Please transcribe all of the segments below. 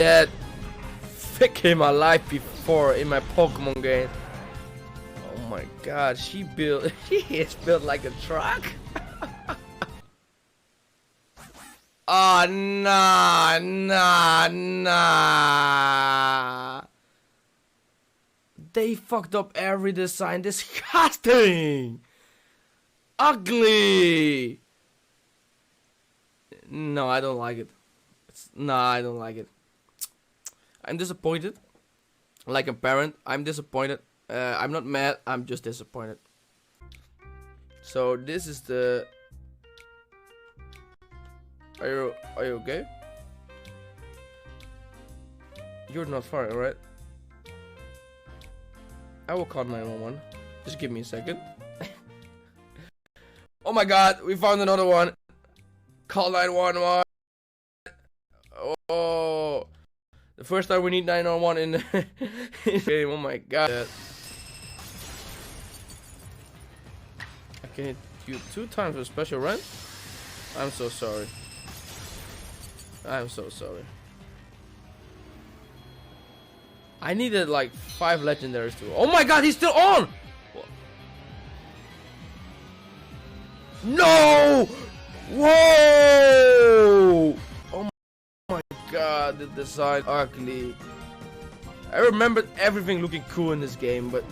that thick in my life before in my Pokemon game. Oh my god, she is built like a truck. Oh, nah. They fucked up every design. Disgusting. Ugly. No, I don't like it. I don't like it. I'm disappointed. Like a parent, I'm disappointed. I'm not mad, I'm just disappointed. So this is the... Are you okay? You're not far, right? I will call 911. Just give me a second. Oh my god, we found another one. Call 911. Oh, the first time we need 911 in the game. Oh my god. I can hit you 2 times with special run. I'm so sorry. I'm so sorry. I needed like 5 legendaries too. Oh my god, he's still on! No! Whoa! Oh my god, the design ugly. I remembered everything looking cool in this game, but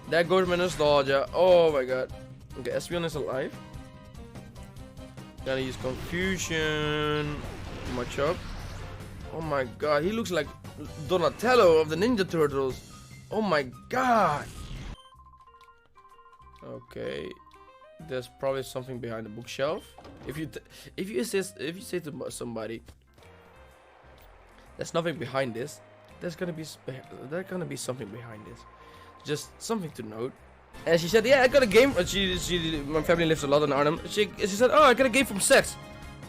there goes my nostalgia. Oh my god. Okay, Espeon is alive. Gotta use confusion. Much up. Oh my god, he looks like Donatello of the Ninja Turtles. Oh my god. Okay, there's probably something behind the bookshelf. If you say to somebody, there's nothing behind this, there's gonna be something behind this. Just something to note. And she said, yeah, I got a game. My family lives a lot in Arnhem. She said, oh, I got a game from Sex.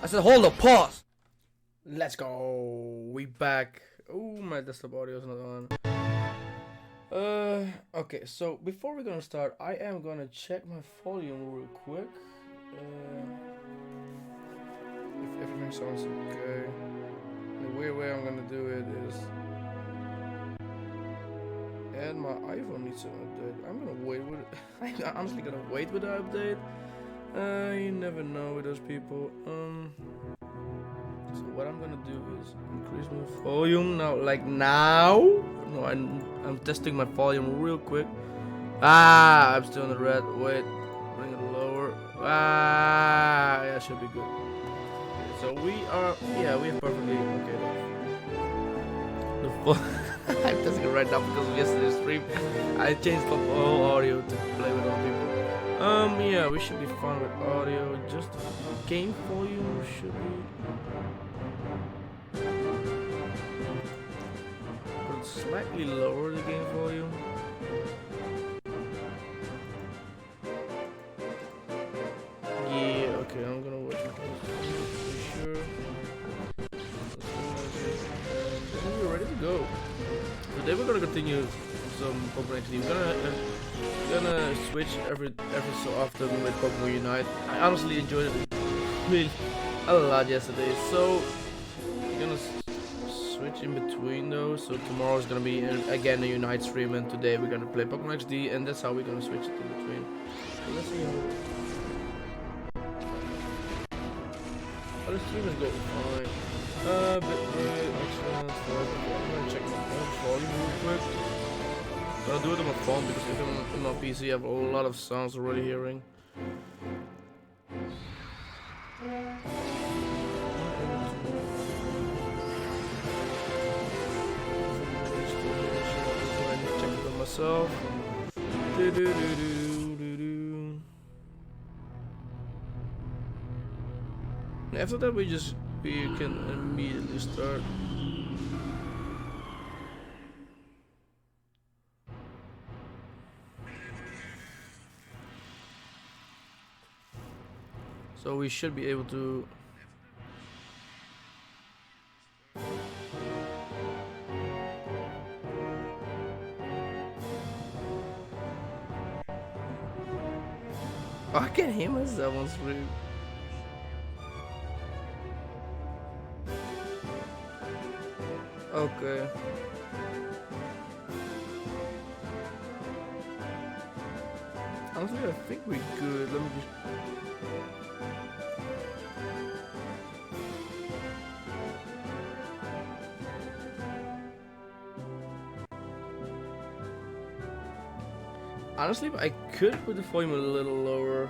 I said, hold up, pause. Let's go. We back. Oh, my desktop audio is not on. Okay, so before we're gonna start, I am gonna check my volume real quick. If everything sounds okay. The weird way I'm gonna do it is, and my iPhone needs an update. I'm gonna wait with it. I'm honestly gonna wait with the update. You never know with those people. So what I'm gonna do is increase my volume now, like now. No, I'm testing my volume real quick. Ah, I'm still in the red. Wait, bring it lower. Ah, yeah, should be good. So we are perfectly okay. I'm testing it right now because of yesterday's stream. I changed the whole audio to play with other people. Yeah, we should be fine with audio. Just game volume should be. Slightly lower the game volume. Yeah, okay, I'm gonna watch it for sure. And we're ready to go. Today we're gonna continue some Pokemon XD. We're gonna switch every so often with Pokemon Unite. I honestly enjoyed it really a lot yesterday, so we're gonna switch in between those. So tomorrow is gonna be again a Unite stream, and today we're gonna play Pokemon XD, and that's how we're gonna switch it in between. So let's see how. Oh, the stream is going fine. Bitrate, excellent. I'm gonna check my volume real quick. I'm gonna do it on my phone because if I'm on my PC, I have a lot of sounds already hearing. Myself. After that, we can immediately start. So we should be able to. Oh, I can't hear myself on stream. Okay. Honestly, I think we're good. Let me just. Honestly, I could put the volume a little lower.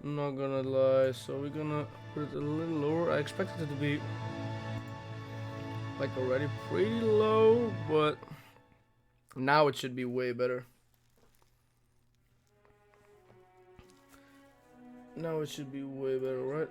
I'm not gonna lie. So we're gonna put it a little lower. I expected it to be like already pretty low, but now it should be way better. Now it should be way better, right?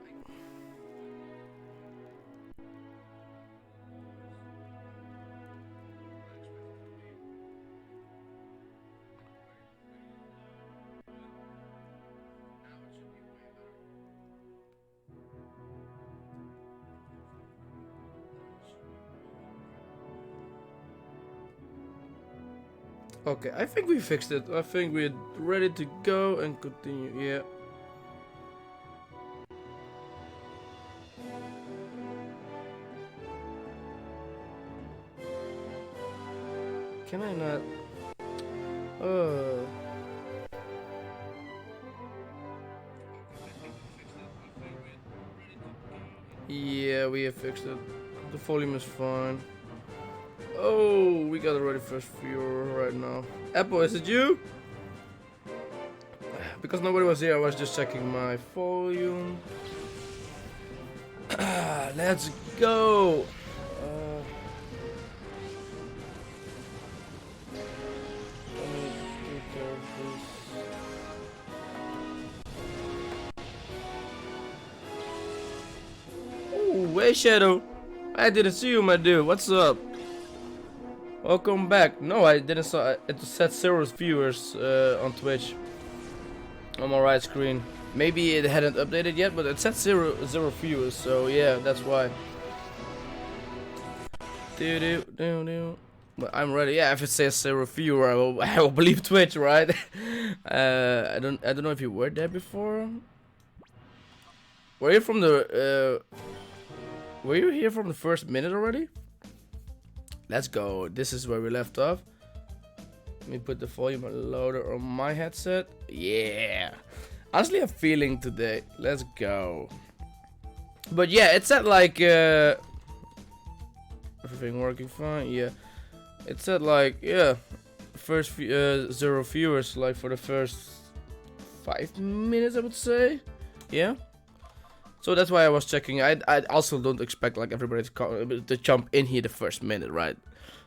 Okay, I think we fixed it. I think we're ready to go and continue. Yeah. Can I not? Yeah, we have fixed it. The volume is fine. Oh, we got a ready first viewer right now. Apple, is it you? Because nobody was here, I was just checking my volume. Let's go. Let me take care of this. Ooh, hey Shadow. I didn't see you, my dude. What's up? Welcome back. No, I didn't saw it said 0 viewers on Twitch on my right screen. Maybe it hadn't updated yet, but it said zero viewers. So yeah, that's why. But I'm ready. Yeah, if it says 0 viewer, I will believe Twitch, right? I don't know if you were there before. Were you from the Were you here from the first minute already? Let's go. This is where we left off. Let me put the volume louder on my headset. Yeah. Honestly, I'm feeling today. Let's go. But yeah, it said like everything working fine. Yeah. It said like, yeah, first 0 viewers like for the first 5 minutes, I would say. Yeah. So that's why I was checking. I also don't expect like everybody to jump in here the first minute, right?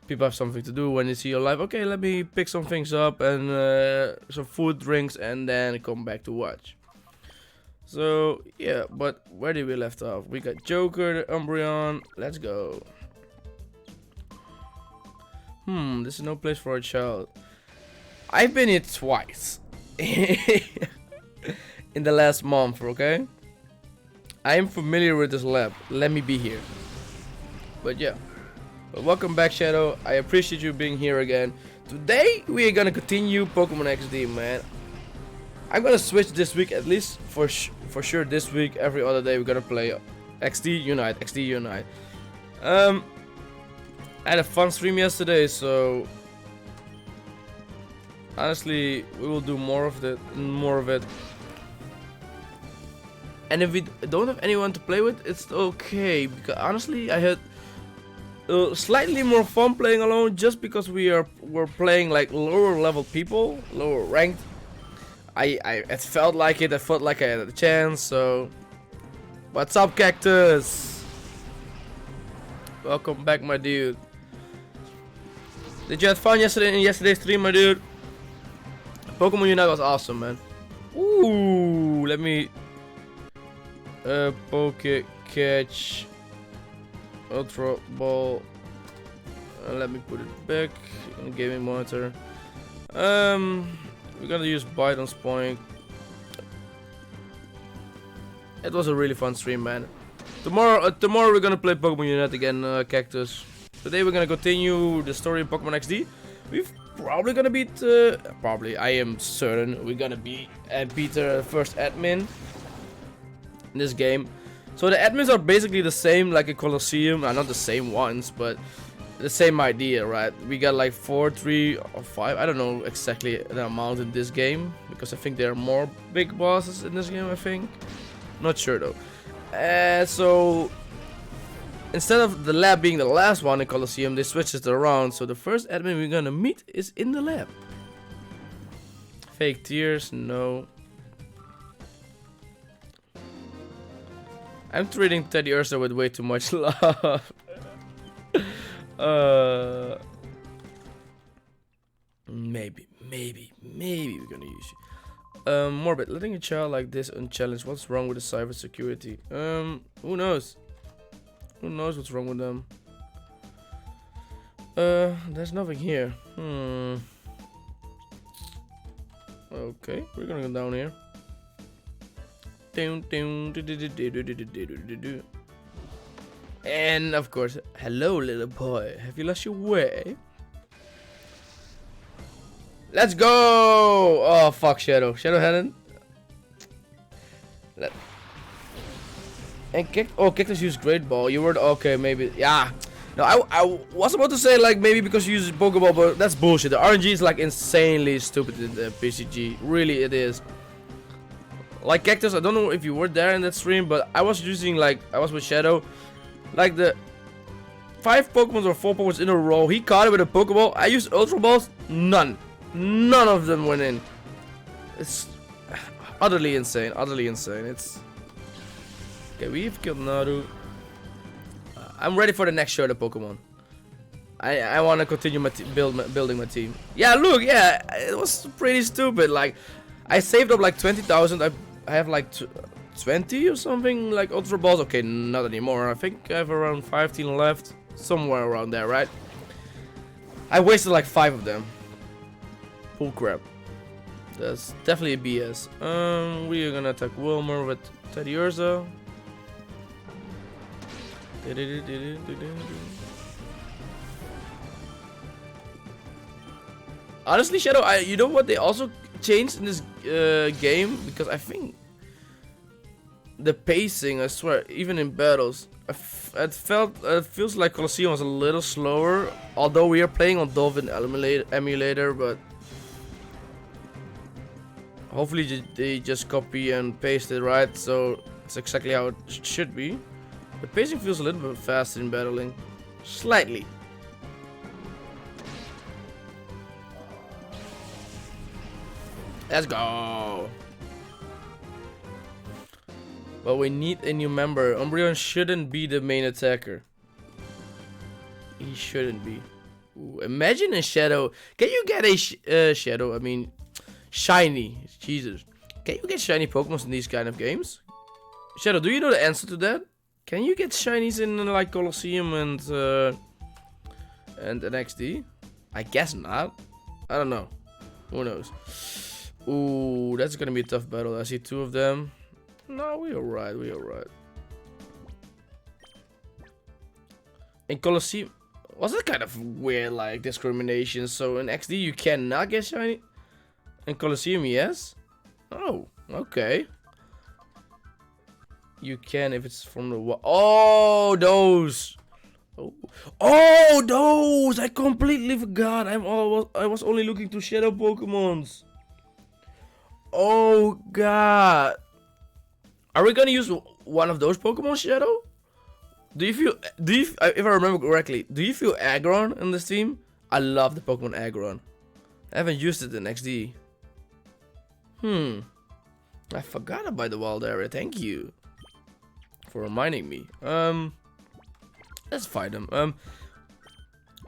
People have something to do when they see your live. Okay, let me pick some things up and some food, drinks, and then come back to watch. So yeah, but where did we left off? We got Joker, the Umbreon. Let's go. This is no place for a child. I've been here twice in the last month. Okay. I am familiar with this lab. Let me be here. But yeah. But welcome back, Shadow. I appreciate you being here again. Today we are gonna continue Pokemon XD, man. I'm gonna switch this week, at least for sure. This week, every other day we're gonna play XD Unite. XD Unite. I had a fun stream yesterday, so honestly, we will do more of it. And if we don't have anyone to play with, it's okay. Because honestly, I had slightly more fun playing alone, just because we're playing like lower level people, lower ranked. It felt like it. I felt like I had a chance. So, what's up, Cactus? Welcome back, my dude. Did you have fun yesterday in yesterday's stream, my dude? Pokemon Unite was awesome, man. Ooh, let me. Poke catch Ultra Ball. Let me put it back in the gaming monitor. We're gonna use Bite on Spoink. It was a really fun stream, man. Tomorrow we're gonna play Pokemon Unite again, Cactus. Today we're gonna continue the story of Pokemon XD. We're probably gonna beat. I am certain we're gonna beat the first admin in this game. So the admins are basically the same like a Colosseum. Not the same ones, but the same idea, right? We got like 4, 3, or 5. I don't know exactly the amount in this game because I think there are more big bosses in this game. I think, not sure though. So instead of the lab being the last one in Colosseum, they switched it around. So the first admin we're gonna meet is in the lab. Fake tears, no. I'm treating Teddy Ursa with way too much love. Maybe we're gonna use you. Morbid, letting a child like this unchallenged. What's wrong with the cybersecurity? Who knows? Who knows what's wrong with them? There's nothing here. Okay, we're gonna go down here. And of course, hello little boy, have you lost your way? Let's go! Oh fuck, Shadow hadn't. And Cactus used Great Ball. You were okay, maybe. Yeah. No, I was about to say like maybe because you use Pokeball, but that's bullshit. The RNG is like insanely stupid in the PCG. Really, it is. Like Cactus, I don't know if you were there in that stream, but I was using I was with Shadow. Like the 5 Pokemon or 4 Pokemon in a row, he caught it with a Pokeball. I used Ultra Balls, none of them went in. It's utterly insane, It's okay. We've killed Naru. I'm ready for the next Shadow Pokemon. I want to continue building my team. Yeah, look, yeah, it was pretty stupid. Like, I saved up like 20,000. I have like 20 or something, like Ultra Balls. Okay, not anymore. I think I have around 15 left, somewhere around there, right? I wasted like 5 of them. Bull crap. That's definitely a BS. We are gonna attack Wilmer with Teddy Ursa. Honestly, Shadow, you know what they also changed in this game? Because I think the pacing, I swear, even in battles, it feels like Colosseum was a little slower. Although we are playing on Dolphin emulator, but hopefully they just copy and paste it right, so it's exactly how it should be. The pacing feels a little bit faster in battling, slightly. Let's go. But we need a new member. Umbreon shouldn't be the main attacker. He shouldn't be. Ooh, imagine a Shadow. Can you get a Shadow? I mean, shiny. Jesus. Can you get shiny Pokemon in these kind of games? Shadow, do you know the answer to that? Can you get shinies in like Colosseum and NXT? I guess not. I don't know. Who knows? Ooh, that's gonna be a tough battle. I see 2 of them. No, we alright. In Colosseum, was it kind of weird, like discrimination? So in XD you cannot get shiny. In Colosseum, yes. Oh, okay. You can if it's from the oh those. Oh those! I completely forgot. I was only looking to Shadow Pokemons. Oh god. Are we gonna use one of those Pokemon, Shadow? If I remember correctly, do you feel Aggron in this team? I love the Pokemon Aggron. I haven't used it in XD. I forgot about the wild area. Thank you for reminding me. Let's fight them.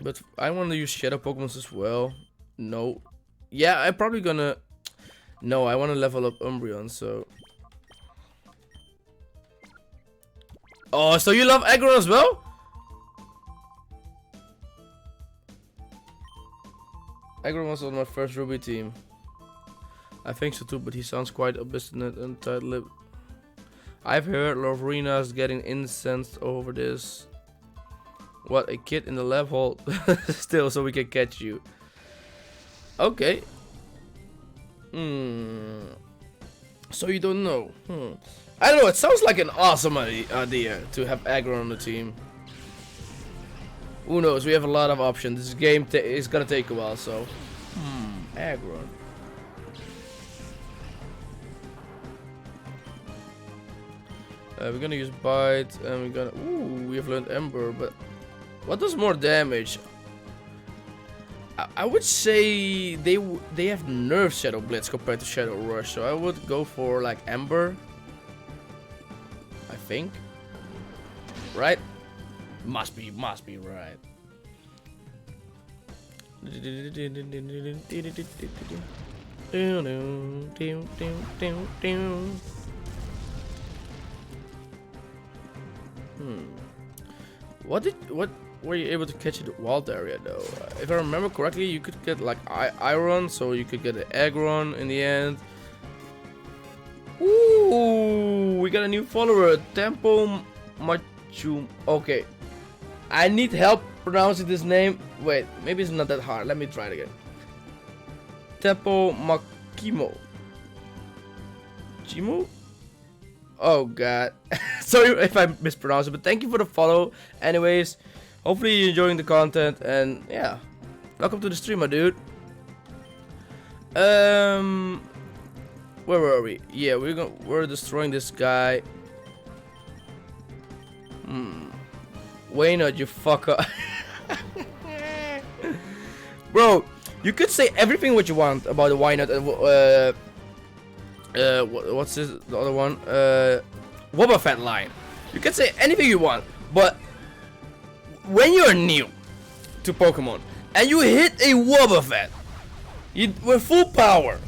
But I want to use Shadow Pokemon as well. No. Yeah, I'm probably gonna. No, I want to level up Umbreon, so. Oh, so you love Aggron as well? Aggron was on my first Ruby team. I think so too, but he sounds quite obstinate and tight-lipped. I've heard Lovrina's getting incensed over this. What, a kid in the lab hole? Still, so we can catch you. Okay. So you don't know. I don't know, it sounds like an awesome idea to have Aggron on the team. Who knows? We have a lot of options. This game is gonna take a while, so. Aggron. We're gonna use Bite, and we're gonna. Ooh, we have learned Ember, but what does more damage? I would say they have nerfed Shadow Blitz compared to Shadow Rush, so I would go for like Ember. I think. Right? Must be right. What were you able to catch in the wild area though? If I remember correctly, you could get like Iron, so you could get an Aggron in the end. Ooh, we got a new follower, Tempo Machum. Okay, I need help pronouncing this name. Wait, maybe it's not that hard. Let me try it again. Tempo Makimo. Chimo? Oh god. Sorry if I mispronounced it, but thank you for the follow. Anyways, hopefully you're enjoying the content, and yeah. Welcome to the stream, my dude. Where were we? Yeah, we're destroying this guy. Why not, you fucker? Bro, you could say everything what you want about the why not. What's this? The other one? Wobbuffet line. You can say anything you want, but when you're new to Pokemon and you hit a Wobbuffet, with full power,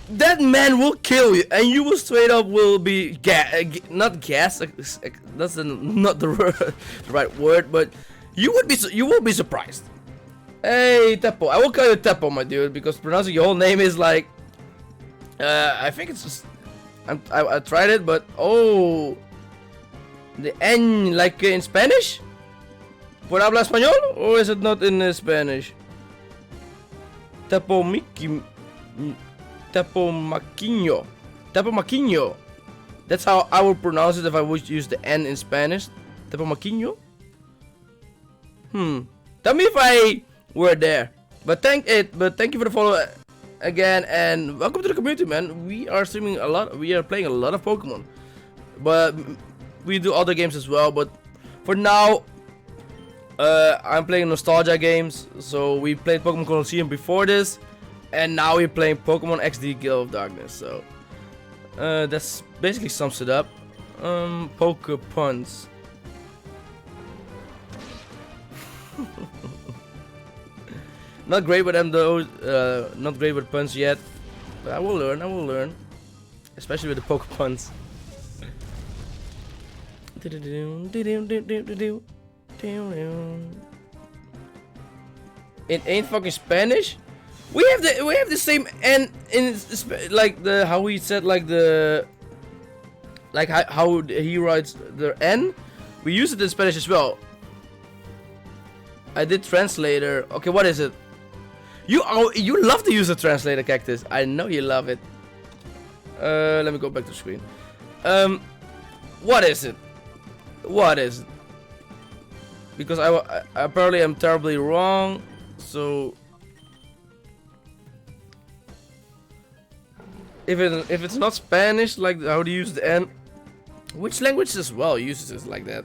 that man will kill you, and you will straight up will be not gas. That's not the right word, but you will be surprised. Hey Teppo, I will call you Teppo, my dude, because pronouncing your whole name is like. I think it's just. I tried it, but oh, the N like in Spanish. ¿Por habla español? Or is it not in Spanish? Teppo Maquinho. Teppo Maquinho. That's how I would pronounce it if I would use the N in Spanish. Teppo Maquinho. Tell me if I were there. But thank you for the follow again, and welcome to the community, man. We are streaming a lot. We are playing a lot of Pokemon, but we do other games as well. But for now, I'm playing nostalgia games. So we played Pokemon Colosseum before this, and now we're playing Pokemon XD Gale of Darkness. So that's basically sums it up. Pokepuns. Not great with them though. Not great with puns yet, but I will learn. I will learn, especially with the Pokepuns. It ain't fucking Spanish. We have the same N in like the how he said like the how he writes the N. We use it in Spanish as well. I did translator. Okay, what is it? You love to use a translator, Cactus. I know you love it. Let me go back to the screen. What is it? What is it? Because I apparently am terribly wrong. So if it's not Spanish, like how to use the N, which language as well uses it like that?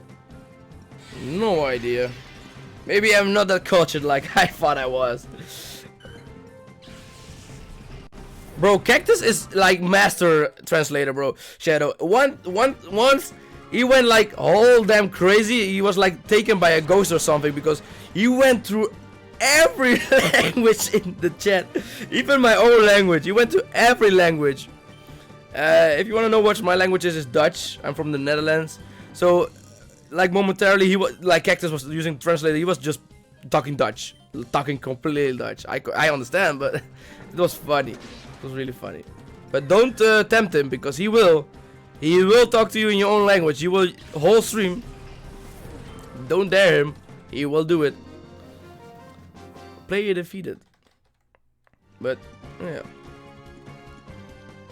No idea. Maybe I'm not that cultured like I thought I was. Bro, Cactus is like master translator, bro. Shadow. Once he went like all damn crazy. He was like taken by a ghost or something because he went through every language in the chat. Even my own language. He went to every language. If you want to know what my language is Dutch. I'm from the Netherlands. So like momentarily he was like Cactus was using translator. He was just talking Dutch. Talking completely Dutch. I understand, but it was funny. It was really funny. But don't tempt him because he will talk to you in your own language. He will whole stream. Don't dare him. He will do it. Player defeated. But yeah.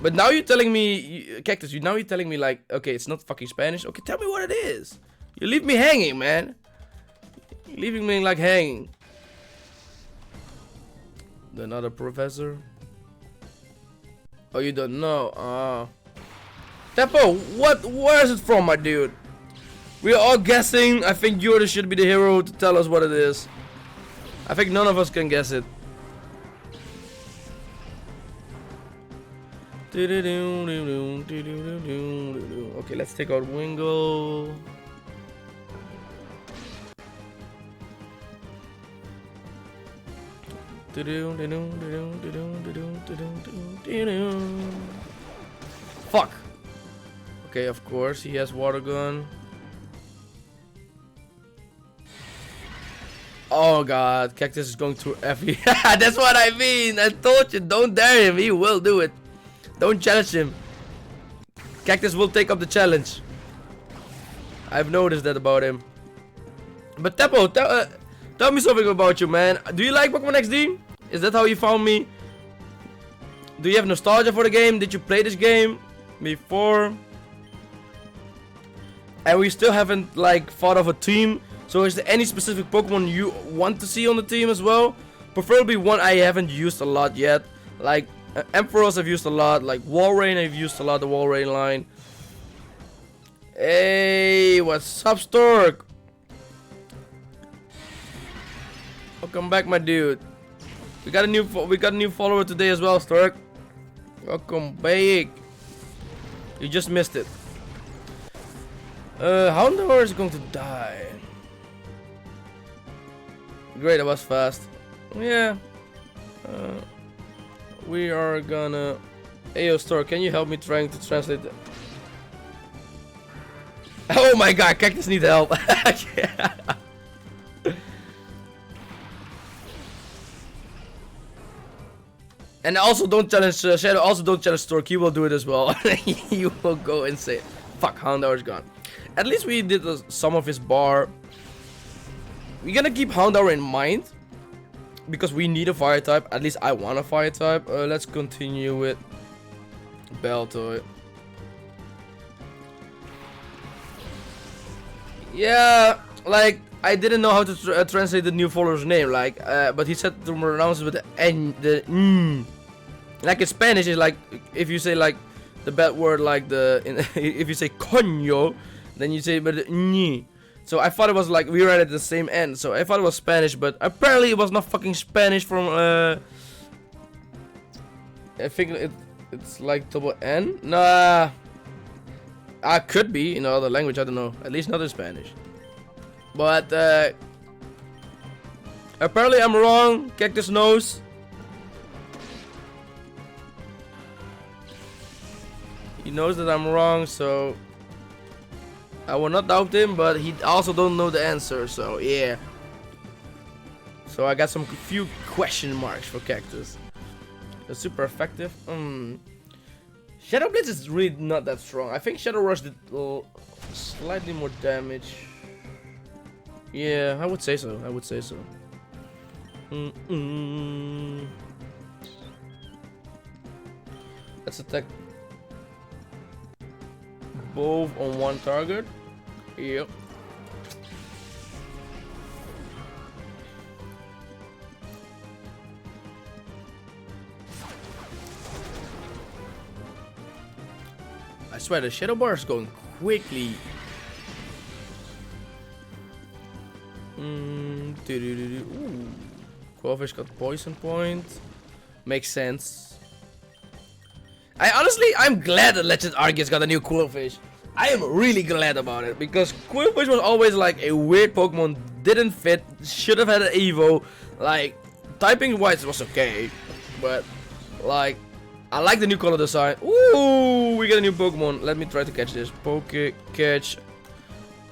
But now you're telling me, Cactus, now you're telling me like, okay, it's not fucking Spanish. Okay, tell me what it is. You leave me hanging, man. Leaving me like hanging. Another professor. Oh, you don't know? Teppo, where is it from, my dude? We are all guessing. I think you should be the hero to tell us what it is. I think none of us can guess it. Okay, let's take out Wingle. Fuck. Okay, of course he has water gun. Oh god, Cactus is going through every. That's what I mean. I told you, don't dare him. He will do it. Don't challenge him. Cactus will take up the challenge. I've noticed that about him. But Teppo, tell me something about you, man. Do you like Pokemon XD? Is that how you found me? Do you have nostalgia for the game? Did you play this game before? And we still haven't like thought of a team. So is there any specific Pokemon you want to see on the team as well? Preferably one I haven't used a lot yet. Like Ampharos I've used a lot. Like Walrein I've used a lot, the Walrein line. Hey, what's up, Stork? Welcome back, my dude. We got a new follower today as well, Stork. Welcome back. You just missed it. Houndour is going to die. Great, that was fast. Yeah. We are gonna. Ayo, Stork, can you help me trying to translate that? Oh my god, Cactus needs help. Yeah. And also don't challenge Shadow, also don't challenge Stork, he will do it as well. You will go and say, fuck, Houndour is gone. At least we did some of his bar. We're gonna keep Houndour in mind. Because we need a fire type, at least I want a fire type. Let's continue with Baltoy. Yeah, like, I didn't know how to translate the new follower's name, like, but he said to pronounce it with the N, the N. Like in Spanish, it's like, if you say like the bad word, like if you say coño, then you say with the N. So I thought it was like, we were at the same end, so I thought it was Spanish, but apparently it was not fucking Spanish from, I think it's like double N? Nah. Could be in another language, I don't know. At least not in Spanish. But, apparently I'm wrong. Cactus knows. He knows that I'm wrong, so I will not doubt him, but he also don't know the answer, so yeah. So I got some few question marks for Cactus. That's super effective. Shadow Blitz is really not that strong. I think Shadow Rush did slightly more damage. Yeah, I would say so. I would say so. Let's attack both on one target. Yep. I swear the shadow bar is going quickly. Ooh. Quillfish got poison point. Makes sense. I'm glad that Legend Arceus got a new Quillfish. I am really glad about it, because Quillfish was always like a weird Pokemon, didn't fit, should have had an Evo. Like, typing wise it was okay, but like, I like the new color design. Ooh, we get a new Pokemon. Let me try to catch this. Catch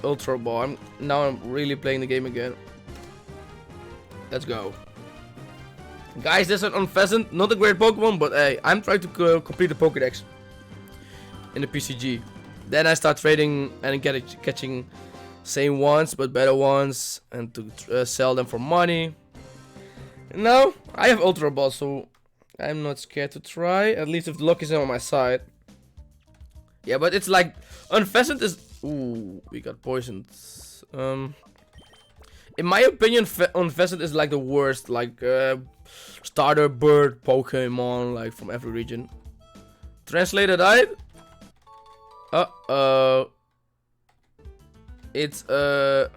Ultra Ball. Now I'm really playing the game again. Let's go. Guys, this is on Pheasant. Not a great Pokemon, but hey, I'm trying to complete the Pokédex in the PCG. Then I start trading and catching same ones, but better ones, and to sell them for money. And now I have Ultra Ball, so I'm not scared to try. At least if the luck is on my side. Yeah, but it's like Unpheasant is. Ooh, we got poisoned. in my opinion, Unfested is like the worst, like starter bird Pokemon, like from every region. Translator died. It's okay,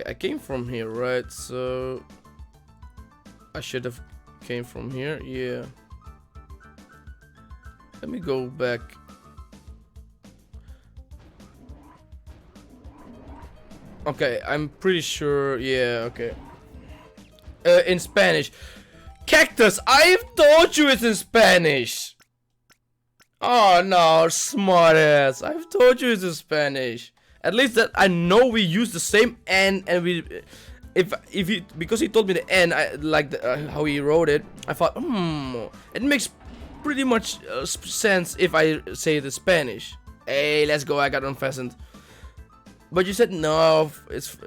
I came from here, right? So I should have came from here. Yeah. Let me go back. Okay, I'm pretty sure. Yeah, okay. In Spanish. Cactus, I've told you it's in Spanish. Oh no, smartass. I've told you it's in Spanish. At least that I know we use the same N, and we, if he, because he told me the N, I like how he wrote it. I thought, it makes pretty much sense if I say it in Spanish. Hey, let's go. I got Unfastened. But you said no. It's.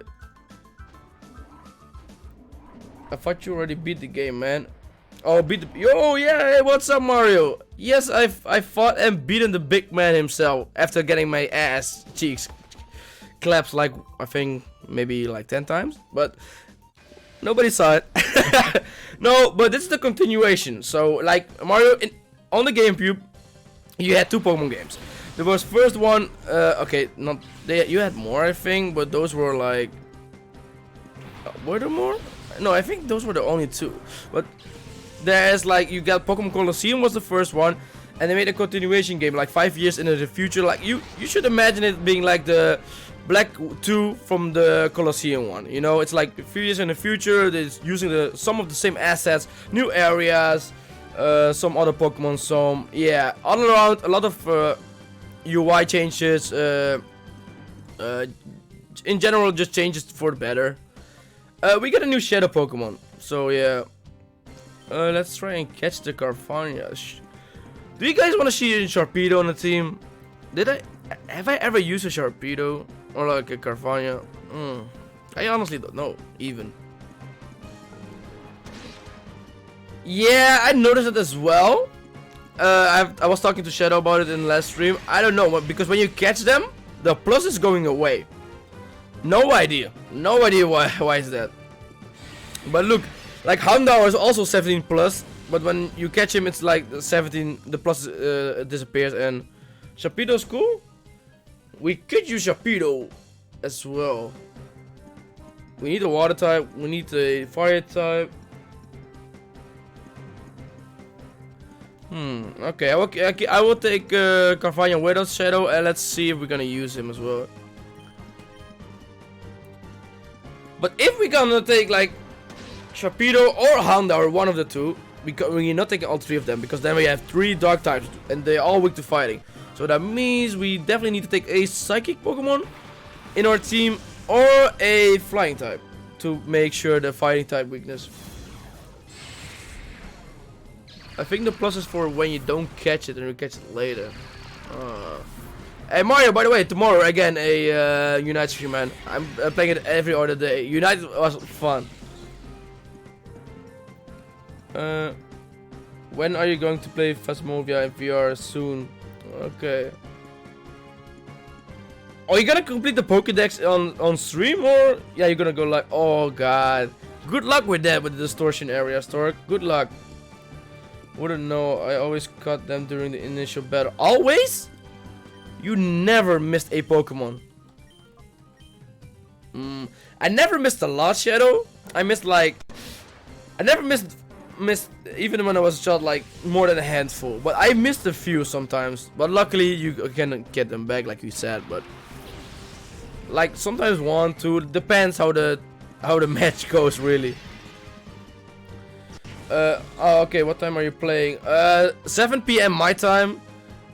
I thought you already beat the game, man. Oh, beat the. Yo, yeah. Hey, what's up, Mario? Yes, I fought and beaten the big man himself after getting my ass cheeks claps like I think maybe like 10 times, but nobody saw it. No, but this is the continuation. So like Mario on the GameCube, you had 2 Pokemon games. There was first one, okay, not they. You had more, I think, but those were like, were there more? No, I think those were the only 2. But there's like you got Pokemon Colosseum was the first one, and they made a continuation game like 5 years into the future. Like you should imagine it being like the Black 2 from the Colosseum one. You know, it's like a few years in the future. They're using some of the same assets, new areas, some other Pokemon. Some all around a lot of UI changes. In general, just changes for the better. We got a new Shadow Pokemon, so yeah. Let's try and catch the Carvania. Do you guys want to see a Sharpedo on the team? Have I ever used a Sharpedo or like a Carvania? I honestly don't know even. Yeah, I noticed it as well. I was talking to Shadow about it in the last stream. I don't know, because when you catch them, the plus is going away. No idea why is that. But look, like Houndour is also 17 plus, but when you catch him, it's like 17. The plus disappears, and Sharpedo's cool. We could use Sharpedo as well. We need a water type. We need a fire type. Okay, I will take Carvania with us, Shadow, and let's see if we're gonna use him as well. But if we're gonna take like Sharpedo or Houndour, one of the two, we're not taking all 3 of them, because then we have 3 dark types and they're all weak to fighting. So that means we definitely need to take a psychic Pokemon in our team or a flying type to make sure the fighting type weakness. I think the plus is for when you don't catch it and you catch it later. Hey Mario, by the way, tomorrow again a Unite stream, man. I'm playing it every other day. Unite was fun. When are you going to play Phasmophobia in VR? Soon. Okay. Are you gonna complete the Pokédex on stream, or yeah, you're gonna go like, oh god. Good luck with that, with the distortion area, Stork. Good luck. Wouldn't know. I always caught them during the initial battle. Always? You never missed a Pokemon. I never missed a lot, Shadow. I missed like, I never missed even when I was shot like more than a handful. But I missed a few sometimes. But luckily you can get them back, like you said. But like sometimes 1, 2, depends how the match goes really. Okay, what time are you playing? 7 PM my time.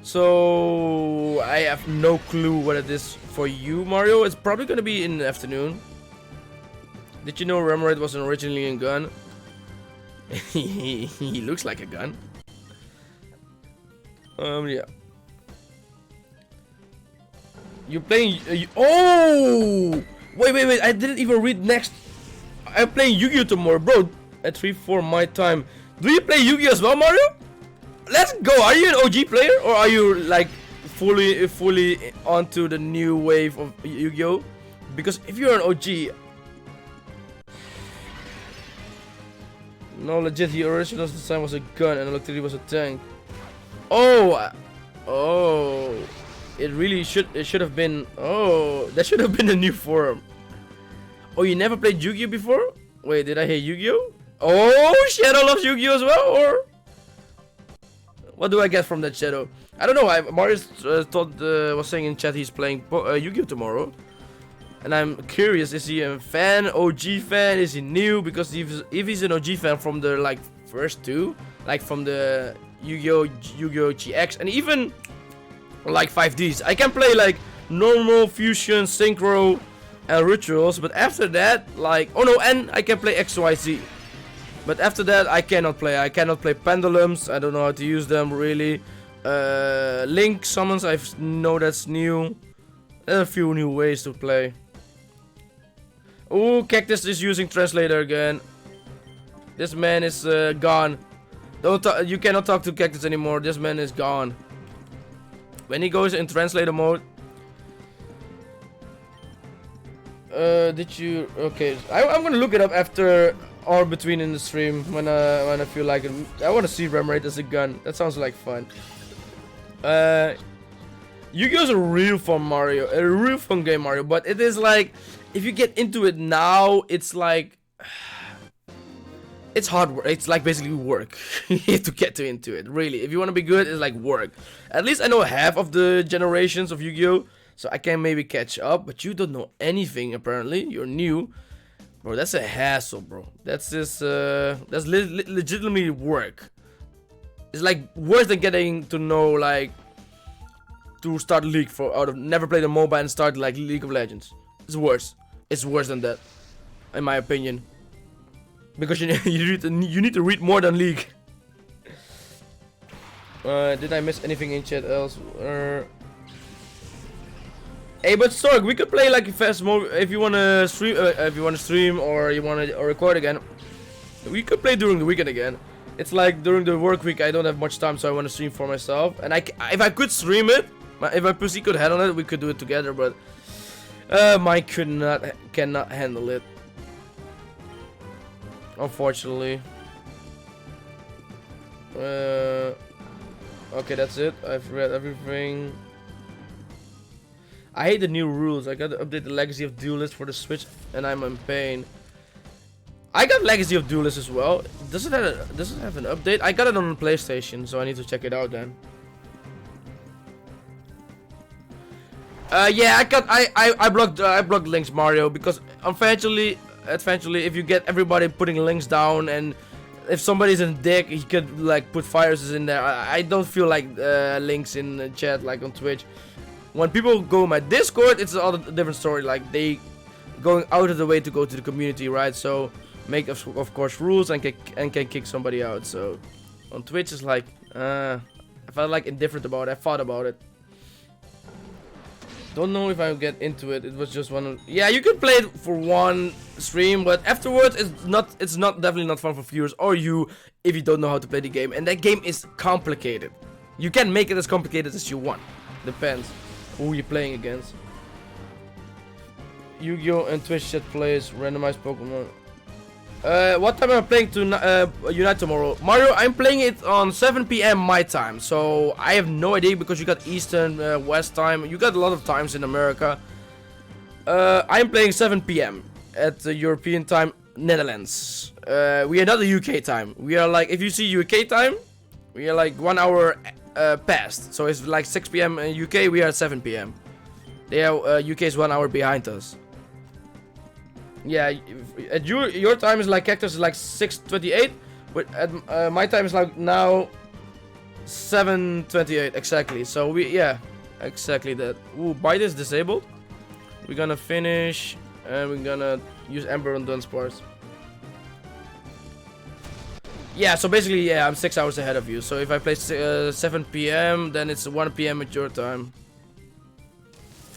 So I have no clue what it is for you, Mario. It's probably gonna be in the afternoon. Did you know Remoraid was originally a gun? He looks like a gun. Yeah. You playing? Oh! Wait! I didn't even read next. I'm playing Yu-Gi-Oh tomorrow, bro. At 3-4 my time. Do you play Yu-Gi-Oh as well, Mario? Let's go. Are you an OG player or are you like fully onto the new wave of Yu-Gi-Oh. Because if you're an OG, no, legit, the original design was a gun and electricity was a tank. Oh, oh, it should have been. Oh, that should have been a new form. Oh, you never played Yu-Gi-Oh before? Wait, did I hear Yu-Gi-Oh? Oh, Shadow loves Yu-Gi-Oh as well, or what do I get from that Shadow? I don't know. Marius was saying in chat he's playing Yu-Gi-Oh tomorrow, and I'm curious: is he a fan, OG fan? Is he new? Because if he's an OG fan from the like first two, like from the Yu-Gi-Oh GX, and even like 5Ds, I can play like normal, fusion, synchro, and rituals. But after that, like, oh no, and I can play XYZ. But after that, I cannot play. I cannot play pendulums. I don't know how to use them really. Link summons, I know that's new. There are a few new ways to play. Oh, Cactus is using translator again. This man is gone. You cannot talk to Cactus anymore. This man is gone. When he goes in translator mode. Did you? Okay, I'm gonna look it up after or between in the stream when I feel like it. I want to see RAM rate as a gun. That sounds like fun. Yu-Gi-Oh is a real fun Mario, a real fun game Mario, but it is like if you get into it now, it's like it's hard work. It's like basically work to get into it. Really, if you want to be good, it's like work. At least I know half of the generations of Yu-Gi-Oh, so I can maybe catch up. But you don't know anything apparently. You're new, bro. That's a hassle, bro. That's just that's legitimately work. It's like worse than getting to know like to start League never played a MOBA and start like League of Legends. It's worse. It's worse than that, in my opinion. Because you need to read more than League. Did I miss anything in chat else? Hey, but Stork, we could play like fast mode if you wanna stream, or you wanna record again. We could play during the weekend again. It's like during the work week I don't have much time, so I want to stream for myself. And if I could stream it, if my pussy could handle it, we could do it together. But mine cannot handle it, unfortunately. Okay, that's it. I've read everything. I hate the new rules. I gotta update the Legacy of Duelist for the Switch, and I'm in pain. I got Legacy of Duelist as well. Does it have an update? I got it on the PlayStation, so I need to check it out then. Yeah, I blocked links, Mario, because eventually if you get everybody putting links down, and if somebody's a dick, he could like put viruses in there. I don't feel like links in the chat like on Twitch. When people go in my Discord, it's a different story. Like they going out of the way to go to the community, right? So make of course rules and can kick somebody out. So on Twitch it's like I felt like indifferent about it. I thought about it. Don't know if I get into it. It was just one. Yeah, you can play it for one stream, but afterwards it's not definitely not fun for viewers or you if you don't know how to play the game. And that game is complicated. You can make it as complicated as you want. Depends who you're playing against. Yu-Gi-Oh and Twitch chat plays randomized Pokemon. What time am I playing to Unite tomorrow? Mario, I'm playing it on 7 PM my time. So I have no idea because you got Eastern, West time. You got a lot of times in America. I'm playing 7 PM at the European time, Netherlands. We are not the UK time. We are like, if you see UK time, we are like 1 hour past. So it's like 6 PM in UK, we are at 7 PM. They are, UK is 1 hour behind us. Yeah, at your time is like Cactus is like 6:28, but at my time is like now 7:28 exactly. So yeah, exactly that. Ooh, bite is disabled. We're gonna finish and we're gonna use Ember on Dunsparce. Yeah, so basically, yeah, I'm 6 hours ahead of you. So if I play 7 PM, then it's 1 PM at your time.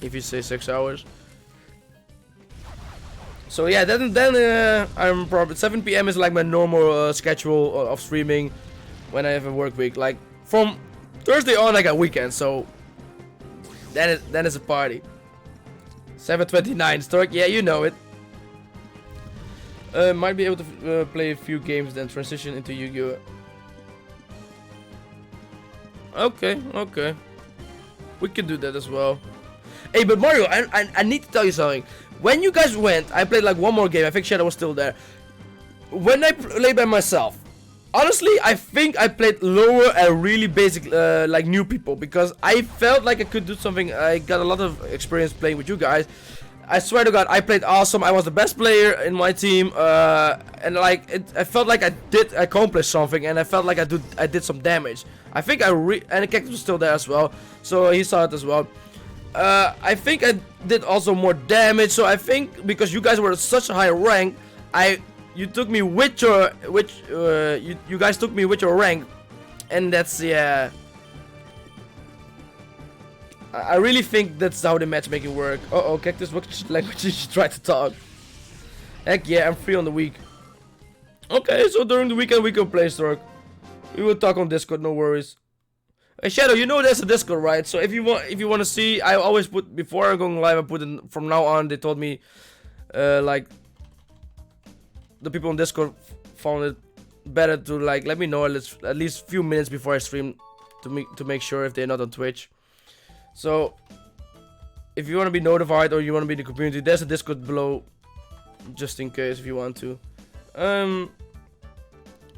If you say 6 hours. So yeah, then I'm probably 7 PM is like my normal schedule of streaming when I have a work week. Like from Thursday on, I got weekend. So Then it's a party. 729 Stork, yeah, you know it. Might be able to play a few games, then transition into Yu-Gi-Oh! Okay. We can do that as well. Hey, but Mario, I need to tell you something. When you guys went, I played like one more game. I think Shadow was still there. When I played by myself, honestly, I think I played lower and really basic, like new people, because I felt like I could do something. I got a lot of experience playing with you guys. I swear to God, I played awesome. I was the best player in my team, and like I felt like I did accomplish something, and I felt like I did some damage. I think and the Cactus was still there as well, so he saw it as well. I think I did also more damage. So I think because you guys were at such a high rank, you took me with your you guys took me with your rank, and that's yeah. I really think that's how the matchmaking work. Uh-oh, Cactus, what language did you try to talk? Heck yeah, I'm free on the week. Okay, so during the weekend we can play Stork. We will talk on Discord, no worries. Hey Shadow, you know there's a Discord, right? So if you want to see, I always put before I'm going live. I put it from now on. They told me, like, the people on Discord found it better to like let me know at least a few minutes before I stream to make sure if they're not on Twitch. So, if you want to be notified or you want to be in the community, there's a Discord below, just in case if you want to.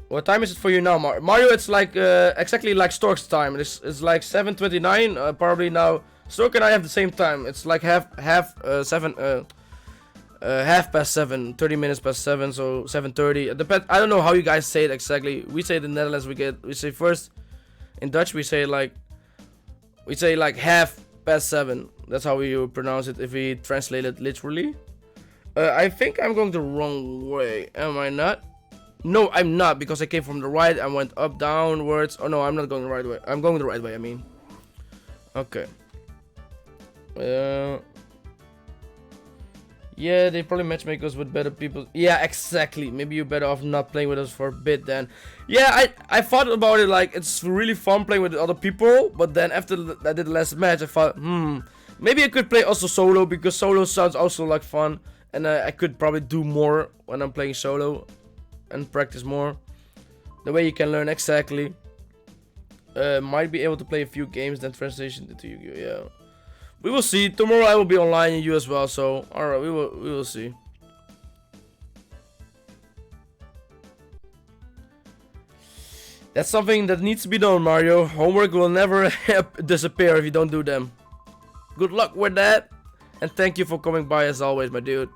What time is it for you now, Mario? It's like exactly like Stork's time. It's like 7:29. Probably now. Stork and I have the same time. It's like half past 7, 30 minutes past 7, so 7:30. Depends. I don't know how you guys say it exactly. We say it in the Netherlands. We say first in Dutch. We say like half past 7. That's how we pronounce it if we translate it literally. I think I'm going the wrong way. Am I not? No, I'm not, because I came from the right. I went up, downwards. Oh no, I'm not going the right way. I'm going the right way, I mean. Okay. Yeah, they probably matchmake us with better people. Yeah, exactly. Maybe you're better off not playing with us for a bit then. Yeah, I thought about it, like, it's really fun playing with other people. But then after I did the last match, I thought, maybe I could play also solo, because solo sounds also like fun. And I could probably do more when I'm playing solo and practice more. The way you can learn exactly. Might be able to play a few games, then transition into Yu-Gi-Oh! Yeah. We will see. Tomorrow I will be online and you as well, so alright, we will see. That's something that needs to be done, Mario. Homework will never disappear if you don't do them. Good luck with that. And thank you for coming by as always, my dude.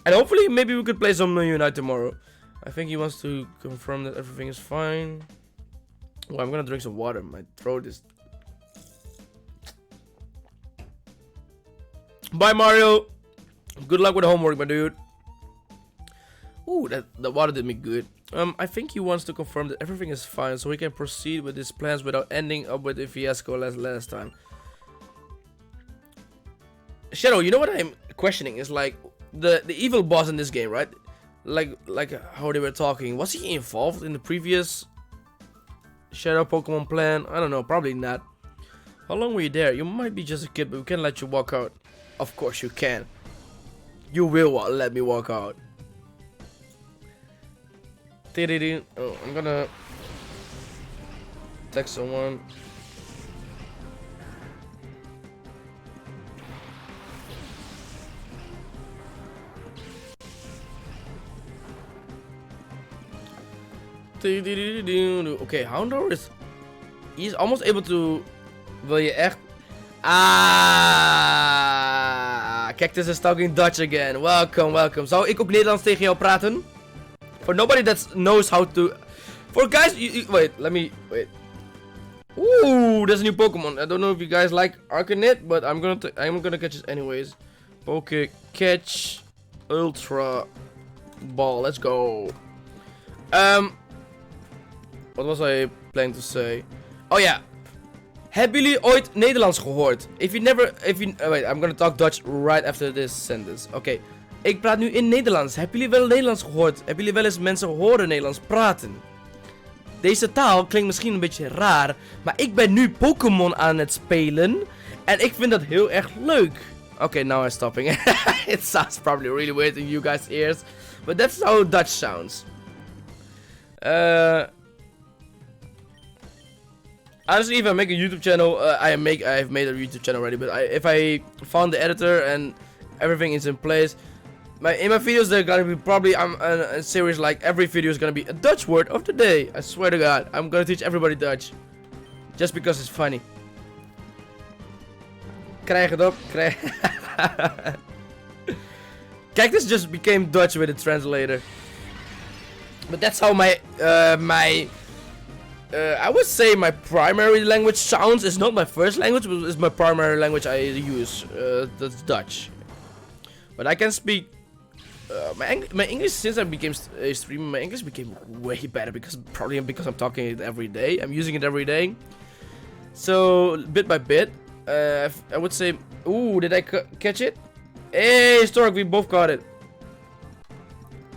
And hopefully maybe we could play some Unite tomorrow. I think he wants to confirm that everything is fine. Well, I'm gonna drink some water. My throat is... Bye, Mario. Good luck with the homework, my dude. Ooh, that water did me good. I think he wants to confirm that everything is fine, so we can proceed with his plans without ending up with a fiasco last time. Shadow, you know what I'm questioning is like the evil boss in this game, right? Like how they were talking. Was he involved in the previous Shadow Pokemon plan? I don't know, probably not. How long were you there? You might be just a kid, but we can let you walk out. Of course you can. You will let me walk out. Oh, I'm gonna text someone. Okay, Houndour is... He's almost able to... Wil je echt... Cactus is talking Dutch again. Welcome, welcome. Zou ik ook Nederlands tegen jou praten? For nobody that knows how to... For guys... wait, let me... Wait. Ooh, there's a new Pokemon. I don't know if you guys like Arcanine, but I'm gonna catch it anyways. Poke Catch Ultra Ball. Let's go. What was I planning to say? Oh ja. Hebben jullie ooit Nederlands gehoord? Wait, I'm gonna talk Dutch right after this sentence. Oké. Ik praat nu in Nederlands. Hebben jullie wel Nederlands gehoord? Hebben jullie wel eens mensen horen Nederlands praten? Deze taal klinkt misschien een beetje raar, maar ik ben nu Pokémon aan het spelen. En ik vind dat heel erg leuk. Okay, now I'm stopping. It sounds probably really weird in you guys' ears. But that's how Dutch sounds. Honestly, if I make a YouTube channel, I've made a YouTube channel already. But if I found the editor and everything is in place, in my videos they're gonna be probably a series like every video is gonna be a Dutch word of the day. I swear to God, I'm gonna teach everybody Dutch, just because it's funny. Krijg het op, krijg. Cactus just became Dutch with a translator. But that's how my I would say my primary language sounds. It's not my first language, but it's my primary language I use. That's Dutch. But I can speak. My English, since I became a streamer, my English became way better probably because I'm talking it every day. I'm using it every day. So bit by bit, I would say. Ooh, did I catch it? Hey, Stork, we both got it.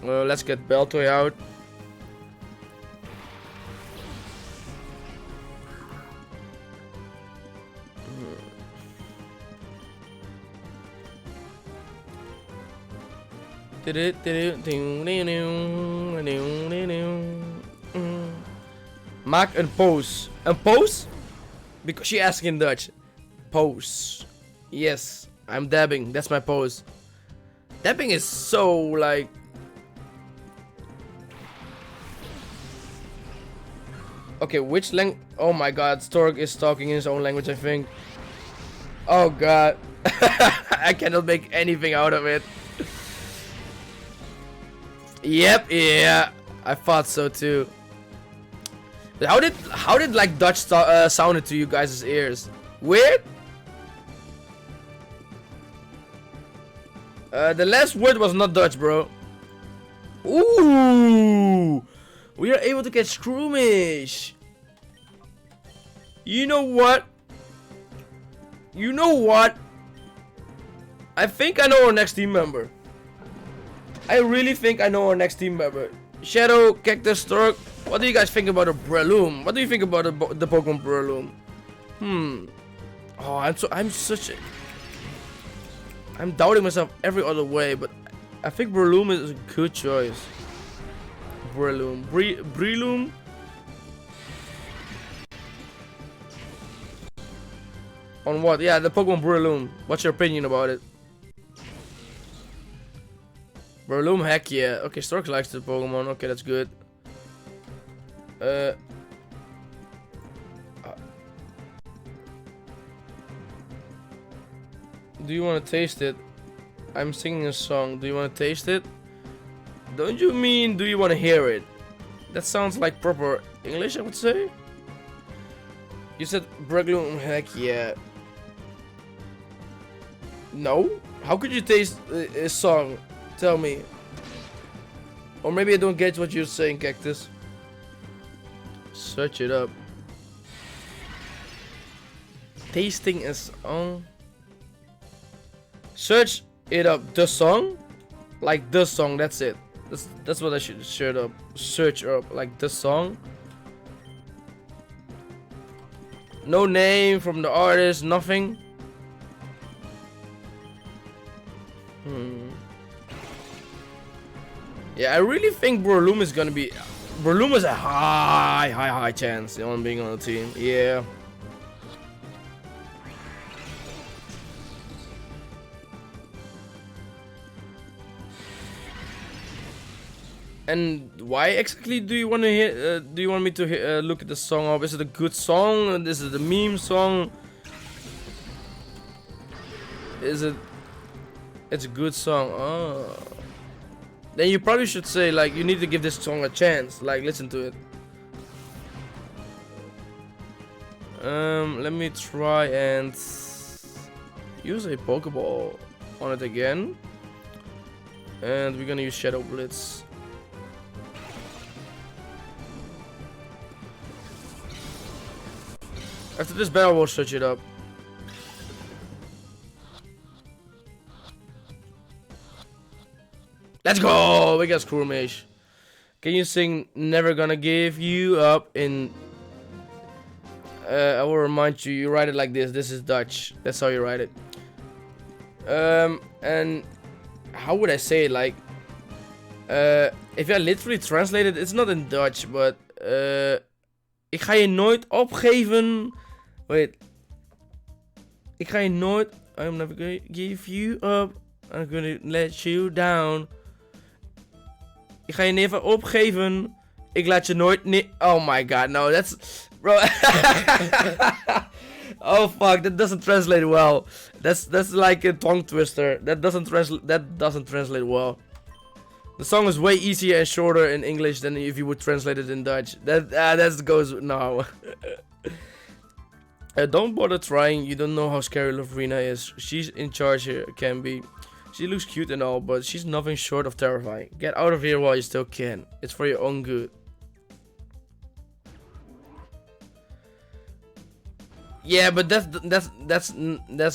Let's get Beltoy out. Maak een pose. Een pose? Because she asked in Dutch. Pose. Yes, I'm dabbing. That's my pose. Dabbing is so like. Okay, which language? Oh my God, Stork is talking in his own language, I think. Oh God. I cannot make anything out of it. Yep, yeah, I thought so too. But how did like Dutch sounded to you guys' ears? Weird? The last word was not Dutch, bro. Ooh, we are able to get Scroomish. You know what? You know what? I think I know our next team member. I really think I know our next team member. Shadow, Cactus, Stork. What do you guys think about a Breloom? What do you think about the Pokemon Breloom? Oh, I'm doubting myself every other way, but I think Breloom is a good choice. Breloom. Breloom? On what? Yeah, the Pokemon Breloom. What's your opinion about it? Breloom, heck yeah. Okay, Stork likes the Pokemon. Okay, that's good. Do you want to taste it? I'm singing a song. Do you want to taste it? Don't you mean do you want to hear it? That sounds like proper English, I would say. You said Breloom, heck yeah. No? How could you taste a song? Tell me. Or maybe I don't get what you're saying, Cactus. Search it up. Tasting a song. Search it up. The song? Like the song, that's it. That's what I should search up. Like the song. No name from the artist, nothing. Yeah, I really think Breloom is gonna be. Breloom is a high chance on being on the team. Yeah. And why exactly do you want to hear? Do you want me to look at the song up? Is it a good song? Is it a meme song? Is it? It's a good song. Oh. Then you probably should say like you need to give this song a chance. Like listen to it. Let me try and use a Pokeball on it again. And we're gonna use Shadow Blitz. After this battle, we'll search it up. Let's go! We got Scroomish. Can you sing Never Gonna Give You Up in... I will remind you. You write it like this. This is Dutch. That's how you write it. And how would I say it? Like, if I literally translate it, it's not in Dutch, but ik ga je nooit opgeven. Wait. Ik ga je nooit. I'm never gonna give you up. I'm gonna let you down. Ik ga je never opgeven. Ik laat je nooit oh my god, no, that's... Bro. Oh fuck, that doesn't translate well. That's like a tongue twister. That doesn't translate well. The song is way easier and shorter in English than if you would translate it in Dutch. That goes... No. Don't bother trying, you don't know how scary Lovrina is. She's in charge here, can be. She looks cute and all, but she's nothing short of terrifying. Get out of here while you still can. It's for your own good. Yeah, but that's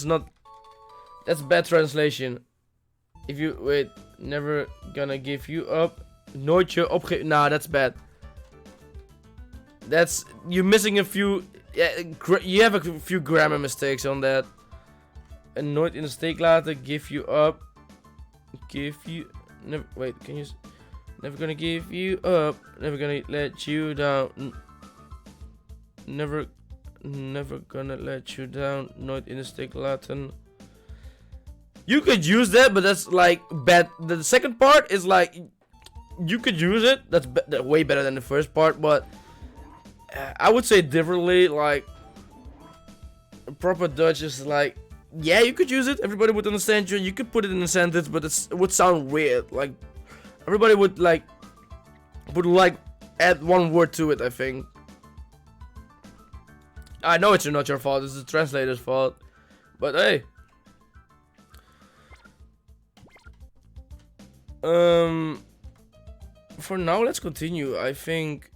not... That's bad translation. If you... Wait, never gonna give you up. Nooit je opgeven. Nah, that's bad. That's... You're missing a few... Yeah, you have a few grammar mistakes on that. En nooit in de steek laten. Give you up. Give you... Never... Wait, can you... Never gonna give you up. Never gonna let you down. Never gonna let you down. Nooit in de steek laten. You could use that, but that's like bad. The second part is like... You could use it. That's way better than the first part, but... I would say differently, like... Proper Dutch is like... Yeah, you could use it, everybody would understand you. You could put it in a sentence, but it would sound weird. Like, everybody would like... add one word to it, I think. I know it's not your fault, it's the translator's fault. But hey. For now, let's continue. I think...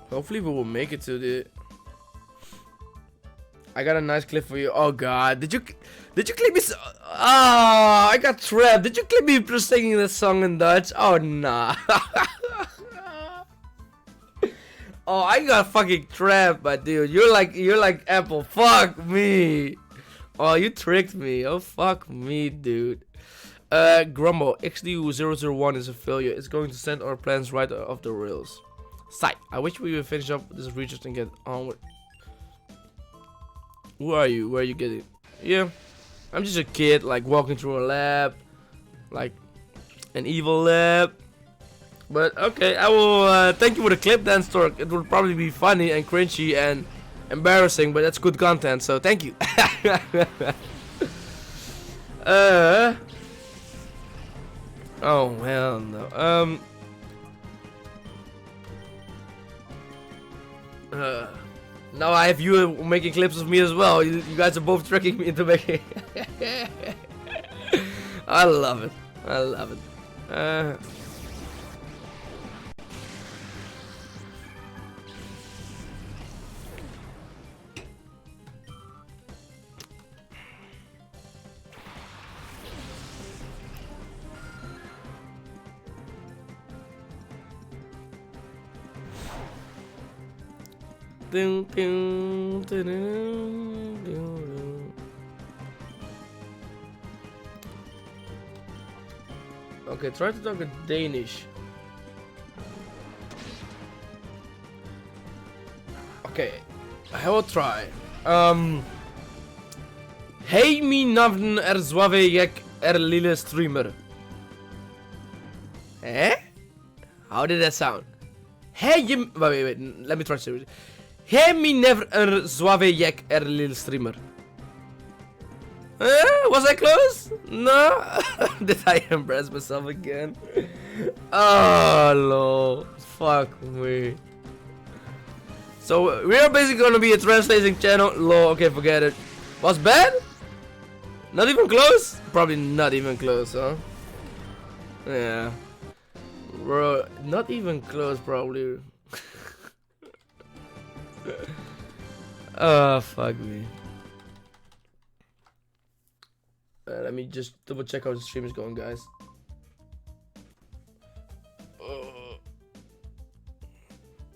Hopefully we will make it to the... I got a nice clip for you. Oh god, did you clip me? Oh, I got trapped. Did you clip me for singing this song in Dutch? Oh nah. Oh, I got fucking trapped, my dude. You're like Apple. Fuck me. Oh, you tricked me. Oh fuck me, dude. Grumble. XDU001 is a failure. It's going to send our plans right off the rails. Sight. I wish we would finish up this research and get on with... Who are you? Where are you getting? Yeah. I'm just a kid, like, walking through a lab. Like, an evil lab. But, okay, I will, thank you for the clip then, Stork. It would probably be funny and cringy and embarrassing, but that's good content, so thank you. Oh, hell no. Now I have you making clips of me as well. You guys are both tricking me into making... I love it. I love it. Okay, try to talk in Danish. Okay, I will try. Hey mi navn zwawe jak lille streamer. Eh? How did that sound? Hey you... Wait, let me translate it. Hey mi never zwawe jak lille streamer. Was I close? No? Did I embarrass myself again? Oh, lol. Fuck me. So, we are basically gonna be a translating channel. Lol, okay, forget it. Was bad? Not even close? Probably not even close, huh? Yeah. Bro, not even close, probably. Oh, fuck me. Let me just double check how the stream is going, guys.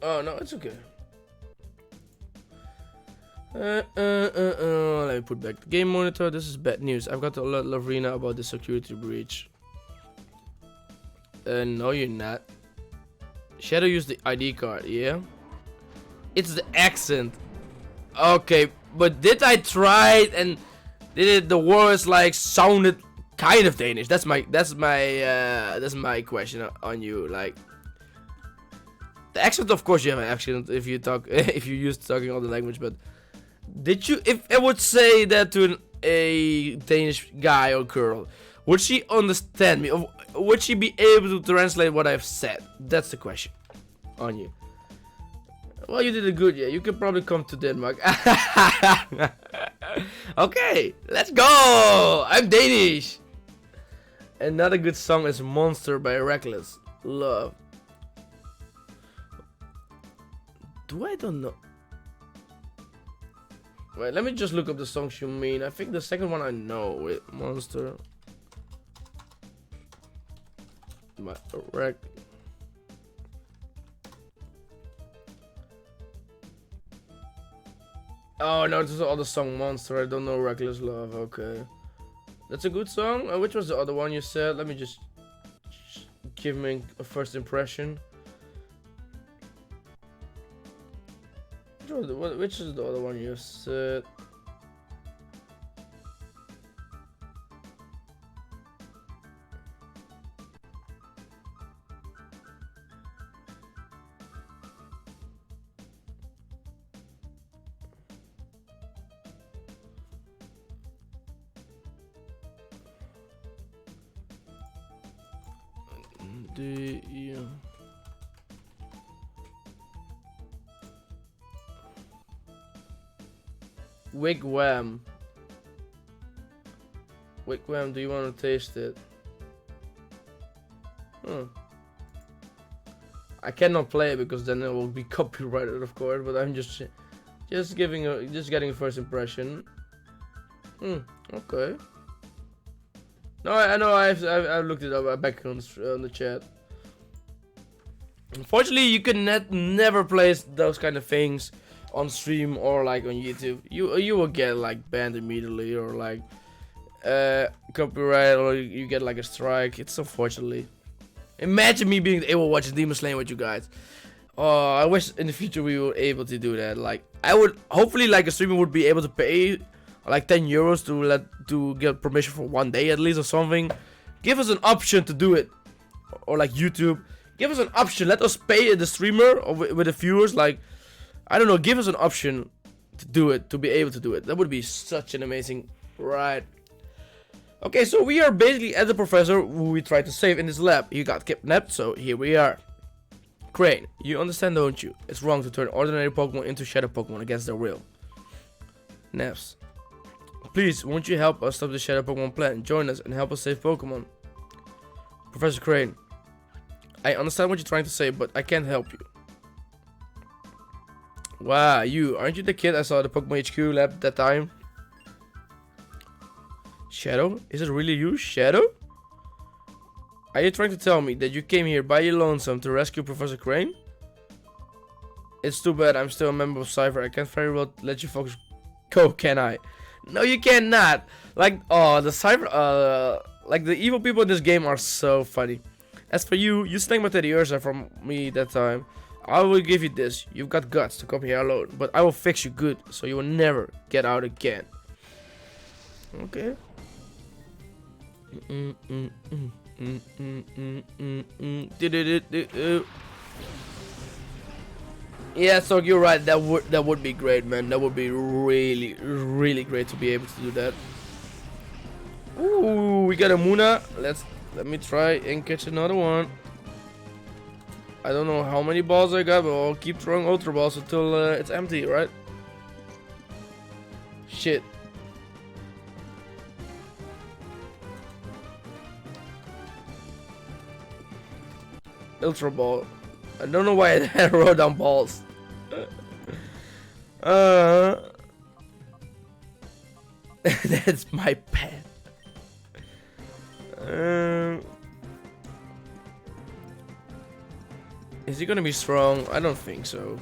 Oh no, it's okay. Let me put back the game monitor. This is bad news. I've got to alert Lavrina about the security breach. No, you're not. Shadow used the ID card, yeah? It's the accent. Okay, but did I try it and did it, the words like sounded kind of Danish? That's my question on you. Like the accent, of course you have an accent if you talk if you used talking all the language, but did you, if I would say that to a Danish guy or girl, would she understand me? Or would she be able to translate what I've said? That's the question on you. Well, you did it good, yeah. You could probably come to Denmark. Okay, let's go. I'm Danish. Another good song is Monster by Reckless Love. I don't know. Wait, let me just look up the songs you mean. I think the second one I know. Wait, Monster. Oh no, this is the other song, Monster. I don't know Reckless Love. Okay, that's a good song. Which was the other one you said? Let me just give me a first impression. Which is the other one you said? Wigwam. Wigwam, do you want to taste it? I cannot play it because then it will be copyrighted, of course. But I'm just getting a first impression. Okay. No, I know. I've looked it up back on the chat. Unfortunately, you can never place those kind of things on stream or like on YouTube. You will get like banned immediately or like copyright, or you get like a strike. It's unfortunately. Imagine me being able to watch Demon Slayer with you guys. Oh, I wish in the future we were able to do that. Like I would hopefully like a streamer would be able to pay like 10 euros to get permission for 1 day at least or something. Give us an option to do it, or like YouTube. Give us an option. Let us pay the streamer or with the viewers. Like I don't know. Give us an option to do it, to be able to do it. That would be such an amazing ride. Okay, so we are basically at the professor who we tried to save in this lab. He got kidnapped, so here we are. Crane, you understand, don't you? It's wrong to turn ordinary Pokemon into Shadow Pokemon against their will. Nevs, please, won't you help us stop the Shadow Pokemon plan? Join us and help us save Pokemon. Professor Crane, I understand what you're trying to say, but I can't help you. Wow, aren't you the kid I saw at the Pokemon HQ lab that time? Shadow? Is it really you, Shadow? Are you trying to tell me that you came here by your lonesome to rescue Professor Crane? It's too bad I'm still a member of Cypher. I can't very well let you folks go, can I? No, you cannot. Like, oh, the Cypher, like the evil people in this game are so funny. As for you, you snaked my Teddy Ursa from me that time. I will give you this. You've got guts to come here alone, but I will fix you good, so you will never get out again. Okay. Yeah, so you're right. That would be great, man. That would be really great to be able to do that. Ooh, we got a Muna. Let me try and catch another one. I don't know how many balls I got, but I'll keep throwing Ultra Balls until it's empty, right? Shit. Ultra Ball. I don't know why I wrote down balls. That's my pen. Is he gonna be strong? I don't think so.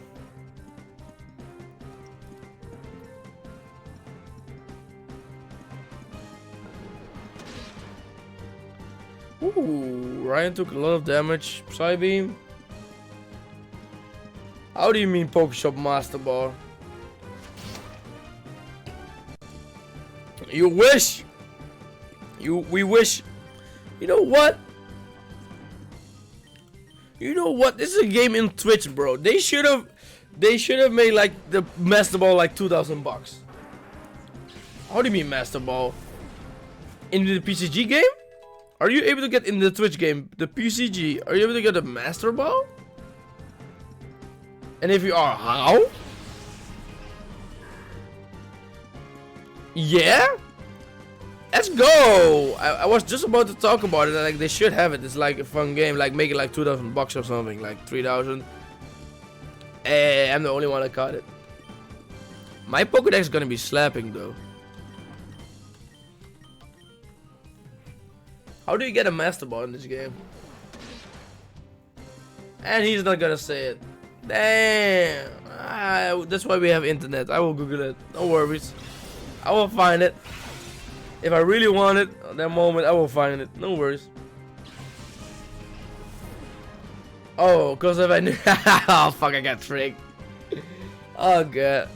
Ooh, Ryan took a lot of damage. Psybeam. How do you mean Pokeshop Master Ball? You wish. We wish. You know what? You know what? This is a game in Twitch, bro. They should have made like the Master Ball like $2,000. How do you mean Master Ball? In the PCG game? Are you able to get in the Twitch game, the PCG? Are you able to get a Master Ball? And if you are, how? Yeah? Let's go! I was just about to talk about it. Like they should have it. It's like a fun game. Like make it like $2,000 or something. Like 3,000. I'm the only one that caught it. My Pokédex is gonna be slapping though. How do you get a Master Ball in this game? And he's not gonna say it. Damn. That's why we have internet. I will Google it. No worries. I will find it. If I really want it, at that moment, I will find it. No worries. Oh, because if I knew... oh, fuck, I got tricked. Oh, God.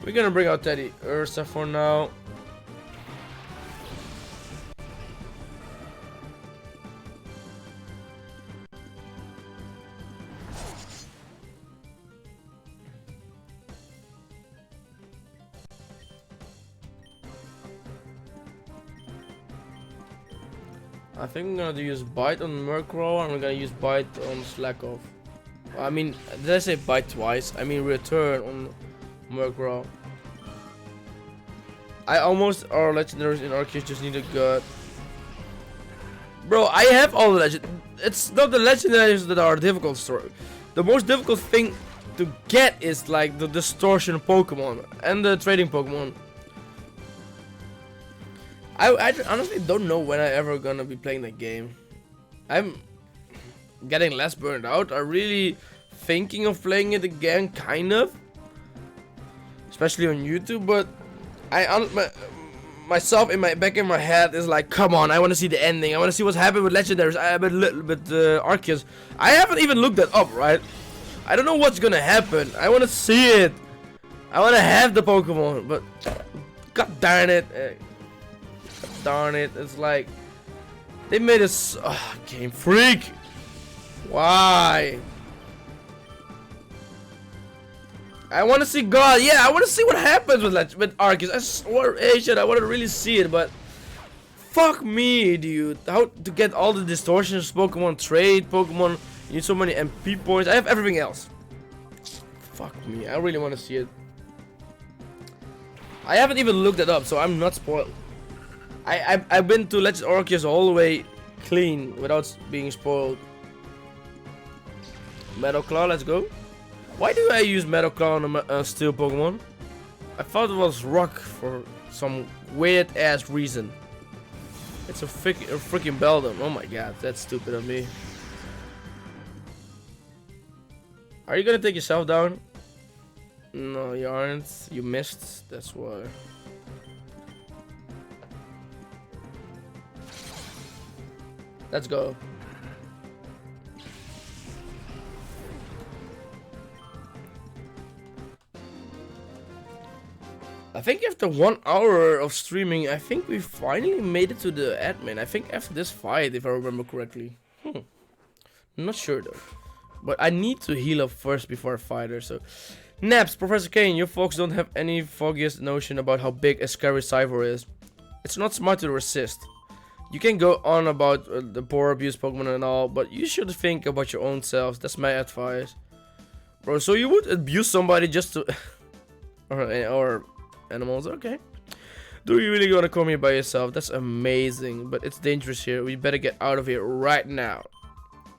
We're gonna bring out Teddy Ursa for now. I think I'm gonna use Bite on Murkrow and I'm gonna use Bite on Slackoff. I mean, did I say Bite twice? I mean Return on Murkrow. I almost our legendaries in Arceus just need a gut. Bro, I have all the legend. It's not the legendaries that are difficult. The most difficult thing to get is like the distortion Pokemon and the trading Pokemon. I honestly don't know when I ever gonna be playing that game. I'm getting less burned out. I'm really thinking of playing it again, kind of, especially on YouTube. But myself in my back in my head is like, come on, I want to see the ending. I want to see what's happened with legendaries. With Arceus, I haven't even looked that up, right? I don't know what's gonna happen. I want to see it. I want to have the Pokemon, but god darn it. Darn it, it's like they made us Game Freak. Why? I want to see God. Yeah, I want to see what happens with Arceus. I want to really see it, but fuck me, dude. How to get all the distortions, Pokemon trade, Pokemon, you need so many MP points. I have everything else. Fuck me, I really want to see it. I haven't even looked it up, so I'm not spoiled. I've been to Legend Arceus all the way clean without being spoiled. Metal Claw, let's go. Why do I use Metal Claw on a steel Pokemon? I thought it was Rock for some weird ass reason. It's a freaking Beldum. Oh my god, that's stupid of me. Are you gonna take yourself down? No, you aren't. You missed. That's why. Let's go. I think after 1 hour of streaming, I think we finally made it to the admin. I think after this fight, if I remember correctly. I'm not sure though. But I need to heal up first before I fight her, so... Naps, Professor Kane, you folks don't have any foggiest notion about how big a scary Cypher is. It's not smart to resist. You can go on about the poor abused Pokemon and all, but you should think about your own selves. That's my advice. Bro, so you would abuse somebody just to... or animals, okay. Do you really gonna come here by yourself? That's amazing, but it's dangerous here. We better get out of here right now.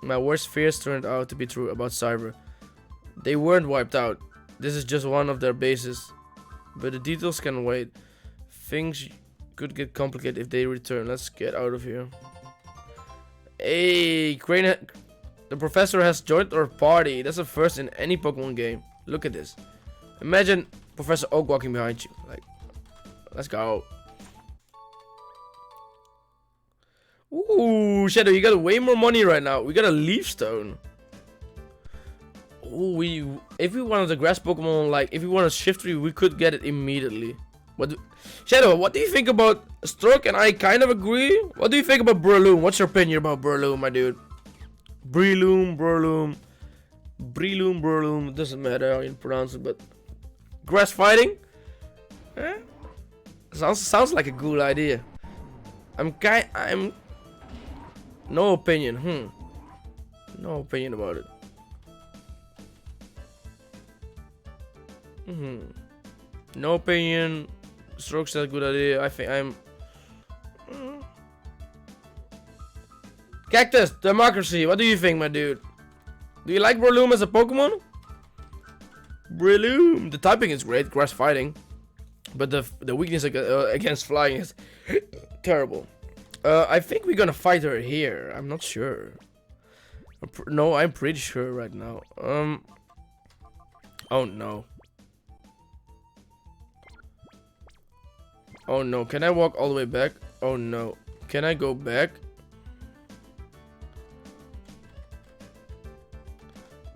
My worst fears turned out to be true about Cyber. They weren't wiped out. This is just one of their bases. But the details can wait. Things could get complicated if they return. Let's get out of here. Hey, Crane, the professor has joined our party. That's a first in any Pokemon game. Look at this. Imagine Professor Oak walking behind you. Like, let's go. Ooh, Shadow, you got way more money right now. We got a Leaf Stone. Ooh, if we wanted a grass Pokemon, like if we want a Shiftry, we could get it immediately. Shadow, what do you think about Stroke? And I kind of agree. What do you think about Breloom? What's your opinion about Breloom, my dude? Breloom. Doesn't matter how you pronounce it, but grass fighting? Eh? Sounds like a good idea. I'm no opinion. No opinion about it. No opinion. Stroke's a good idea. I think I'm. Cactus, Democracy. What do you think, my dude? Do you like Breloom as a Pokemon? Breloom. The typing is great, grass fighting, but the weakness against flying is terrible. I think we're gonna fight her here. I'm not sure. No, I'm pretty sure right now. Oh no. Oh no, can I walk all the way back? Oh no. Can I go back?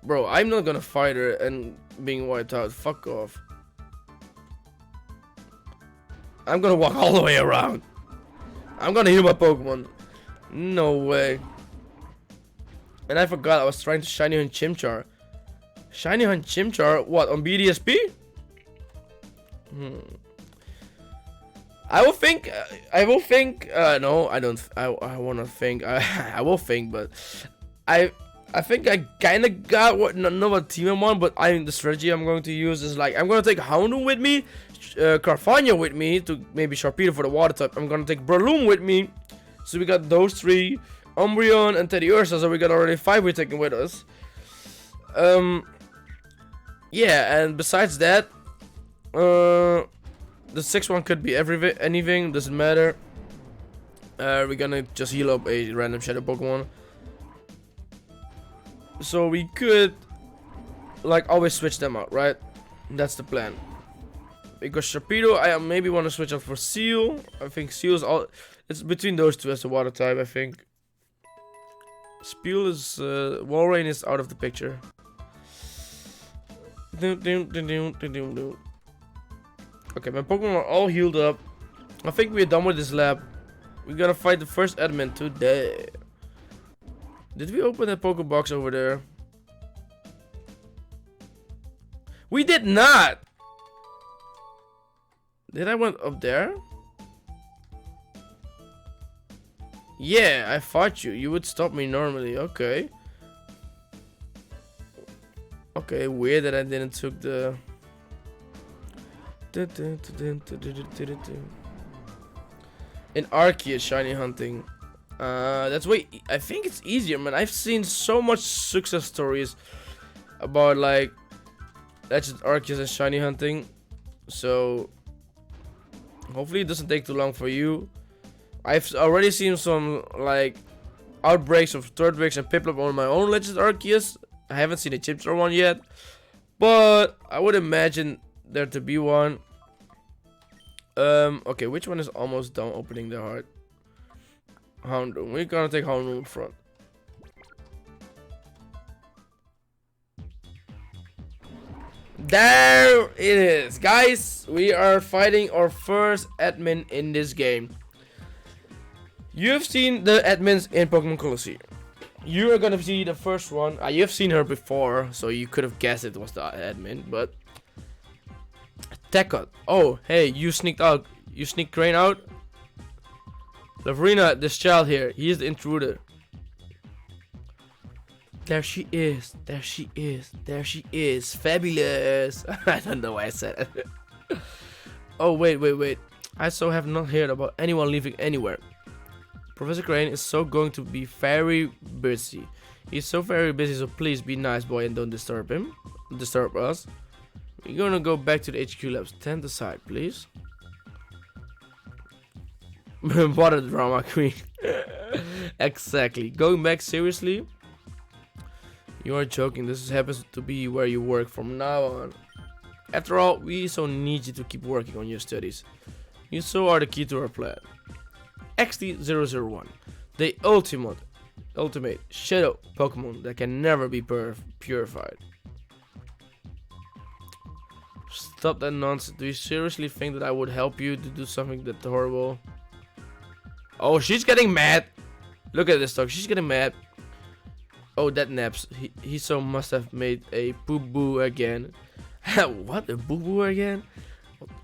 Bro, I'm not gonna fight her and being wiped out. Fuck off. I'm gonna walk all the way around. I'm gonna heal my Pokemon. No way. And I forgot I was trying to Shiny Hunt Chimchar. Shiny Hunt Chimchar? What, on BDSP? I will think, no, I don't, I wanna think, I will think, but I think I kinda got what team I'm on, but the strategy I'm going to use is like, I'm gonna take Houndoom with me, Carfagna with me, to maybe Sharpedo for the water type. I'm gonna take Breloom with me, so we got those three, Umbreon and Teddiursa, so we got already 5 we're taking with us. Yeah, and besides that, the 6th one could be anything, doesn't matter. We're gonna just heal up a random Shadow Pokemon. So we could, like, always switch them out, right? That's the plan. Because Sharpedo, I maybe want to switch out for Seal. I think Seal's all. It's between those two as a water type, I think. Speel is. Walrein is out of the picture. Okay, my Pokemon are all healed up. I think we're done with this lab. We're gonna fight the first admin today. Did we open that Pokebox over there? We did not! Did I went up there? Yeah, I fought you. You would stop me normally. Okay. Okay, weird that I didn't took the... In Arceus shiny hunting. That's way. I think it's easier, man. I've seen so much success stories about like Legend Arceus and shiny hunting, so hopefully it doesn't take too long for you. I've already seen some like outbreaks of Turtwig and Piplup on my own Legend Arceus. I haven't seen a Chimchar one yet, but I would imagine there to be one. Okay, which one is almost done opening the heart? Houndoom. We're gonna take Houndoom in front. There it is, guys. We are fighting our first admin in this game. You've seen the admins in Pokemon Colosseum. You are gonna see the first one. You've seen her before, so you could have guessed it was the admin, but Tekot. Oh, hey, you sneaked out. You sneaked Crane out. Lavrina, this child here, he is the intruder. There she is. There she is. There she is. Fabulous. I don't know why I said it. Oh, wait. I so have not heard about anyone leaving anywhere. Professor Crane is so going to be very busy. He's so very busy, so please be nice, boy, and don't disturb him. Disturb us. We're gonna go back to the HQ labs. Stand aside, please. What a drama queen. Exactly. Going back seriously. You are joking. This happens to be where you work from now on. After all, we so need you to keep working on your studies. You so are the key to our plan. XD001. The ultimate shadow Pokemon that can never be purified. Stop that nonsense. Do you seriously think that I would help you to do something that horrible? Oh, she's getting mad. Look at this dog. She's getting mad. Oh, that naps. He so must have made a boo-boo again. What? A boo-boo again?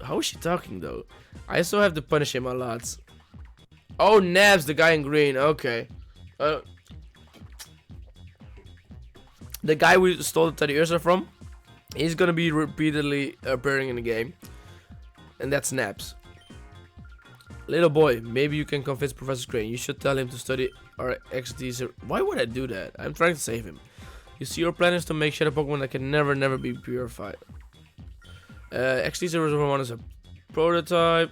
How is she talking though? I so have to punish him a lot. Oh, Nabs, the guy in green. Okay. The guy we stole the Teddy Ursa from, he's gonna be repeatedly appearing in the game. And that's Nabs. Little boy, maybe you can convince Professor Crane. You should tell him to study our XD0. Why would I do that? I'm trying to save him. You see, your plan is to make Shadow Pokemon that can never be purified. XD001 is a prototype.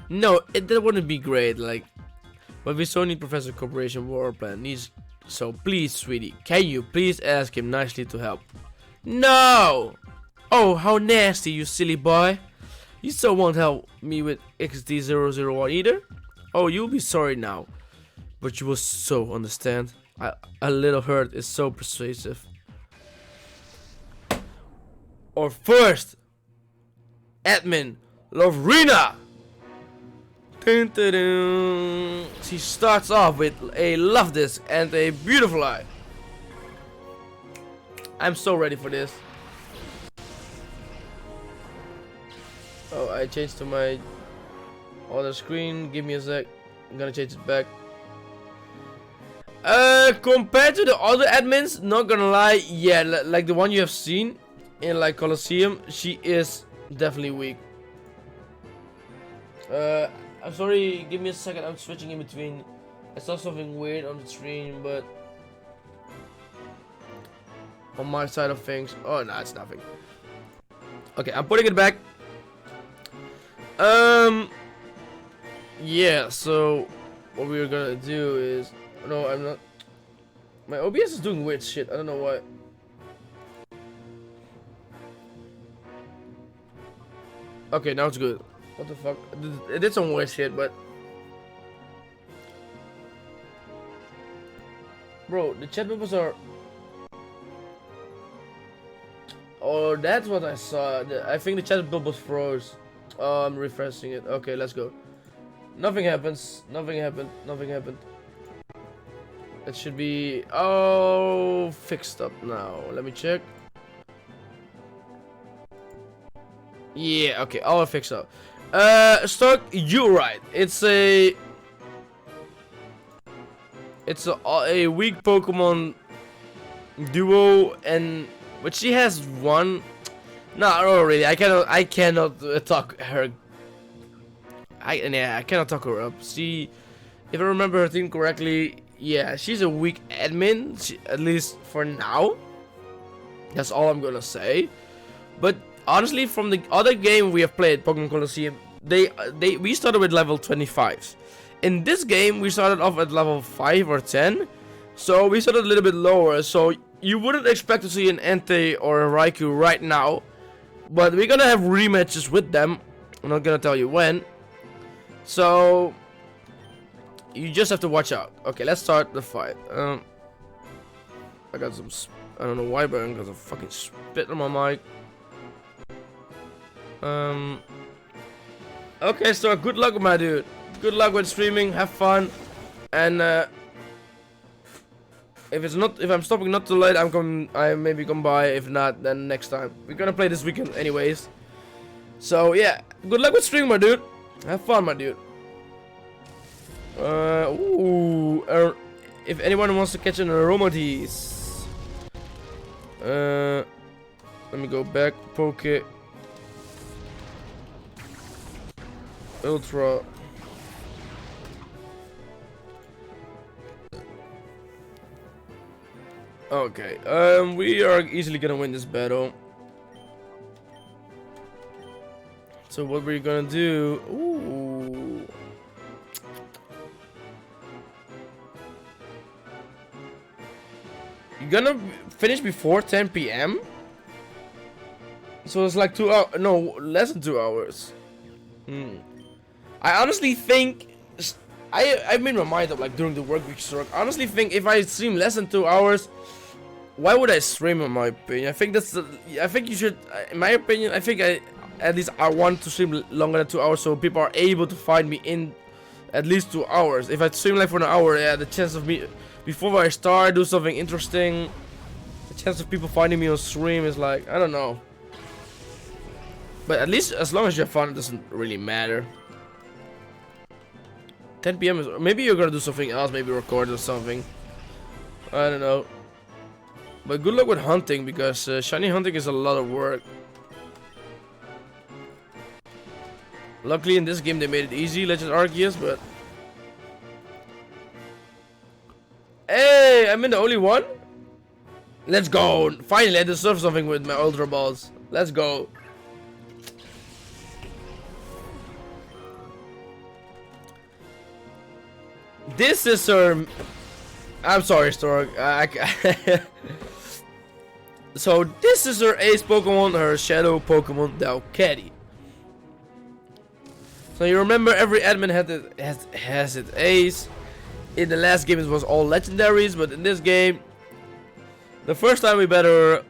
No, that wouldn't be great. Like, but we so need Professor Corporation War Plan. So please, sweetie, can you please ask him nicely to help? No! Oh, how nasty, you silly boy. You still won't help me with XD001 either? Oh, you'll be sorry now. But you will so understand. A little hurt is so persuasive. Or first, admin, Lovrina! Dun, dun, dun. She starts off with a love disc and a beautiful eye. I'm so ready for this. Oh, I changed to my other screen. Give me a sec. I'm gonna change it back. Compared to the other admins, not gonna lie, yeah, like the one you have seen in like Colosseum, she is definitely weak. I'm sorry, give me a second, I'm switching in between. I saw something weird on the screen, but on my side of things, oh no, it's nothing. Okay, I'm putting it back. Yeah, so what we're gonna do is, no, I'm not. My OBS is doing weird shit. I don't know why. Okay, now it's good. What the fuck? It did some weird shit, but bro, the chat bubbles are. Oh, that's what I saw. I think the chat bubbles froze. Oh, I'm refreshing it. Okay, let's go. Nothing happens. Nothing happened. Nothing happened. It should be fixed up now. Let me check. Yeah, okay, all fixed up. Stock, you're right. It's a weak Pokemon duo, and but she has one. No, not really. I cannot talk her. I cannot talk her up. She, if I remember her thing correctly, yeah, she's a weak admin, at least for now. That's all I'm gonna say. But honestly, from the other game we have played, Pokemon Colosseum, we started with level 25. In this game, we started off at level 5 or 10, so we started a little bit lower. So you wouldn't expect to see an Entei or a Raikou right now, but we're gonna have rematches with them. I'm not gonna tell you when. So you just have to watch out. Okay, let's start the fight. I got some. I don't know why, but I got some fucking spit on my mic. Okay, so good luck, my dude. Good luck with streaming. Have fun, and if I'm stopping not too late, I maybe come by. If not, then next time. We're gonna play this weekend, anyways. So yeah, good luck with streaming, my dude. Have fun, my dude. If anyone wants to catch an Aromatisse, let me go back. Poke Ultra. Okay, we are easily gonna win this battle. So what we're gonna do? Ooh. You're gonna finish before 10 p.m. So it's like 2 hours. No, less than 2 hours. I honestly think I made my mind up like during the work week. So I honestly think if I stream less than 2 hours, why would I stream? In my opinion, I think I think you should. In my opinion, I think at least I want to stream longer than 2 hours so people are able to find me in at least 2 hours. If I stream like for an hour, yeah, the chance of me before I start do something interesting, the chance of people finding me on stream is like, I don't know. But at least as long as you have fun, it doesn't really matter. 10 p.m. is maybe you're gonna do something else, maybe record or something. I don't know. But good luck with hunting because shiny hunting is a lot of work. Luckily in this game they made it easy, Legend Arceus, but hey, I'm in the only one. Let's go! Finally, I deserve something with my Ultra Balls. Let's go. This is her. I'm sorry, Stork. So this is her ace Pokemon, her shadow Pokemon, Delcatty. So you remember every admin has its ace. In the last game it was all legendaries, but in this game, the first time we better,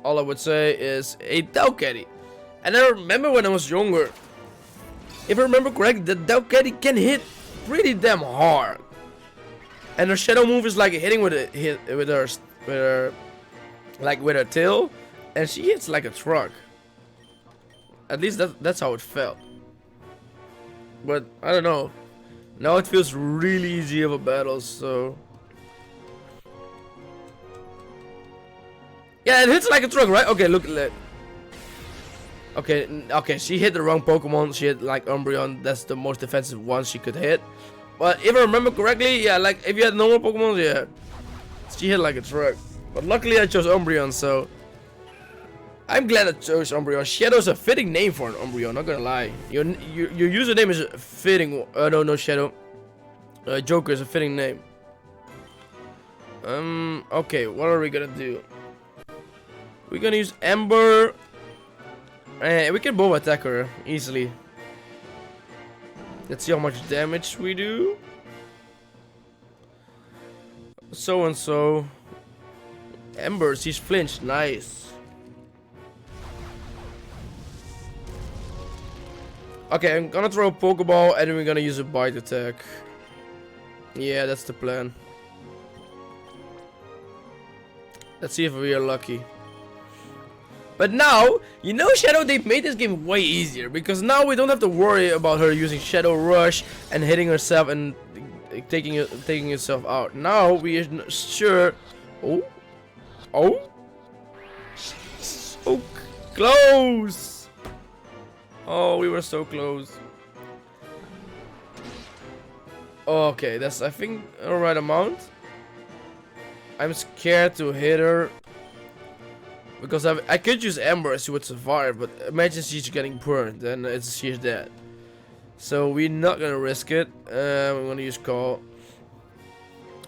all I would say is a Delcatty. And I remember when I was younger, if I remember correctly, the Delcatty can hit pretty damn hard. And her shadow move is like hitting with her tail, and she hits like a truck. At least that's how it felt. But I don't know. Now it feels really easy of a battle, so yeah, it hits like a truck, right? Okay, look. Okay, she hit the wrong Pokemon. She hit like Umbreon. That's the most defensive one she could hit. But if I remember correctly, yeah, like if you had normal Pokemon, yeah, she hit like a truck. But luckily I chose Umbreon, so I'm glad I chose Umbreon. Shadow's a fitting name for an Umbreon, not gonna lie. Your username is a fitting. No, Shadow. Joker is a fitting name. Okay, what are we gonna do? We're gonna use Ember. And we can both attack her easily. Let's see how much damage we do. So and so. Ember, she's flinched. Nice. Okay, I'm gonna throw a Pokeball and then we're gonna use a bite attack. Yeah, that's the plan. Let's see if we are lucky. But now, you know, Shadow, they've made this game way easier because now we don't have to worry about her using Shadow Rush and hitting herself and taking herself out. Now we are sure. Oh, so close. Oh, we were so close. Okay, that's I think the right amount. I'm scared to hit her. Because I could use Ember, she would survive, but imagine she's getting burned, then she's dead. So we're not gonna risk it. We're gonna use Call.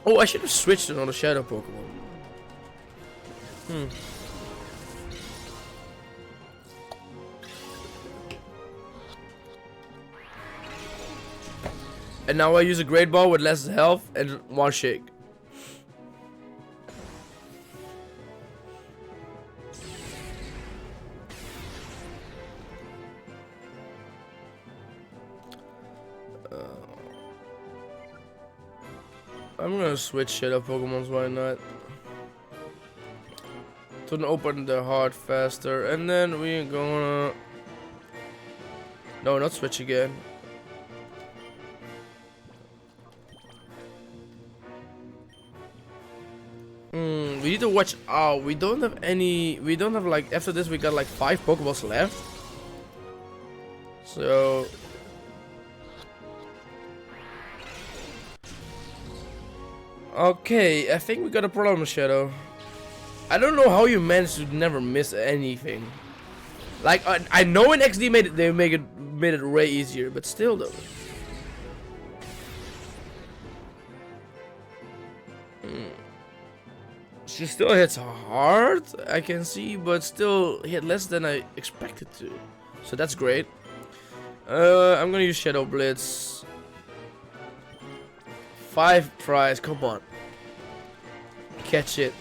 Oh, I should have switched it on the Shadow Pokemon. And now I use a Great Ball with less health and one shake. I'm gonna switch Shadow Pokemons, why not? To open the heart faster, and then we're gonna... No, not switch again. We need to watch out. We don't have any... We don't have like... After this we got like 5 Pokeballs left. So... Okay, I think we got a problem, Shadow. I don't know how you managed to never miss anything. Like I know in XD made it way easier, but still though. She still hits hard, I can see, but still hit less than I expected to. So that's great. I'm gonna use Shadow Blitz. 5 tries, come on. Catch it.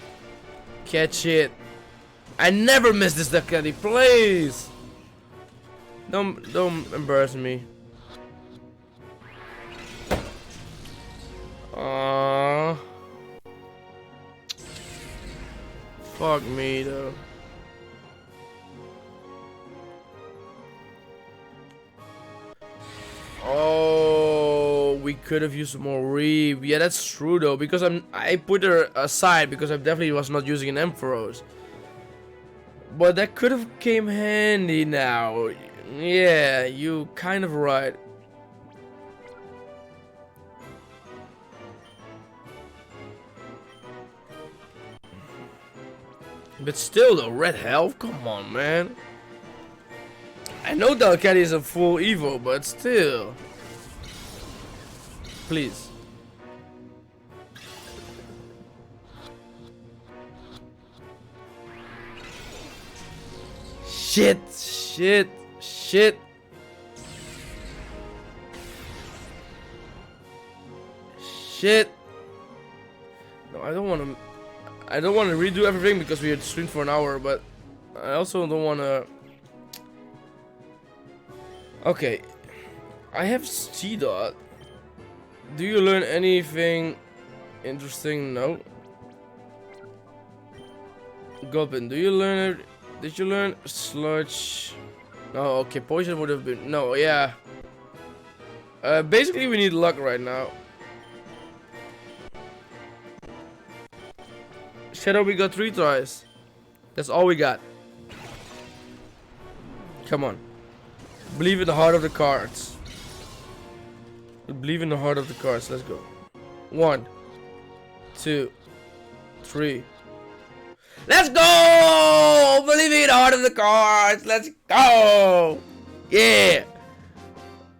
Catch it. I never miss this duck candy, please. Don't embarrass me. Aww. Fuck me though. Oh, we could have used more Reeve. Yeah, that's true though, because I put her aside because I definitely was not using an Ampharos. But that could have came handy now. Yeah, you kind of right. But still though, red health? Come on, man. I know Dalcati is a full Evo, but still. Please. Shit, shit, shit. Shit. No, I don't want to redo everything because we had streamed for an hour, but I also don't want to. Okay, I have C-Dot. Do you learn anything interesting? No. Goblin, do you learn it? Did you learn sludge? No, okay, poison would have been. No, yeah. Basically, we need luck right now. Shadow, we got 3 tries. That's all we got. Come on. Believe in the heart of the cards. Believe in the heart of the cards. Let's go. 1, 2, 3. Let's go! Believe in the heart of the cards. Let's go! Yeah!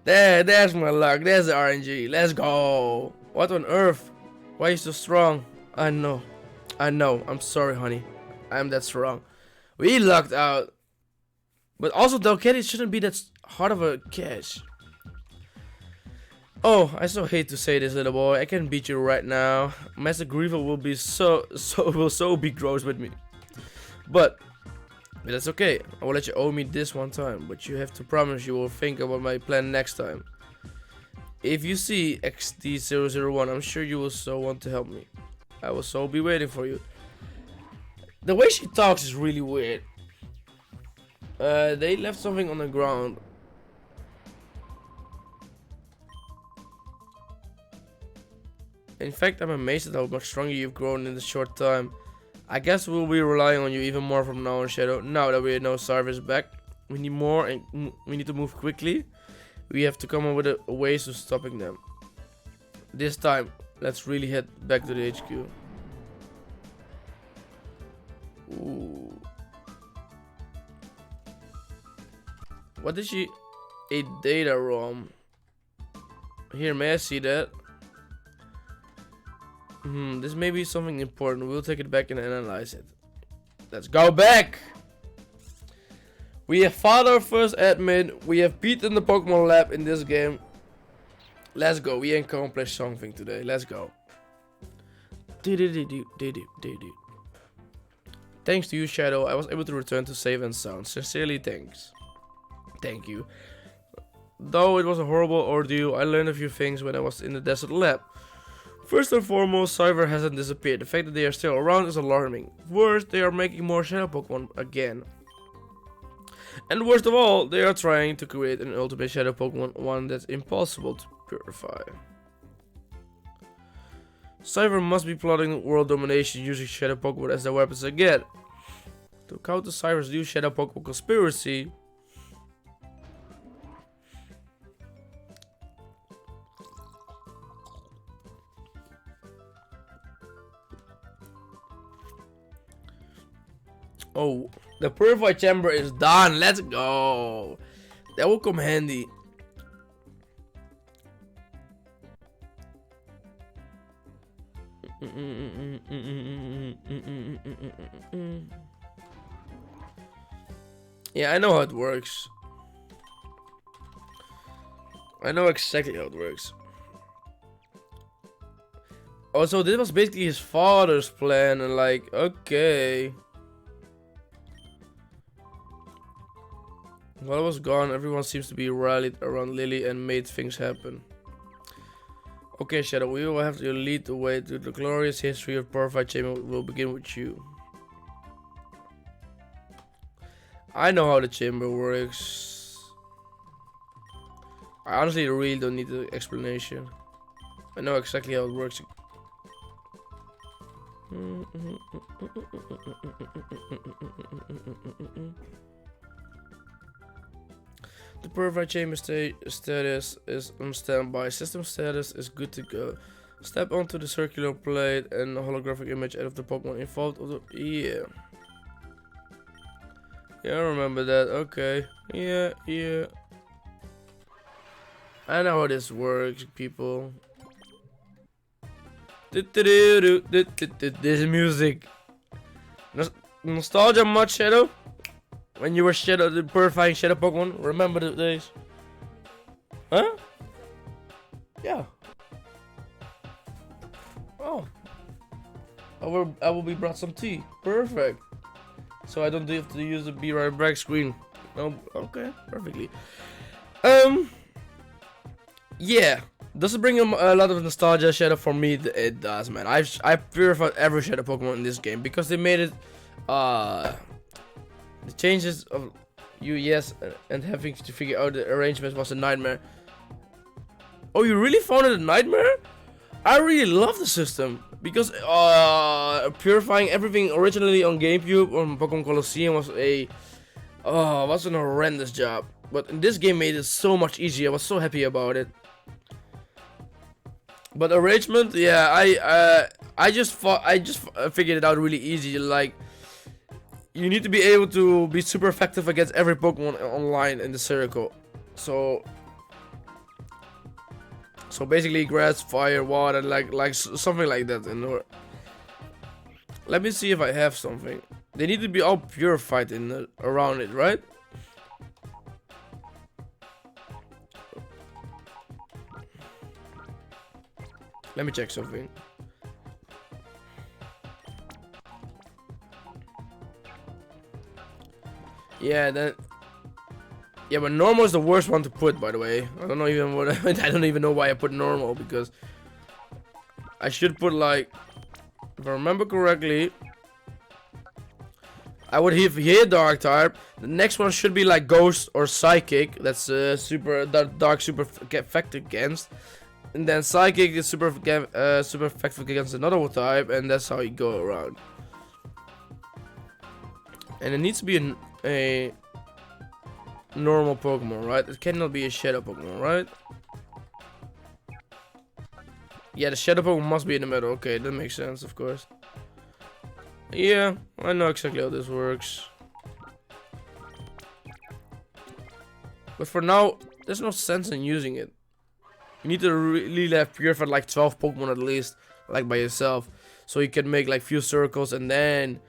There's my luck. There's the RNG. Let's go! What on earth? Why are you so strong? I know. I'm sorry, honey. I'm that strong. We lucked out. But also, Dalcati shouldn't be that hard of a catch. Oh, I so hate to say this, little boy. I can beat you right now. Master Griever will be so be gross with me. But that's okay. I will let you owe me this one time. But you have to promise you will think about my plan next time. If you see XD001, I'm sure you will so want to help me. I will so be waiting for you. The way she talks is really weird. They left something on the ground. In fact, I'm amazed at how much stronger you've grown in this short time. I guess we'll be relying on you even more from now on, Shadow. Now that we know Sarv is back, we need more and we need to move quickly. We have to come up with ways to stopping them. This time, let's really head back to the HQ. Ooh. What did she... A data ROM. Here, may I see that? This may be something important. We'll take it back and analyze it. Let's go back! We have found our first admin. We have beaten the Pokemon Lab in this game. Let's go. We accomplished something today. Let's go. Thanks to you, Shadow, I was able to return to safe and sound. Sincerely, thanks. Thank you. Though it was a horrible ordeal, I learned a few things when I was in the desert lab. First and foremost, Cyber hasn't disappeared. The fact that they are still around is alarming. Worse, they are making more Shadow Pokemon again. And worst of all, they are trying to create an ultimate Shadow Pokemon, one that's impossible to purify. Cyber must be plotting world domination using Shadow Pokemon as their weapons again. To counter Cyber's new Shadow Pokemon conspiracy, Oh, the purified chamber is done. Let's go. That will come handy. Yeah, I know how it works. I know exactly how it works. Also, this was basically his father's plan, and like, okay. While I was gone, everyone seems to be rallied around Lily and made things happen. Okay, Shadow, we will have to lead the way to the glorious history of Purified Chamber. Will begin with you. I know how the chamber works. I honestly really don't need the explanation. I know exactly how it works. The Purified Chamber status is on standby. System status is good to go. Step onto the circular plate and a holographic image out of the Pokemon involved. Yeah. Yeah, I remember that. Okay. Yeah. I know how this works, people. This music. Nostalgia much, Shadow? When you were the purifying Shadow Pokemon? Remember the days? Huh? Yeah. Oh. I will be brought some tea. Perfect. So I don't have to use the be right back screen. Oh, okay, perfectly. Yeah. Does it bring a lot of nostalgia, Shadow? For me, it does, man. I've purified every Shadow Pokemon in this game because they made it, the changes of yes, and having to figure out the arrangement was a nightmare. Oh, you really found it a nightmare? I really love the system because purifying everything originally on GameCube on Pokemon Colosseum was an horrendous job. But in this game made it so much easier. I was so happy about it. But arrangement, yeah, I just figured it out really easy. Like, you need to be able to be super effective against every Pokemon online in the circle. So basically grass, fire, water, like something like that. And let me see if I have something. They need to be all purified in around it, right? Let me check something. Yeah, but normal is the worst one to put, by the way. I don't know even what I don't even know why I put normal, because I should put, like, if I remember correctly, I would hit dark type. The next one should be like ghost or psychic. That's super dark super effective against. And then psychic is super effective against another type, and that's how you go around. And it needs to be a normal Pokemon, right? It cannot be a Shadow Pokemon, right? Yeah, the Shadow Pokemon must be in the middle. Okay, that makes sense, of course. Yeah, I know exactly how this works. But for now, there's no sense in using it. You need to really have purified like 12 Pokemon at least, like by yourself. So you can make like few circles and then...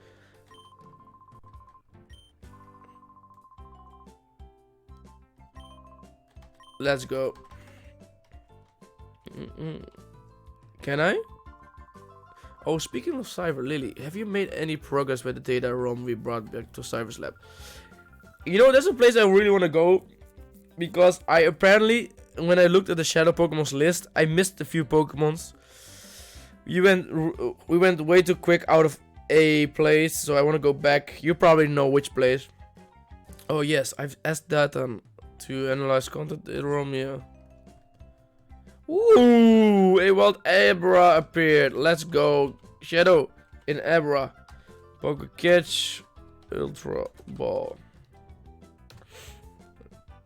Let's go. Can I? Oh, speaking of Cyber Lily, have you made any progress with the data ROM we brought back to Cyber's lab? You know, there's a place I really want to go, because I apparently, when I looked at the Shadow Pokemon's list, I missed a few Pokemons. We went way too quick out of a place, so I want to go back. You probably know which place. Oh yes, I've asked that to analyze content in ROM, yeah. Ooh, a wild Abra appeared. Let's go. Shadow in Abra. Poke catch. Ultra ball.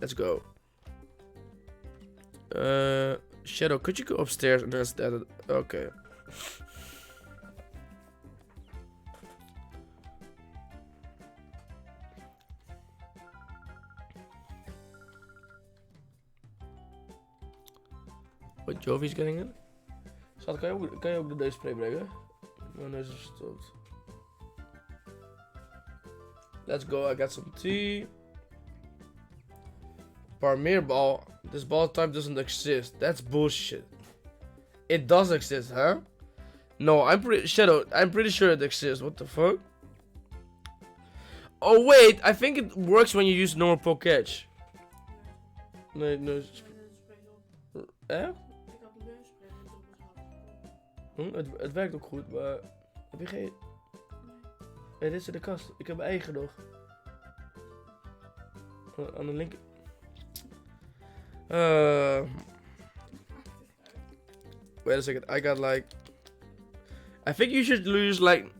Let's go. Shadow, could you go upstairs and that's that? Okay. Wat Jovi is getting in. Schat, kan je ook de deze spray brengen? Mijn neus is verstopt. Let's go, I got some tea. Parmeerball. This ball type doesn't exist. That's bullshit. It does exist, huh? No, I'm pretty sure it exists. What the fuck? Oh wait, I think it works when you use normal poke catch. Nee. Eh? Het werkt ook goed, maar heb je geen... Nee, dit is in de kast. Ik heb mijn eigen nog. Aan de linker... Wait a second, I got like... I think you should use like...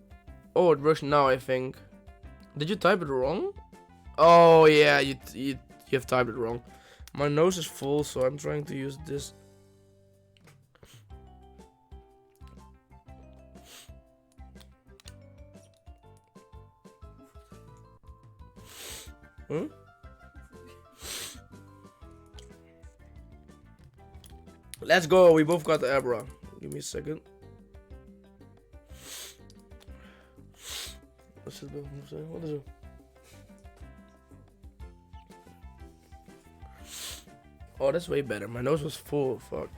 Oh, it works now, I think. Did you type it wrong? Oh yeah, you have typed it wrong. My nose is full, so I'm trying to use this. Huh? Let's go, we both got the Abra. Give me a second. What is it? Oh, that's way better. My nose was full. Fuck.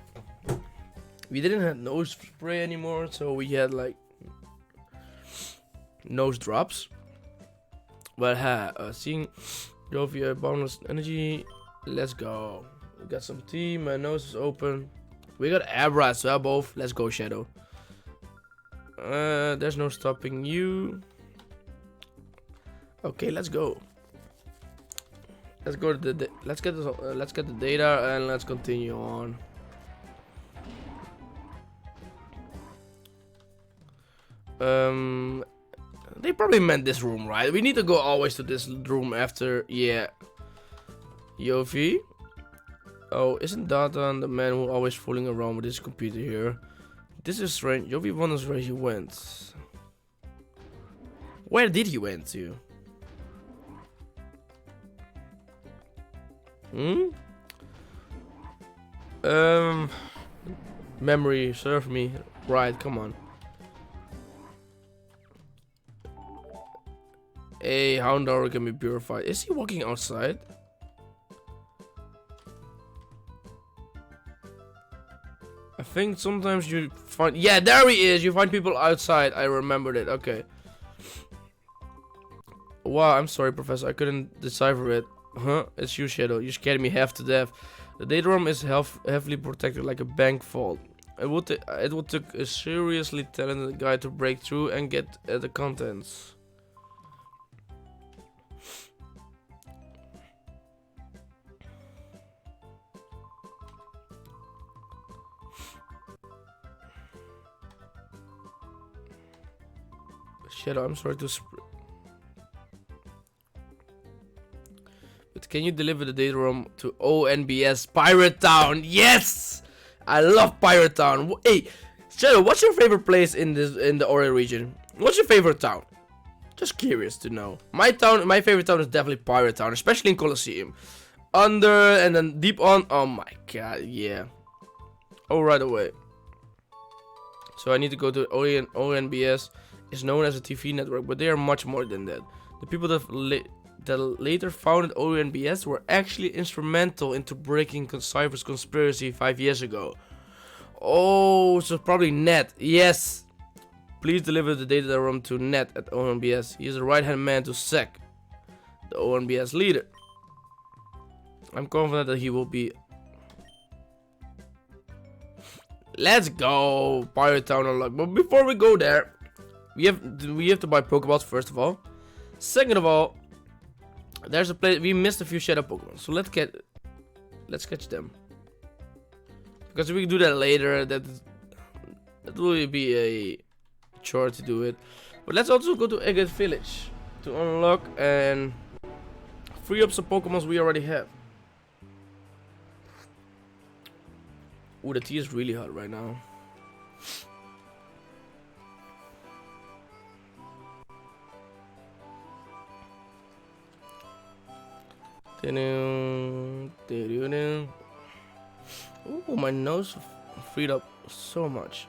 We didn't have nose spray anymore, so we had like nose drops. But seeing Jovia boundless energy. Let's go. We got some tea. My nose is open. We got Abra as well, both. Let's go, Shadow. There's no stopping you. Okay, let's go. Let's go to the let's get the data and let's continue on. They probably meant this room, right? We need to go always to this room after, yeah. Yofi. Oh, isn't Datan the man who always fooling around with his computer here? This is strange. Yofi wonders where he went. Where did he went to? Memory serve me right. Come on. A Houndour can be purified. Is he walking outside? I think sometimes you find... Yeah, there he is. You find people outside. I remembered it. Okay. Wow, I'm sorry, Professor. I couldn't decipher it. Huh? It's you, Shadow. You scared me half to death. The data room is heavily protected like a bank vault. It would take a seriously talented guy to break through and get at the contents. Shadow, I'm sorry to but can you deliver the data room to ONBS Pirate Town? Yes! I love Pirate Town. Hey, Shadow, what's your favorite place in the Ori region? What's your favorite town? Just curious to know. My favorite town is definitely Pirate Town, especially in Colosseum. Under and then deep on. Oh my god, yeah. Oh, right away. So I need to go to ONBS. Is known as a TV network, but they are much more than that. The people that later founded ONBS were actually instrumental into breaking Cypher's conspiracy 5 years ago. Oh, so probably Ned. Yes. Please deliver the data room to Ned at ONBS. He is the right-hand man to Sec, the ONBS leader. I'm confident that he will be... Let's go! Pirate Town unlocked. But before we go there, we have to buy Pokeballs first of all. Second of all, there's a place we missed a few Shadow Pokemon, so let's catch them. Because we can do that later. That will be a chore to do it. But let's also go to Agate Village to unlock and free up some Pokemons we already have. Ooh, the tea is really hot right now. Ooh, my nose. freed up so much.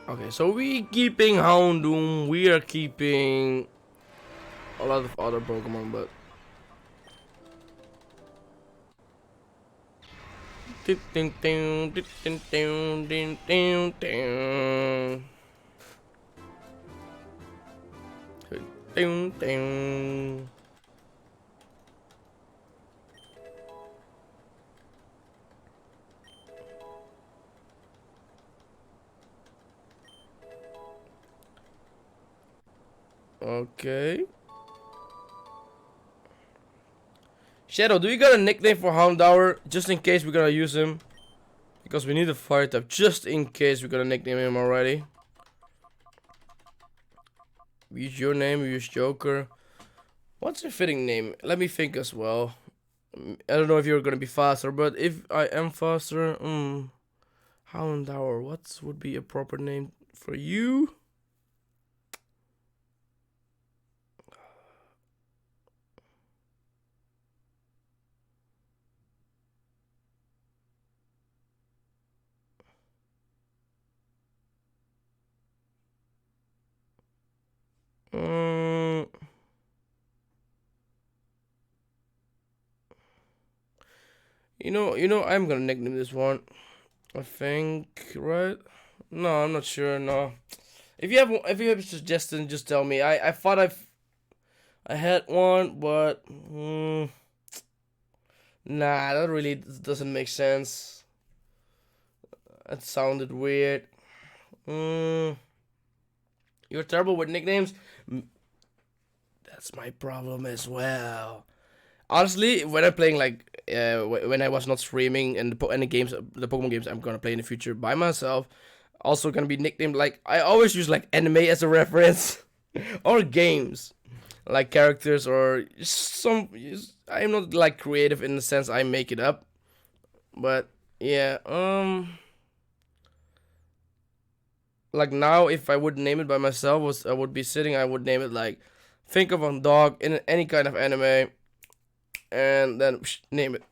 Okay, so we keeping Houndoom. We are keeping a lot of other Pokemon, but okay. Shadow, do you got a nickname for Houndour? Just in case we're gonna use him. Because we need a fire type, just in case we're gonna nickname him already. We use your name, we use Joker. What's a fitting name? Let me think as well. I don't know if you're gonna be faster, but if I am faster, Houndour, what would be a proper name for you? You know, I'm gonna nickname this one. I think, right? No, I'm not sure. No, if you have a suggestion, just tell me. I thought I had one, but nah, that really doesn't make sense. That sounded weird. You're terrible with nicknames. That's my problem as well. Honestly, when I'm playing like when I was not streaming and any games, the Pokemon games I'm gonna play in the future by myself, also gonna be nicknamed like I always use like anime as a reference, or games, like characters or some. I'm not like creative in the sense I make it up, but yeah. Like now, if I would name it by myself, I would be sitting. I would name it like, think of a dog in any kind of anime, and then name it.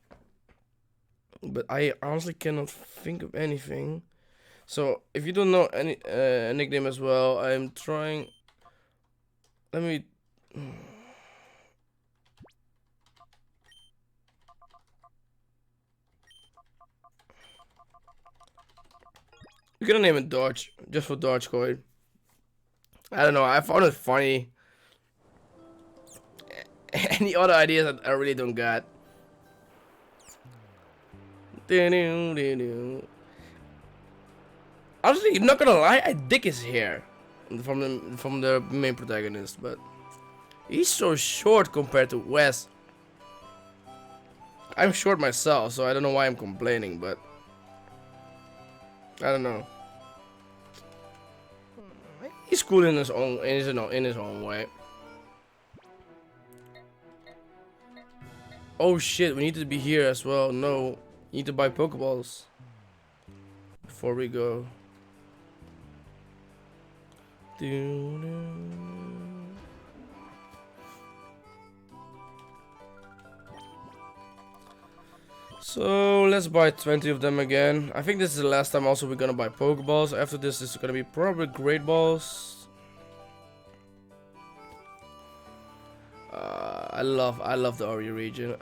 But I honestly cannot think of anything. So if you don't know any nickname as well, I'm trying. Let me. We're gonna name it Dodge, just for Dogecoin. I don't know. I found it funny. Any other ideas that I really don't got? Honestly, I'm not gonna lie. I dig his hair from the main protagonist, but he's so short compared to Wes. I'm short myself, so I don't know why I'm complaining, but I don't know. He's cool in his own way. Oh shit, we need to be here as well. No, we need to buy Pokeballs before we go. So let's buy 20 of them again. I think this is the last time also we're gonna buy Pokeballs. After this is gonna be probably Great Balls. I love the Ori region.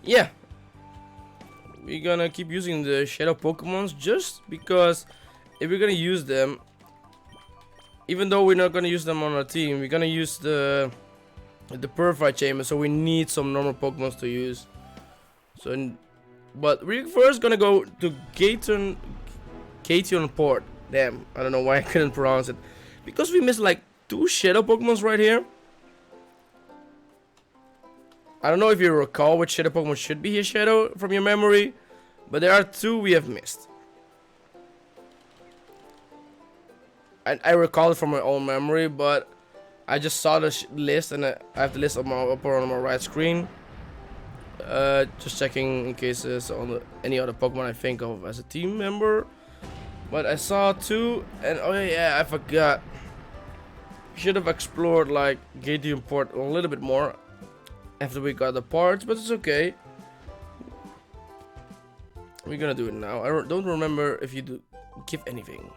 Yeah. We're gonna keep using the Shadow Pokemons just because if we're gonna use them, even though we're not gonna use them on our team, we're gonna use the Purified Chamber, so we need some normal Pokemons to use. So, but we're first gonna go to Cation Port. Damn, I don't know why I couldn't pronounce it. Because we missed like 2 Shadow Pokemons right here. I don't know if you recall which Shadow Pokemon should be here, Shadow, from your memory. But there are 2 we have missed. I recall it from my own memory, but I just saw the list, and I have the list on my right screen. Just checking in case there's any other Pokemon I think of as a team member. But I saw 2, and oh yeah, I forgot. Should have explored like Gale Port a little bit more after we got the parts, but it's okay. We're gonna do it now. Don't remember if you do give anything.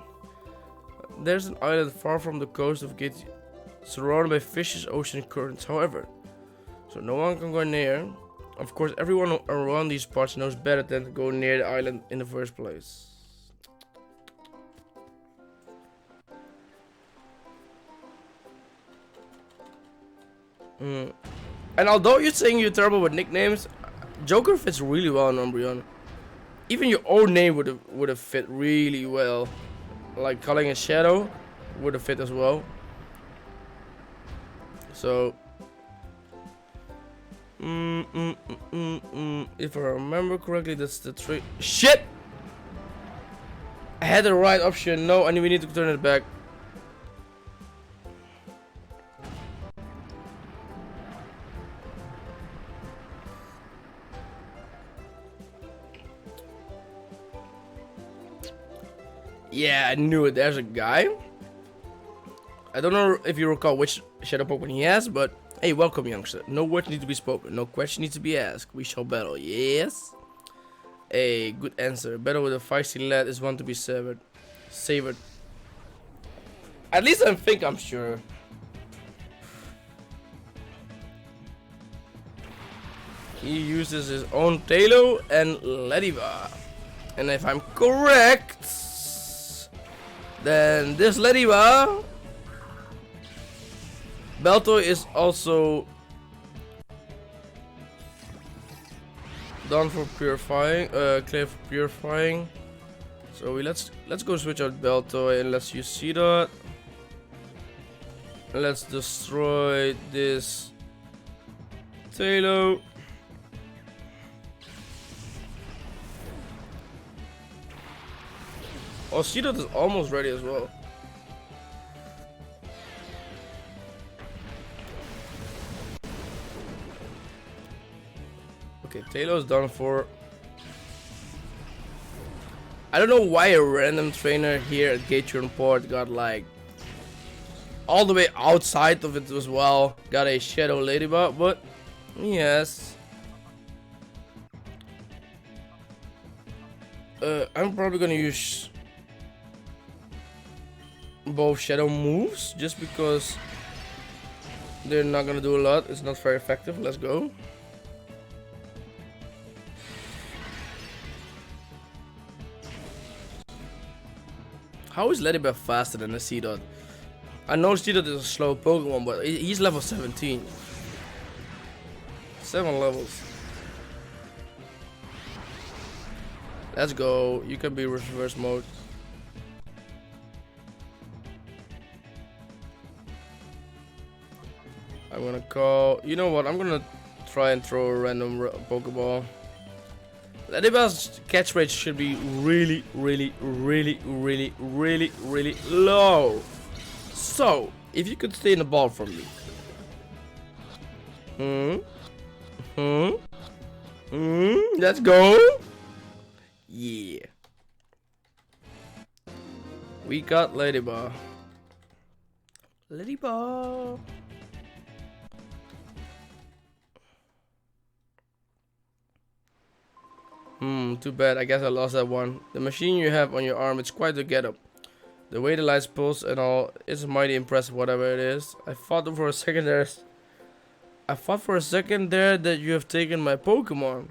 There's an island far from the coast of Gale, surrounded by vicious ocean currents. However, so no one can go near. Of course, everyone around these parts knows better than to go near the island in the first place. And although you're saying you're terrible with nicknames, Joker fits really well in Umbreon. Even your own name would have fit really well. Like calling it Shadow would have fit as well. So if I remember correctly, that's the trick. Shit! I had the right option. No, and we need to turn it back. Yeah, I knew it. There's a guy. I don't know if you recall which Shadow Pokemon he has, but hey, welcome, youngster. No words need to be spoken. No question needs to be asked. We shall battle. Yes? A good answer. Battle with a feisty lad is one to be savored. At least I think I'm sure. He uses his own Tailo and Lediva. And if I'm correct, then this Lediva Baltoy is also done for purifying, clear for purifying. So let's go switch out Baltoy and let's use Seedot. Let's destroy this Tailo. Oh, Seedot is almost ready as well. Okay, Taylor's done for. I don't know why a random trainer here at Gatron Port got like all the way outside of it as well. Got a Shadow Ladybug, but yes. I'm probably gonna use both Shadow moves just because they're not gonna do a lot. It's not very effective. Let's go. How is Ladybug faster than a Seedot? I know Seedot is a slow Pokemon, but he's level 17. 7 levels. Let's go. You can be reverse mode. I'm gonna call. You know what? I'm gonna try and throw a random Pokeball. Ladybug's catch rate should be really low. So, if you could stay in the ball for me. Let's go. Yeah. We got Ladybug. Ladybug. Too bad. I guess I lost that one. The machine you have on your arm, it's quite a get-up. The way the lights pulse and all, it's mighty impressive, whatever it is. I thought for a second there that you have taken my Pokemon.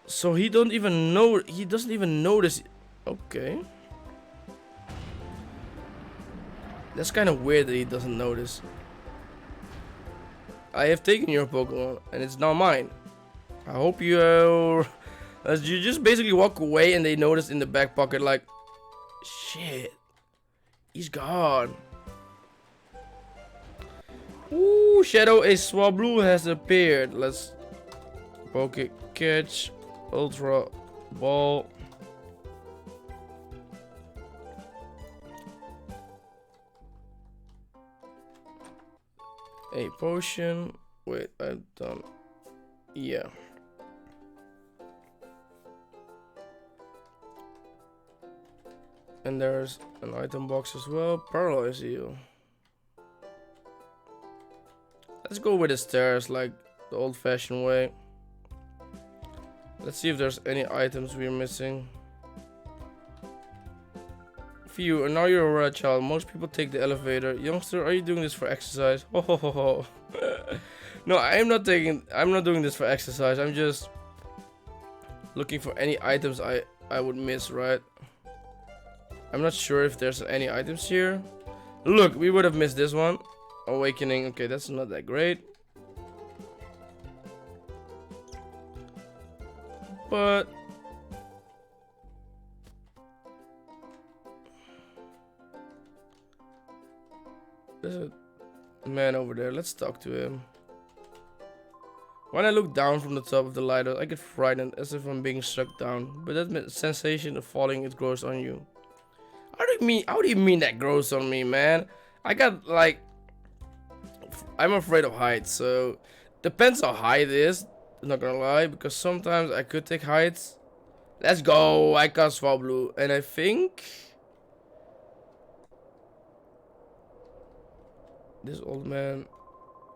So he doesn't even notice. Okay. That's kind of weird that he doesn't notice. I have taken your Pokemon and it's now mine. I hope you you just basically walk away and they notice in the back pocket like, shit, he's gone. Ooh, Shadow a Swablu has appeared. Let's poke it, catch, Ultra Ball. A potion. Wait, I've done. Yeah. And there's an item box as well. Paralyze you. Let's go with the stairs like the old-fashioned way. Let's see if there's any items we're missing. Phew, and now you're a red child. Most people take the elevator. Youngster, are you doing this for exercise? Ho ho ho ho. No, I'm not doing this for exercise. I'm just looking for any items I would miss, right? I'm not sure if there's any items here. Look, we would have missed this one. Awakening. Okay, that's not that great. But there's a man over there. Let's talk to him. When I look down from the top of the lighthouse, I get frightened as if I'm being struck down. But that sensation of falling, it grows on you. How do you mean that grows on me, man? I got like, I'm afraid of heights, so depends how high it is. I'm not gonna lie, because sometimes I could take heights. Let's go. I cast Swablu, and I think this old man.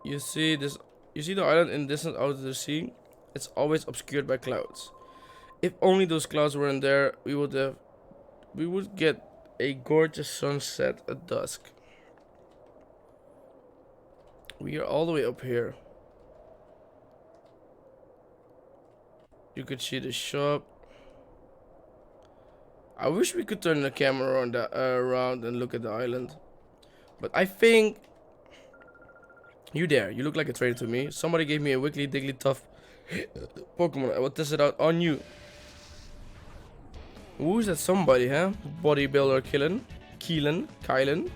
You see this? You see the island in distance out of the sea? It's always obscured by clouds. If only those clouds weren't there, we would get a gorgeous sunset at dusk. We are all the way up here. You could see the shop. I wish we could turn the camera around and look at the island. But I think... You there. You look like a traitor to me. Somebody gave me a wiggly diggly tough Pokemon. I will test it out on you. Who's that somebody, huh? Bodybuilder Kylan.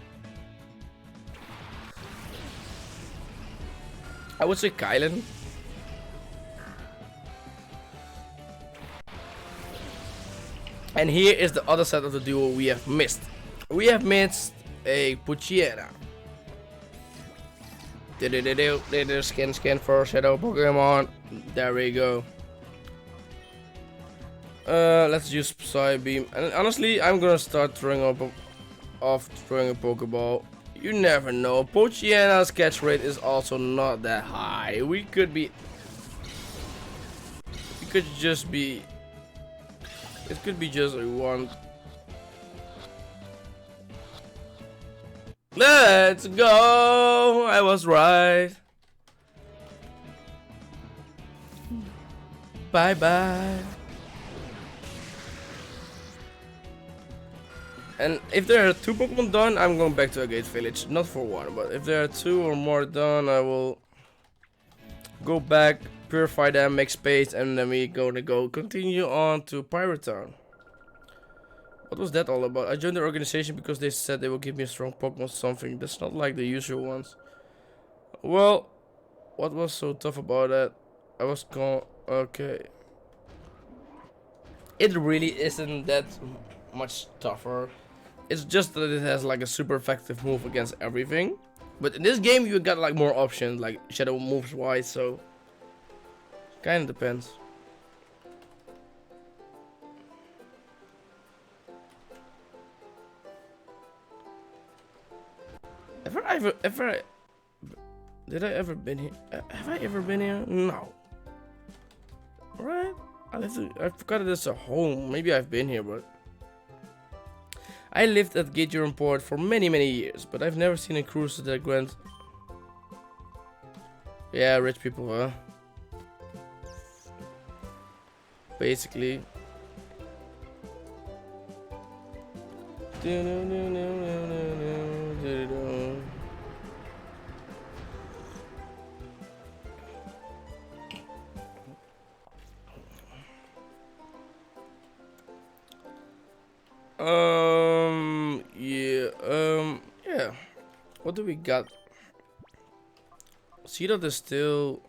I would say Kylan. And here is the other side of the duo we have missed. We have missed a Poochyena. Scan for Shadow Pokemon. There we go. Let's use Psy Beam. And honestly, I'm gonna start throwing a Pokeball. You never know. Poochyena's catch rate is also not that high. We could just be. It could be just a one. Let's go! I was right. Bye bye. And if there are 2 Pokemon done, I'm going back to Agate Village. Not for 1, but if there are 2 or more done, I will go back, purify them, make space, and then we're gonna go continue on to Pirate Town. What was that all about? I joined the organization because they said they will give me a strong Pokemon something. That's not like the usual ones. Well, what was so tough about that? I was gone. Okay. It really isn't that much tougher. It's just that it has like a super effective move against everything. But in this game you got like more options, like shadow moves wise, so kind of depends. Did I ever been here? Have I ever been here? No. Right? I forgot it's a home. Maybe I've been here, but I lived at Gatejourn Port for many years, but I've never seen a cruiser that grand. Yeah, rich people, huh? Basically. Yeah. What do we got? See that is still.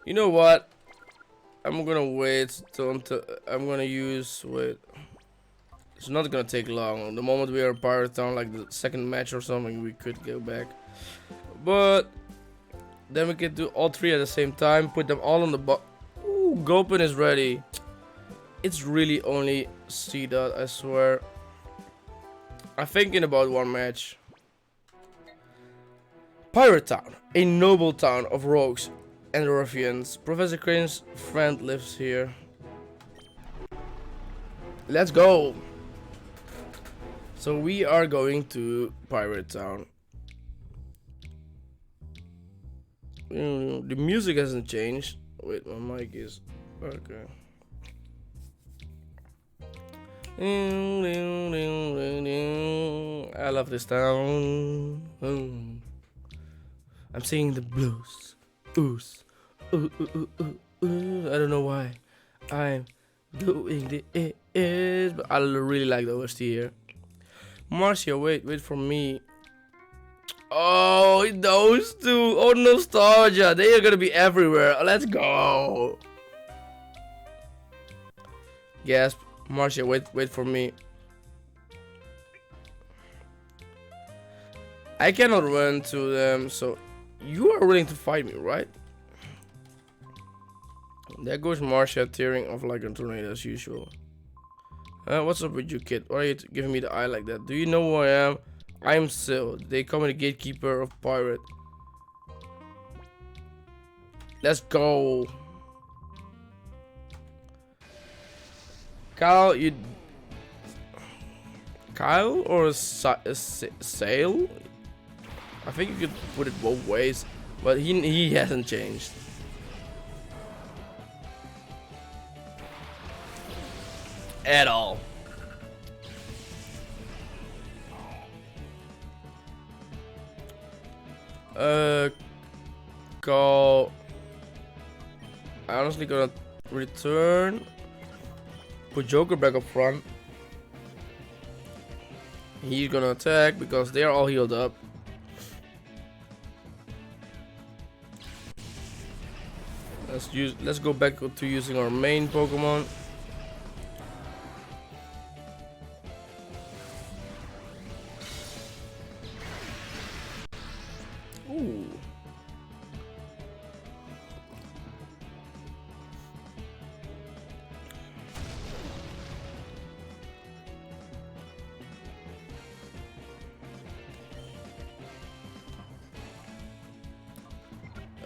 You know what? I'm gonna wait until I'm gonna use. Wait. It's not gonna take long. The moment we are in Pirate Town, like the second match or something, we could go back. But then we can do all 3 at the same time. Put them all on the box. Ooh, Gulpin is ready. It's really only C-Dot, I swear. I'm thinking about one match. Pirate Town, a noble town of rogues Endorphians. Professor Crane's friend lives here. Let's go. So we are going to Pirate Town. The music hasn't changed. Wait, my mic is okay. I love this town. I'm singing the blues. Oos. Ooh, ooh, ooh, ooh, ooh. I don't know why. I'm doing this, but I really like the OST here. Marcia, wait for me. Oh, those two. Oh, nostalgia. They are gonna be everywhere. Let's go. Gasp. Marcia, wait for me. I cannot run to them, so you are willing to fight me, right? There goes Marcia tearing off like a tornado as usual. What's up with you, kid? Why are you giving me the eye like that? Do you know who I am? I'm Sil. They call me the gatekeeper of pirate. Let's go. Kyle, you... Kyle or Sail? I think you could put it both ways, but he hasn't changed. At all. Go. I honestly gonna return. Put Joker back up front. He's gonna attack because they are all healed up. Let's go back to using our main Pokemon. Ooh.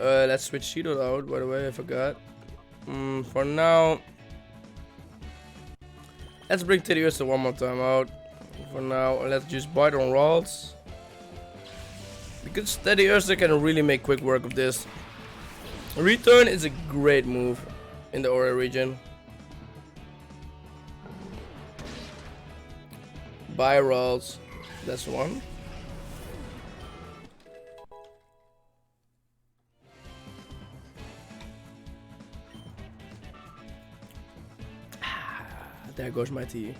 Let's switch Cheeto out, by the way, I forgot. For now, let's bring Teddiursa one more time out. For now, let's just bite on rolls. Because Teddiursa can really make quick work of this. Return is a great move in the Aura region. Buy rolls, that's one. There goes my tea.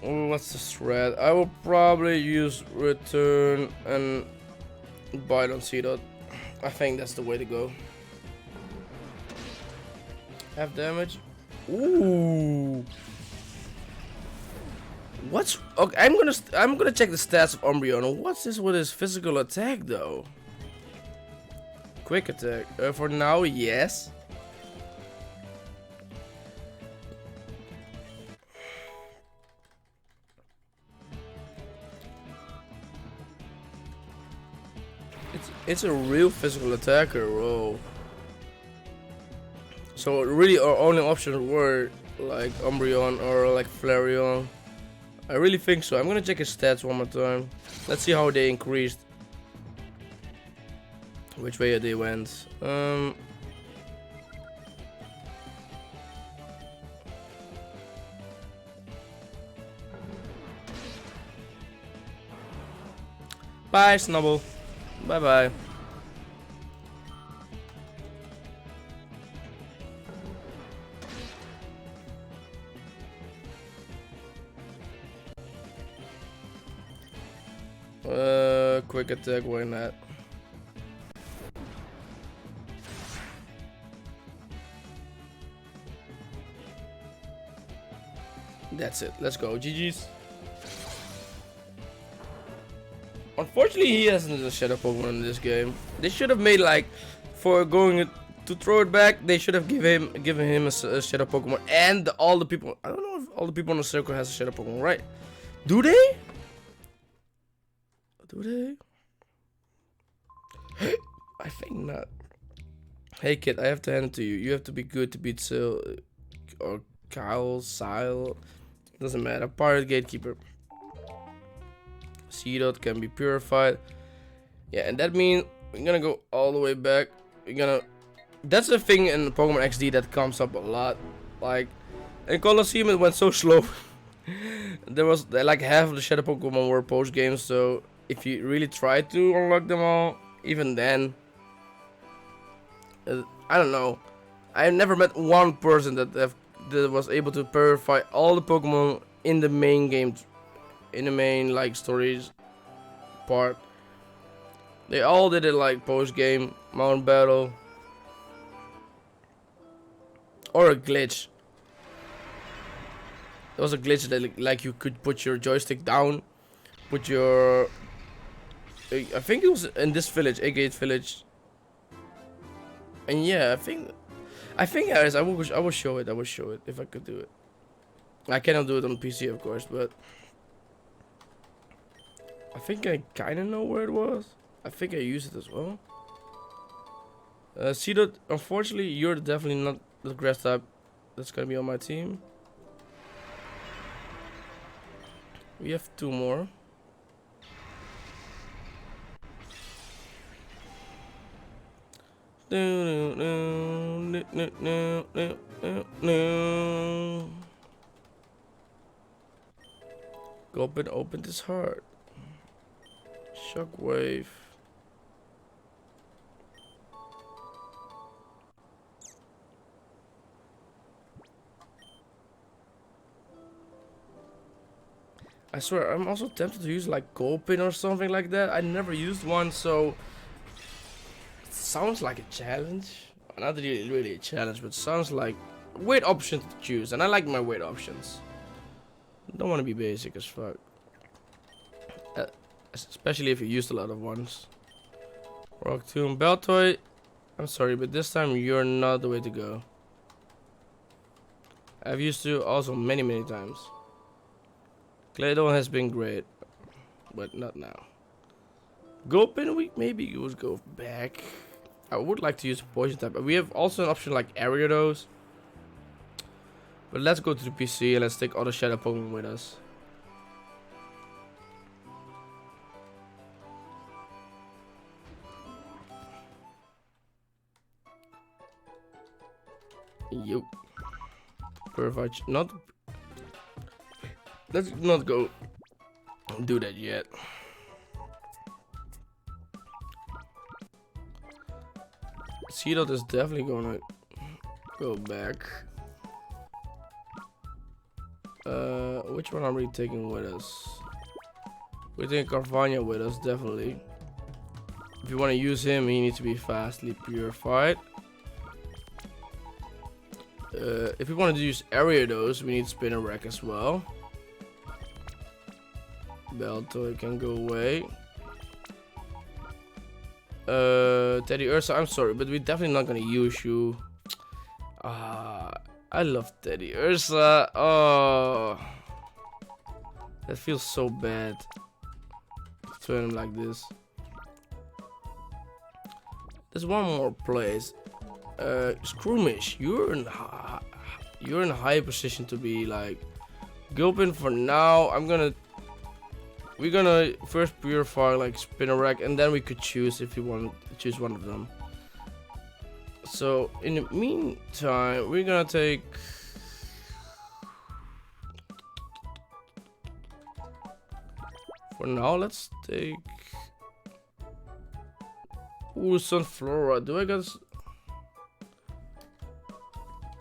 What's the thread? I will probably use return and bite on C-Dot. I think that's the way to go. Half damage. Ooh. What's okay? I'm gonna check the stats of Umbreon. What's this with his physical attack though? Quick attack. For now, yes. It's a real physical attacker, bro. So really, our only options were like Umbreon or like Flareon. I really think so. I'm gonna check his stats one more time. Let's see how they increased. Which way they went. Bye, Snubble. Bye bye. Quick attack, why not? That's it. Let's go. GG's. Unfortunately, he hasn't a Shadow Pokemon in this game. They should have made like, for going to throw it back, they should have given him a shadow Pokemon, and all the people. I don't know if all the people in the circle has a shadow Pokemon, right? Do they? Do they? I think not. Hey kid, I have to hand it to you. You have to be good to beat Sil or Kyle, Sile. Doesn't matter. Pirate Gatekeeper. Seedot can be purified. Yeah, and that means we're gonna go all the way back. We're gonna. That's the thing in Pokemon XD that comes up a lot. Like in Colosseum, it went so slow. There was like half of the Shadow Pokemon were post games, so if you really try to unlock them all, even then, I don't know. I've never met one person that was able to purify all the Pokemon in the main game, in the main like stories part. They all did it like post game, Mount Battle, or a glitch. There was a glitch that like you could put your joystick down, put your. I think it was in this village, Agate Village. And yeah, I think guys, I will show it. I will show it if I could do it. I cannot do it on PC, of course, but I think I kind of know where it was. I think I used it as well. See that? Unfortunately, you're definitely not the grass type that's gonna be on my team. We have 2 more. Gulpin opened his heart. Shockwave. I swear, I'm also tempted to use like Gulpin or something like that. I never used one, so it sounds like a challenge. Not really a challenge, but sounds like a weird option to choose, and I like my weird options. Don't want to be basic as fuck, especially if you used a lot of ones. Rock Tomb, Baltoy. I'm sorry, but this time you're not the way to go. I've used you also many times. Claydol has been great, but not now. Gulpin, we maybe would go back. I would like to use a poison type, but we have also an option like Ariados. But let's go to the PC and let's take all the Shadow Pokemon with us. Yup. Perfect. Not. Let's not go do that yet. Seedot is definitely gonna go back. Which one are we taking with us? We're taking Carvania with us, definitely. If you want to use him, he needs to be fastly purified. If we want to use Ariados, we need Spinarak as well. Baltoy can go away. Teddy Ursa, I'm sorry, but we're definitely not gonna use you. I love Teddy Ursa. Oh, that feels so bad to turn him like this. There's one more place. Scroomish, you're in a high position to be like Gulpin for now. We're gonna first purify like Spinarak, and then we could choose if we want to choose one of them. So in the meantime, we're gonna take for now. Let's take Sunflora. Do I got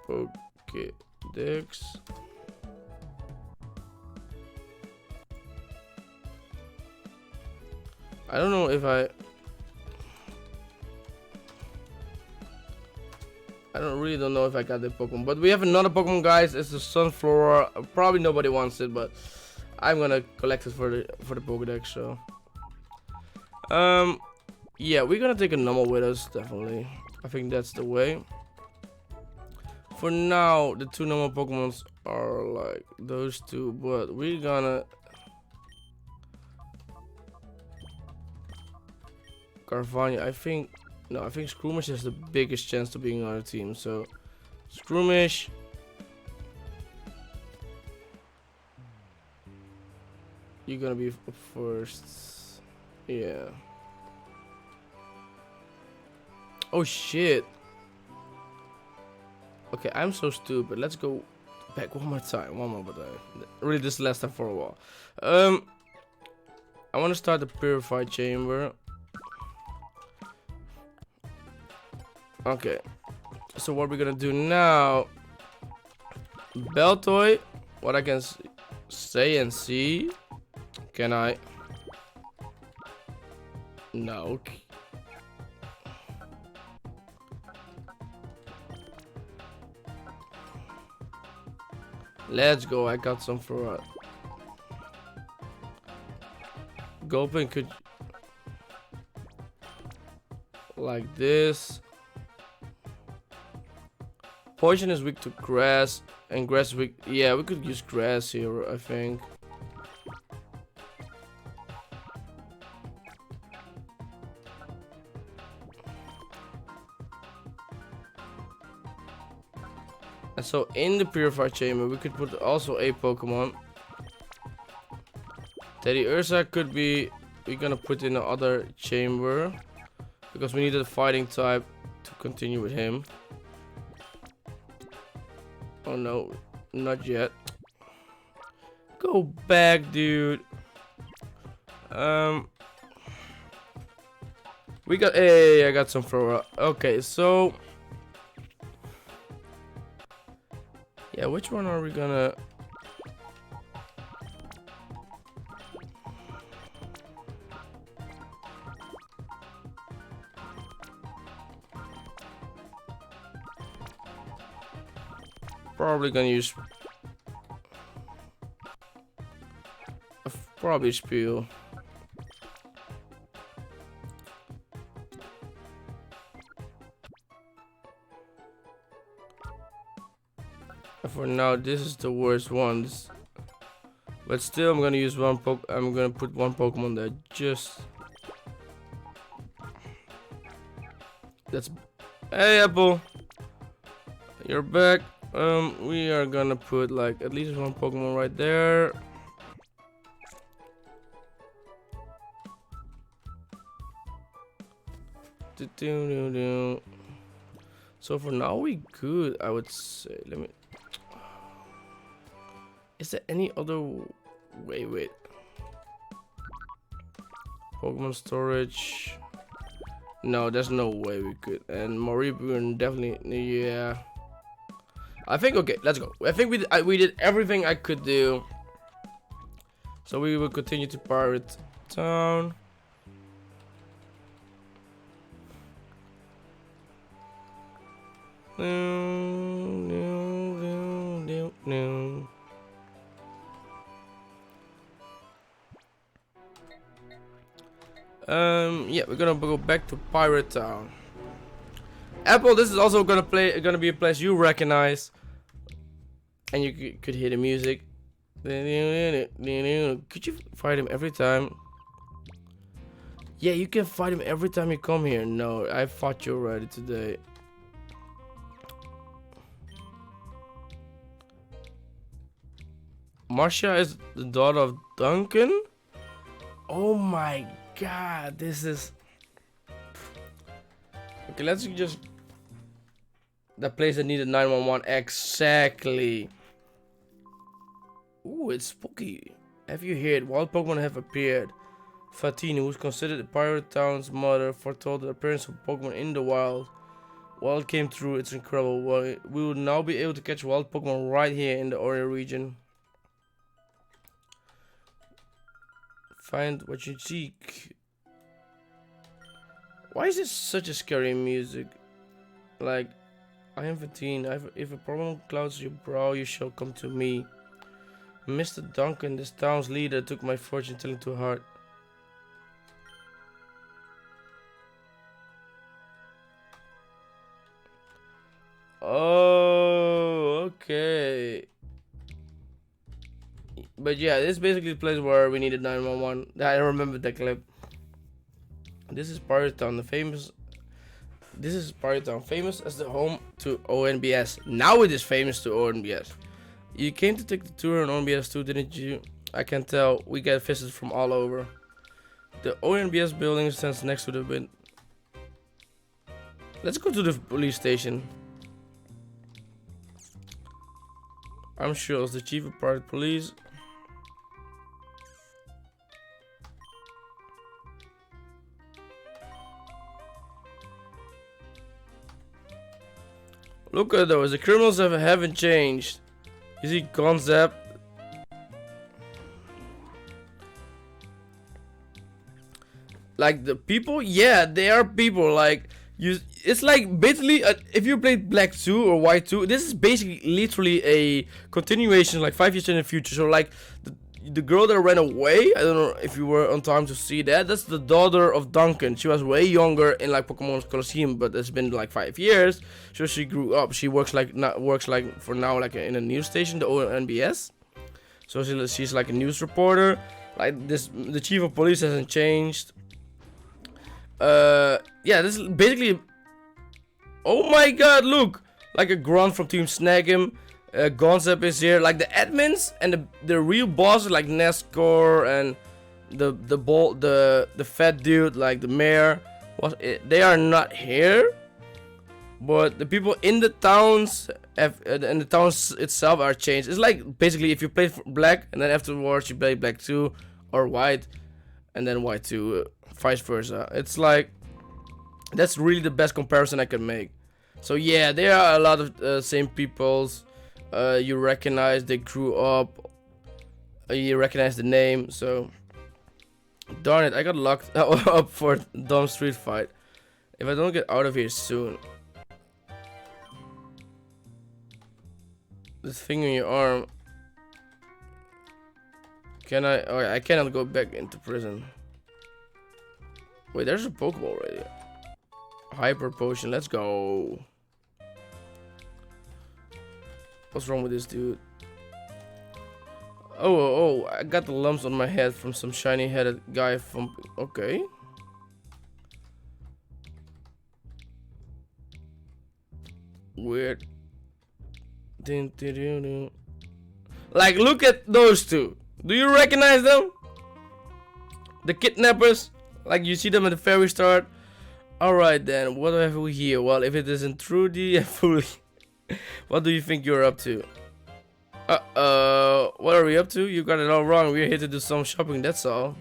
Pokédex? I don't know if I don't know if I got the Pokemon, but we have another Pokemon, guys. It's the Sunflora. Probably nobody wants it, but I'm gonna collect it for the Pokédex. So, yeah, we're gonna take a normal with us, definitely. I think that's the way. For now, the two normal Pokemons are like those two, but we're gonna Carvania. I think Scroomish has the biggest chance to being on our team. So Scroomish. You're gonna be up first. Yeah. Oh shit. Okay, I'm so stupid. Let's go back one more time. Really, this is the last time for a while. I want to start the purified chamber. Okay. So what we're gonna do now? Beltoy. What I can say and see. Can I? No. Let's go. I got some for Gulpin could like this. Poison is weak to grass, and grass is weak. Yeah, we could use grass here, I think. And so in the purified chamber, we could put also a Pokemon. Teddy Ursa could be. We're gonna put in the other chamber because we needed a fighting type to continue with him. Oh no, not yet. Go back, dude. We got. Hey, I got some Flora. Okay, so. Yeah, which one are we gonna? Probably gonna use. Probably Spiel. For now, this is the worst one. But still, I'm gonna use one I'm gonna put one Pokemon there. That's. Hey, Apple. You're back. We are gonna put like at least one Pokemon right there. So for now we good, I would say. Let me. Is there any other way? Wait. Pokemon storage. No, there's no way we could. And Moribun definitely. Yeah. I think okay. Let's go. I think we did everything I could do. So we will continue to Pirate Town. No. Yeah, we're gonna go back to Pirate Town. Apple, this is also gonna be a place you recognize, and you could hear the music. Could you fight him every time? Yeah, you can fight him every time you come here. No, I fought you already today. Marcia is the daughter of Duncan? Oh my god, this is... Okay, let's just... That place that needed 911, exactly. Ooh, it's spooky. Have you heard? Wild Pokemon have appeared. Fatini, who's considered the Pirate Town's mother, foretold the appearance of Pokemon in the wild. Wild came through, it's incredible. We will now be able to catch wild Pokemon right here in the Ori region. Find what you seek. Why is this such a scary music? Like, I am 15. If a problem clouds your brow, you shall come to me. Mr. Duncan, this town's leader, took my fortune telling to heart. Oh, okay. But yeah, this is basically the place where we needed 911. I remember that clip. This is Pirate Town, This is Pirate Town, famous as the home to ONBS. Now it is famous to ONBS. You came to take the tour on ONBS too, didn't you? I can tell. We get visitors from all over. The ONBS building stands next to the wind. Let's go to the police station. I'm sure it's the chief of private police. Look at those. The criminals haven't changed. You see concept. Like the people, yeah, they are people. Like you, it's like basically if you played Black 2 or White 2, this is basically literally a continuation, like 5 years in the future. So like the girl that ran away, I don't know if you were on time to see that. That's the daughter of Duncan. She was way younger in like Pokemon Colosseum, but it's been like 5 years, so she grew up. She works like for now like in a news station, the ONBS. So she's like a news reporter. Like this, the chief of police hasn't changed. Yeah, this is basically. Oh my God! Look, like a grunt from Team Snag him. Gonzep is here. Like the admins and the real boss, like Nescor and the fat dude, like the mayor. They are not here, but the people in the towns and the towns itself are changed. It's like basically if you play Black and then afterwards you play Black 2 or White, and then White 2. Vice versa. It's like that's really the best comparison I can make. So yeah, there are a lot of same peoples. You recognize they grew up. You recognize the name. So darn it, I got locked up for dumb street fight. If I don't get out of here soon, this thing on your arm. Can I? Oh, I cannot go back into prison. Wait, there's a Pokeball already. Hyper Potion, let's go. What's wrong with this dude? Oh, I got the lumps on my head from some shiny headed guy from. Okay. Weird. Like, look at those two. Do you recognize them? The kidnappers? Like you see them at the very start. Alright then, what have we here? Well, if it isn't Trudy and Fully, what do you think you're up to? What are we up to? You got it all wrong. We're here to do some shopping, that's all.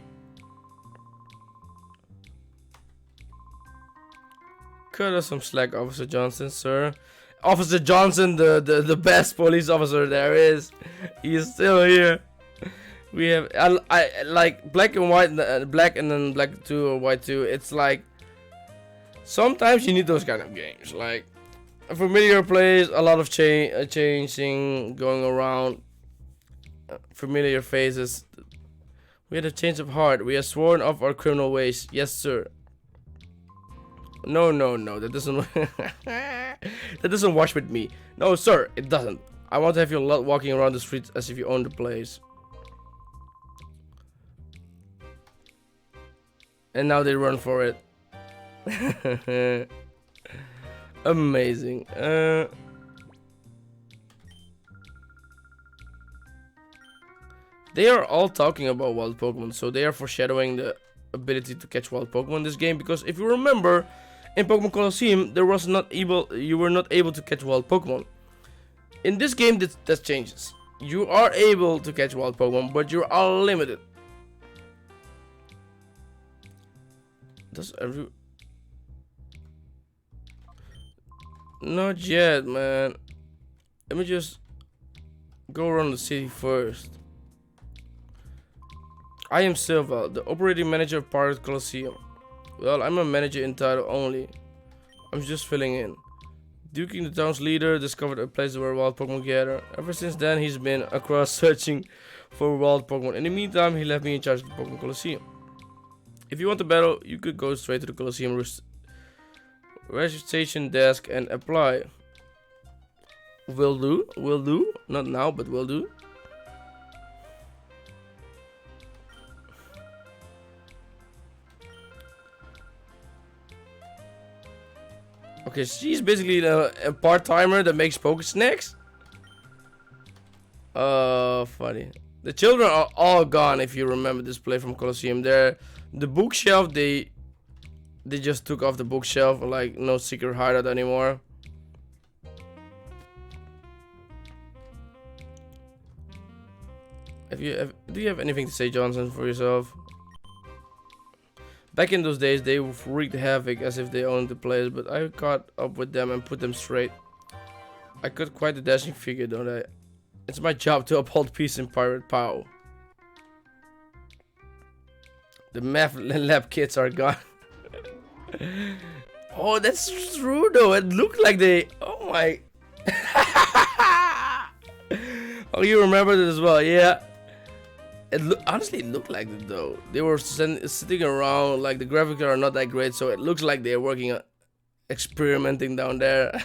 Cut us some slack, Officer Johnson, sir. Officer Johnson, the best police officer there is. He's still here. We have I like Black and White, Black and then Black 2 or White 2. It's like sometimes you need those kind of games, like a familiar place, a lot of changing going around, familiar faces. We had a change of heart. We have sworn off our criminal ways. Yes, sir. No, that doesn't that doesn't wash with me. No, sir, it doesn't. I want to have you walking around the streets as if you own the place. And now they run for it. Amazing. They are all talking about wild Pokemon, so they are foreshadowing the ability to catch wild Pokemon in this game. Because if you remember, in Pokemon Colosseum, you were not able to catch wild Pokemon. In this game, that changes. You are able to catch wild Pokemon, but you are limited. Not yet, man. Let me just go around the city first. I am Silva, the operating manager of Pirate Colosseum. Well, I'm a manager in title only. I'm just filling in. Duking, the town's leader, discovered a place where wild Pokemon gather. Ever since then, he's been across searching for wild Pokemon. In the meantime, he left me in charge of the Pokemon Colosseum. If you want to battle, you could go straight to the Colosseum registration desk and apply. Will do. Will do. Not now, but will do. Okay, she's basically a part-timer that makes poke snacks. Funny. The children are all gone. If you remember this play from Colosseum, there, the bookshelf they just took off the bookshelf. Like no secret hideout anymore. Do you have anything to say, Johnson, for yourself? Back in those days, they wreaked havoc as if they owned the place, but I caught up with them and put them straight. I cut quite a dashing figure, don't I? It's my job to uphold peace in pirate power. The math lab kids are gone. Oh, that's true though. It looked like they... Oh my... Oh, you remember it as well, yeah. Honestly, it looked like it though. They were sitting around, like the graphics are not that great, so it looks like they're working, experimenting down there.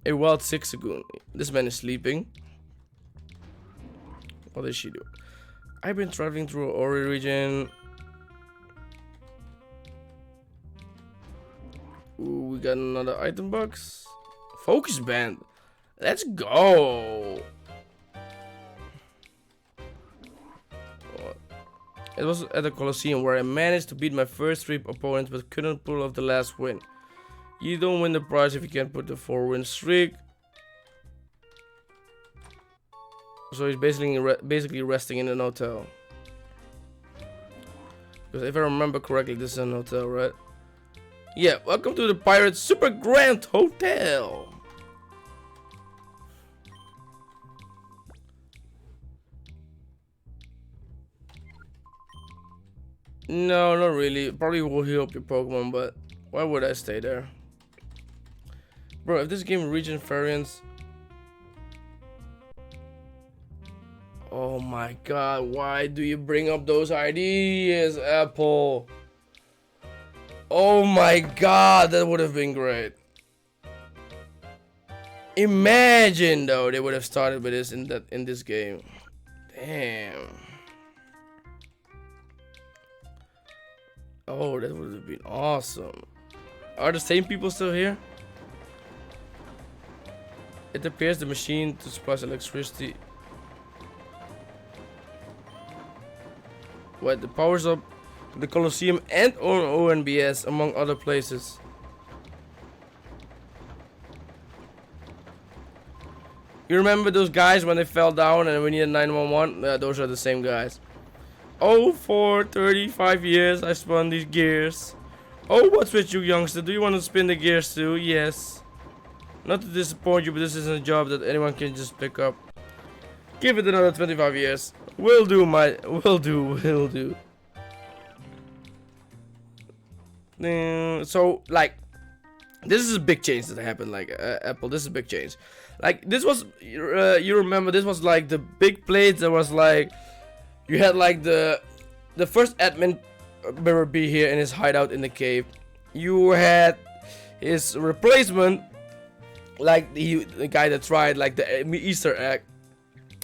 A wild Sixagoon. This man is sleeping. What does she do? I've been traveling through Ori region. Ooh, we got another item box. Focus band. Let's go. It was at the Colosseum where I managed to beat my first 3 opponents but couldn't pull off the last win. You don't win the prize if you can't put the 4-win streak. So he's basically resting in an hotel. Because if I remember correctly, this is an hotel, right? Yeah, welcome to the Pirate Super Grand Hotel. No, not really. Probably will heal up your Pokemon, but why would I stay there? Bro, if this game region variants... Oh my god, why do you bring up those ideas, Apple? Oh my god, that would have been great. Imagine though they would have started with this in this game. Damn. Oh, that would have been awesome. Are the same people still here? It appears the machine to supply electricity. What, the powers up the Colosseum and ONBS among other places. You remember those guys when they fell down and we needed 911? Those are the same guys. Oh, for 35 years I spun these gears. Oh, what's with you, youngster? Do you want to spin the gears too? Yes. Not to disappoint you, but this isn't a job that anyone can just pick up. Give it another 25 years. Will do, will do. So, like, this is a big change that happened, like, Apple, this is a big change. Like, this was, you remember, this was, like, the big plates that was, like, you had, like, the first admin member be here in his hideout in the cave. You had his replacement, like, the guy that tried, like, the Easter egg.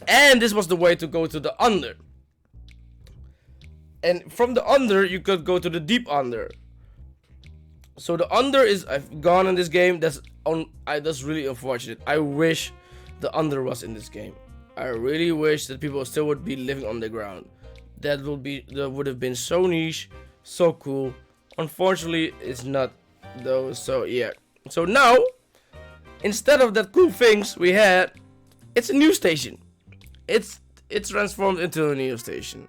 And this was the way to go to the under. And from the under, you could go to the deep under. So the under is gone in this game. That's really unfortunate. I wish the under was in this game. I really wish that people still would be living on the ground. That would have been so niche, so cool. Unfortunately, it's not though. So yeah. So now, instead of that cool things we had, it's a news station. It's transformed into a news station.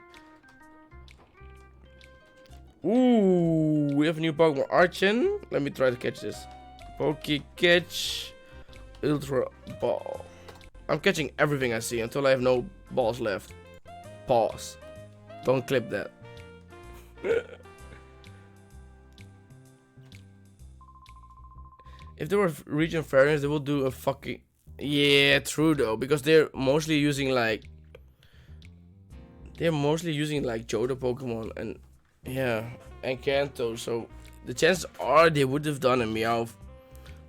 Ooh, we have a new Pokemon, Archen. Let me try to catch this. Catch Ultra Ball. I'm catching everything I see until I have no balls left. Pause. Don't clip that. If there were region variants, they will do a fucking... Yeah, true though, because they're mostly using like... Johto Pokemon and... Yeah, and Kanto, so the chances are they would have done a Meowth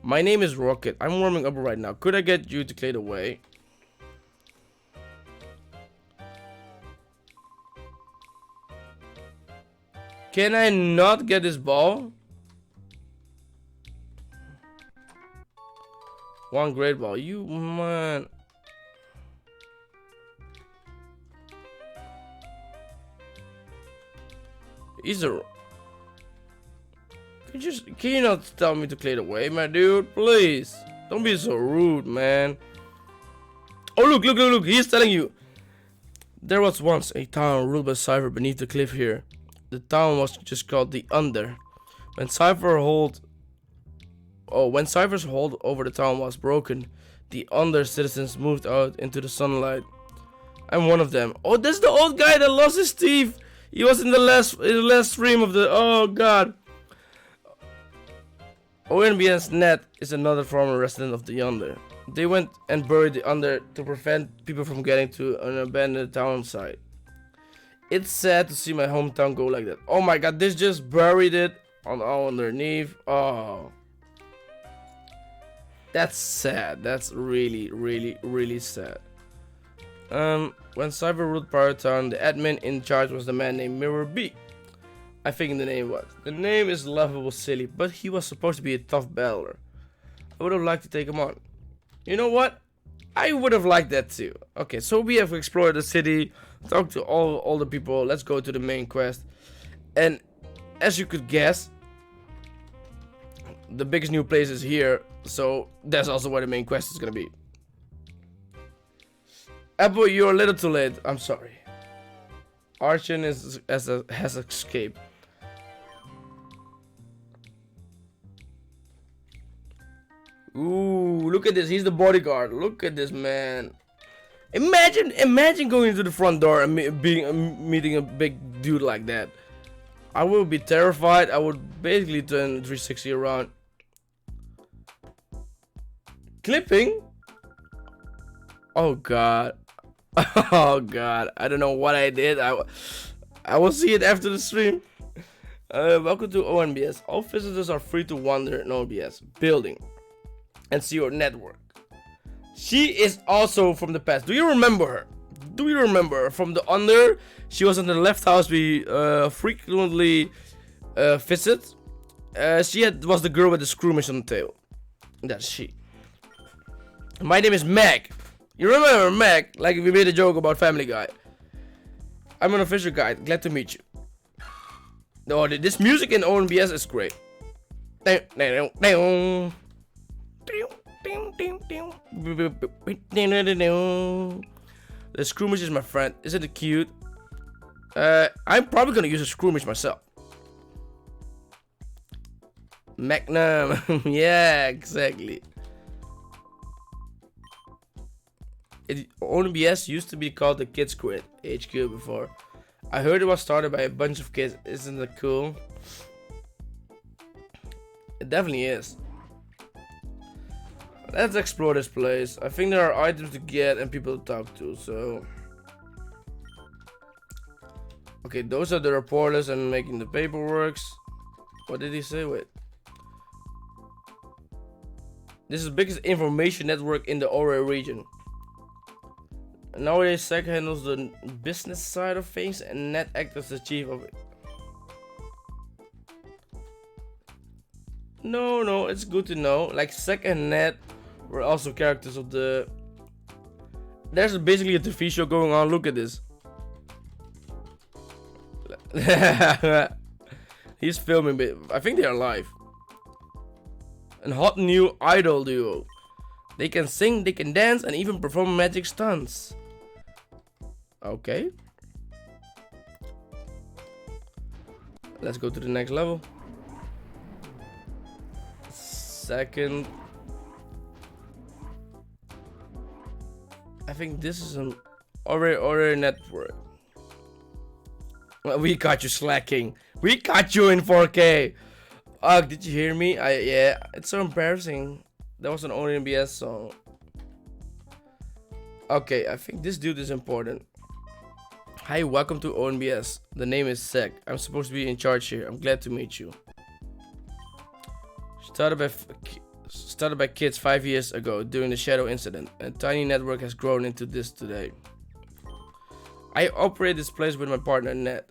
My name is Rocket. I'm warming up right now. Could I get you to clear the way? Can I not get this ball? One great ball. You man. He's a. Can you not tell me to clear the way, my dude? Please. Don't be so rude, man. Oh, look. He's telling you. There was once a town ruled by Cypher beneath the cliff here. The town was just called the Under. When Cypher's hold over the town was broken, the Under citizens moved out into the sunlight. I'm one of them. Oh, that's the old guy that lost his teeth. He was in the last stream of the. Oh God. ONBS Net is another former resident of the Under. They went and buried the Under to prevent people from getting to an abandoned town site. It's sad to see my hometown go like that. Oh my God, this just buried it underneath. Oh, that's sad. That's really sad. When Cyber ruled Pirate Town, the admin in charge was the man named Mirror B. I think the name was. The name is lovable silly, but he was supposed to be a tough battler. I would have liked to take him on. You know what? I would have liked that too. Okay, so we have explored the city, talked to all the people. Let's go to the main quest. And as you could guess, the biggest new place is here. So that's also where the main quest is gonna be. Apple, you're a little too late. I'm sorry. Archon has escaped. Ooh, look at this. He's the bodyguard. Look at this man. Imagine going into the front door and meeting a big dude like that. I would be terrified. I would basically turn 360 around. Clipping? Oh God. Oh God. I don't know what I did. I will see it after the stream. Welcome to ONBS. All visitors are free to wander in ONBS building and see your network. She is also from the past. Do you remember her? Do you remember her from the Under? She was in the left house we frequently visit. She was the girl with the screwmish on the tail. That's she. My name is Meg. You remember Meg? Like we made a joke about Family Guy. I'm an official guide. Glad to meet you. Oh, this music in ONBS is great. The screwmish is my friend. Isn't it cute? I'm probably gonna use a screwmish myself. Magnum. Yeah, exactly. ONBS used to be called the Kids Squid HQ before. I heard it was started by a bunch of kids. Isn't that cool? It definitely is. Let's explore this place. I think there are items to get and people to talk to, so... Okay, those are the reporters and making the paperwork. What did he say? Wait. This is the biggest information network in the Ore region. Nowadays, SEC handles the business side of things and Net acts as the chief of it. No, it's good to know. Like SEC and Net were also characters of the... There's basically a TV show going on. Look at this. He's filming, but I think they are live. A hot new idol duo. They can sing, they can dance, and even perform magic stunts. Okay. Let's go to the next level. Second. I think this is an Ore network. Well, we caught you slacking. We caught you in 4K. Did you hear me? Yeah, it's so embarrassing. That was an ONBS song. Okay, I think this dude is important. Hi, welcome to ONBS. The name is Sek. I'm supposed to be in charge here. I'm glad to meet you. Started by kids 5 years ago during the Shadow incident. A tiny network has grown into this today. I operate this place with my partner Ned.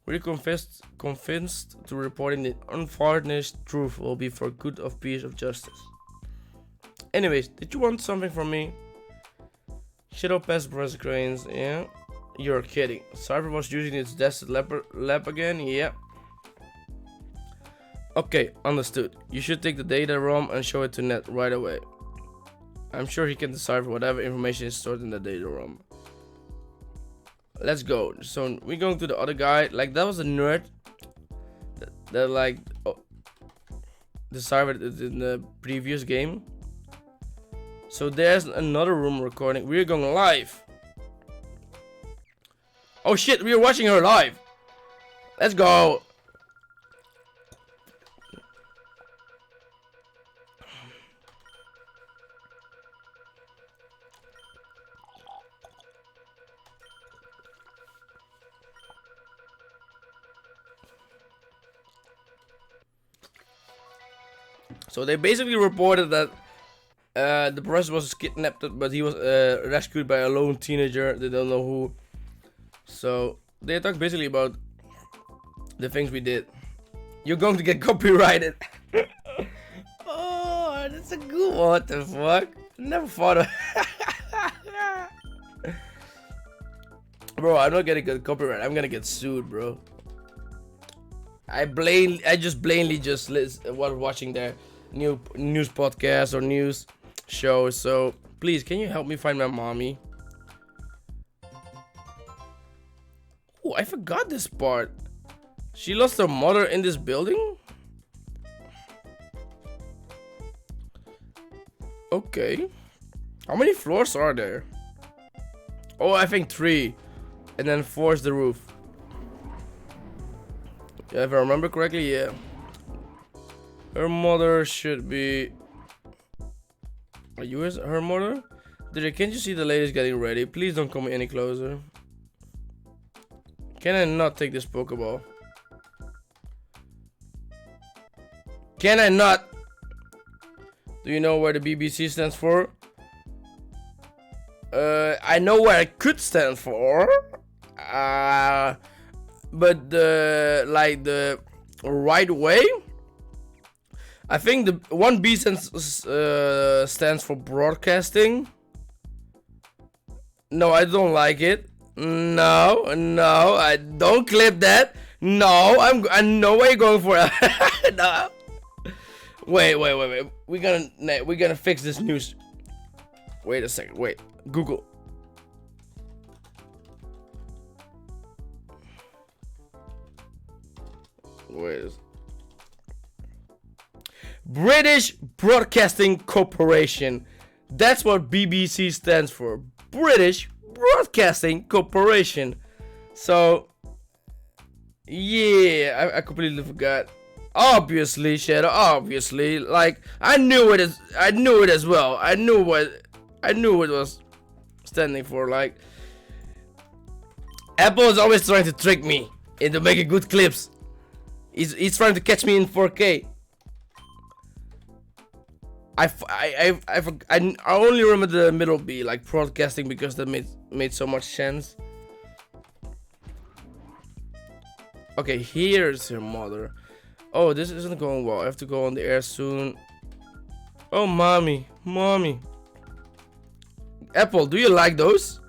We're convinced to reporting the unvarnished truth will be for good of peace of justice. Anyways, did you want something from me? Shadow past brush grains, yeah? You're kidding. Cypher was using its desert lab again, yeah? Okay, understood. You should take the data ROM and show it to Ned right away. I'm sure he can decipher whatever information is stored in the data ROM. Let's go. So we're going to the other guy. Like, that was a nerd that like deciphered it in the previous game. So there's another room recording. We're going live. Oh shit, we're watching her live. Let's go. So they basically reported that the professor was kidnapped, but he was rescued by a lone teenager. They don't know who. So they talk basically about the things we did. You're going to get copyrighted. Oh, that's a good one. What the fuck? Never thought of. Bro, I'm not gonna get copyright. I'm gonna get sued, bro. I just blatantly was watching their new news podcast or news show. So please, can you help me find my mommy? Oh, I forgot this part. She lost her mother in this building? Okay. How many floors are there? Oh, I think 3. And then 4 is the roof. Yeah, if I remember correctly, yeah. Her mother should be... Are you her mother? Can't you see the ladies getting ready? Please don't come any closer. Can I not take this Pokeball? Can I not? Do you know where the BBC stands for? I know where it could stand for. But the right way, I think the 1B stands for broadcasting. No, I don't like it. No, I don't clip that. No, I know where you're going for. No. Wait. We're gonna fix this news. Wait a second. Wait. Google. Wait. British Broadcasting Corporation. That's what BBC stands for. British Broadcasting Corporation. So, yeah, I completely forgot. Obviously, Shadow. Obviously, like I knew it as well. I knew it was standing for. Like, Apple is always trying to trick me into making good clips. He's trying to catch me in 4K. I only remember the middle B, like broadcasting, because that made so much sense. Okay, here's her mother. Oh, this isn't going well. I have to go on the air soon. Oh, mommy. Apple, do you like those?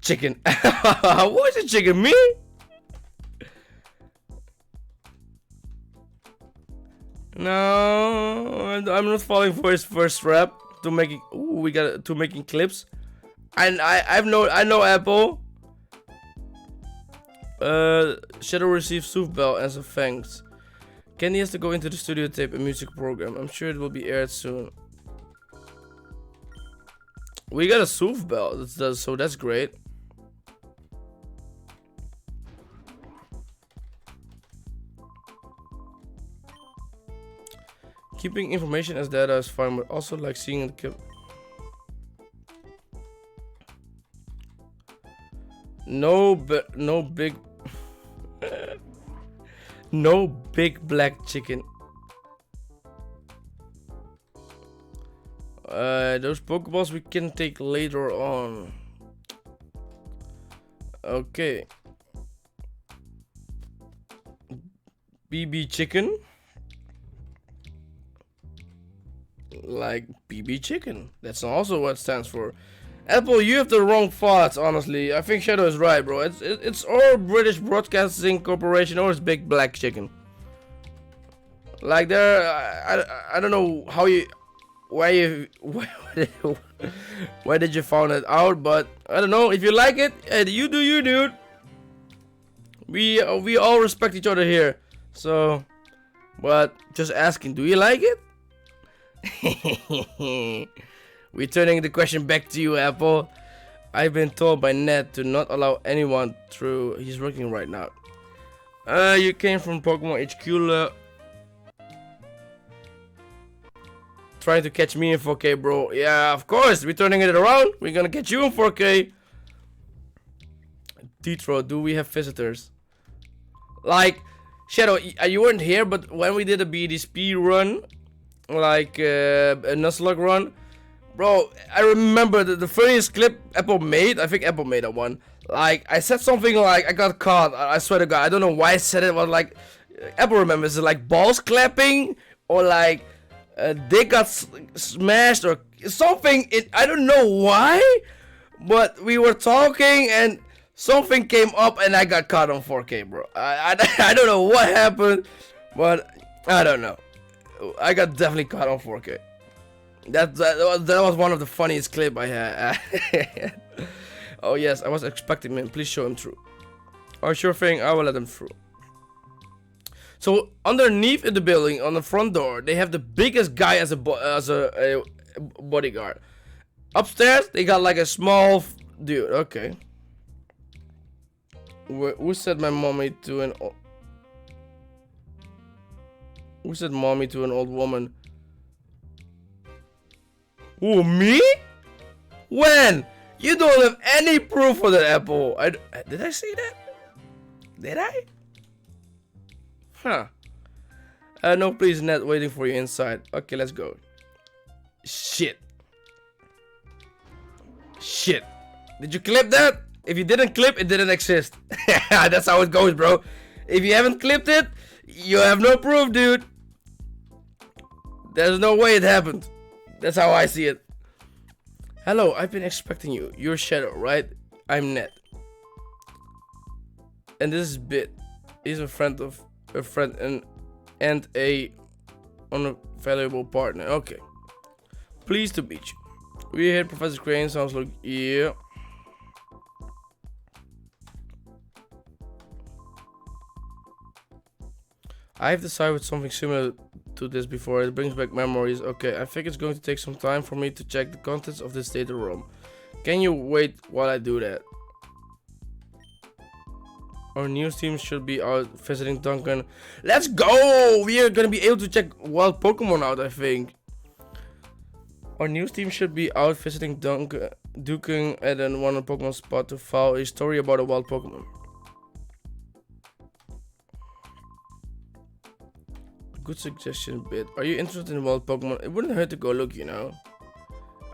Chicken. What is a chicken? Me? No, I'm not falling for his first rap to making. Ooh, we got to making clips, and I know Apple. Shadow receives Sooth Bell as a thanks. Candy has to go into the studio to tape a music program. I'm sure it will be aired soon. We got a Sooth Bell, so that's great. Keeping information as data is fine, but also like seeing it. No big. No big black chicken. Those Pokeballs we can take later on. Okay. BB chicken. Like BB chicken. That's also what it stands for. Apple, you have the wrong thoughts, honestly. I think Shadow is right, bro. It's or British Broadcasting Corporation or it's Big Black Chicken. Like there, I don't know how you, why did you found it out? But I don't know. If you like it, you do you, dude. We all respect each other here. So, but just asking, do you like it? We're turning the question back to you, Apple. I've been told by Ned to not allow anyone through. He's working right now. You came from Pokemon HQ. Trying to catch me in 4K, bro. Yeah, of course. We're turning it around. We're gonna catch you in 4K. Detro, do we have visitors? Like, Shadow, you weren't here, but when we did a BDSP run, like a Nuzlocke run, bro, I remember the funniest clip Apple made. I think Apple made that one. Like, I said something like, I got caught. I swear to God, I don't know why I said it. It was like, Apple remembers it, like balls clapping or like they got smashed or something. I don't know why, but we were talking and something came up and I got caught on 4K, bro. I don't know what happened, but I don't know. I got definitely caught on 4K. That was one of the funniest clip I had. Oh yes, I was expecting him. Please show him through. Oh, sure thing. I will let him through. So underneath in the building, on the front door, they have the biggest guy as a bodyguard. Upstairs, they got like a small dude. Okay. Who said my mommy to an? Who said mommy to an old woman? Who, me? When? You don't have any proof for that, Apple. Did I say that? Did I? Huh. No, please, Ned, waiting for you inside. Okay, let's go. Shit. Shit. Did you clip that? If you didn't clip, it didn't exist. That's how it goes, bro. If you haven't clipped it, you have no proof, dude. There's no way it happened. That's how I see it. Hello, I've been expecting you. You're Shadow, right? I'm Ned. And this is Bit. He's a friend and a unavailable partner. Okay. Pleased to meet you. We heard Professor Crane sounds like yeah. I've decided something similar to this before. It brings back memories. Okay, I think it's going to take some time for me to check the contents of this data room. Can you wait while I do that? Our news team should be out visiting Duncan. Let's go! We are gonna be able to check wild Pokemon out, I think. Our news team should be out visiting Duncan at one Pokemon spot to follow a story about a wild Pokemon. Good suggestion, Bit. Are you interested in wild Pokemon? It wouldn't hurt to go look, you know.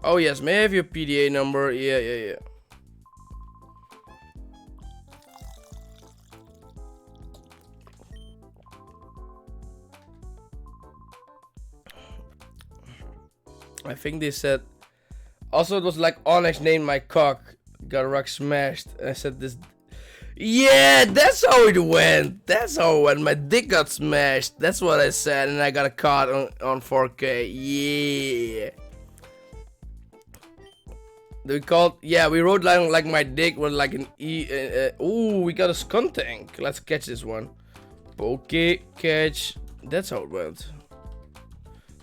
Oh yes, may I have your PDA number? Yeah. I think they said. Also, it was like Onyx named my cock. Got a rock smashed. And I said this. Yeah, that's how it went. That's how it went. My dick got smashed. That's what I said. And I got a card on 4K. Yeah. We wrote down like my dick was like an E. Ooh, we got a Skuntank. Let's catch this one. Okay, catch. That's how it went.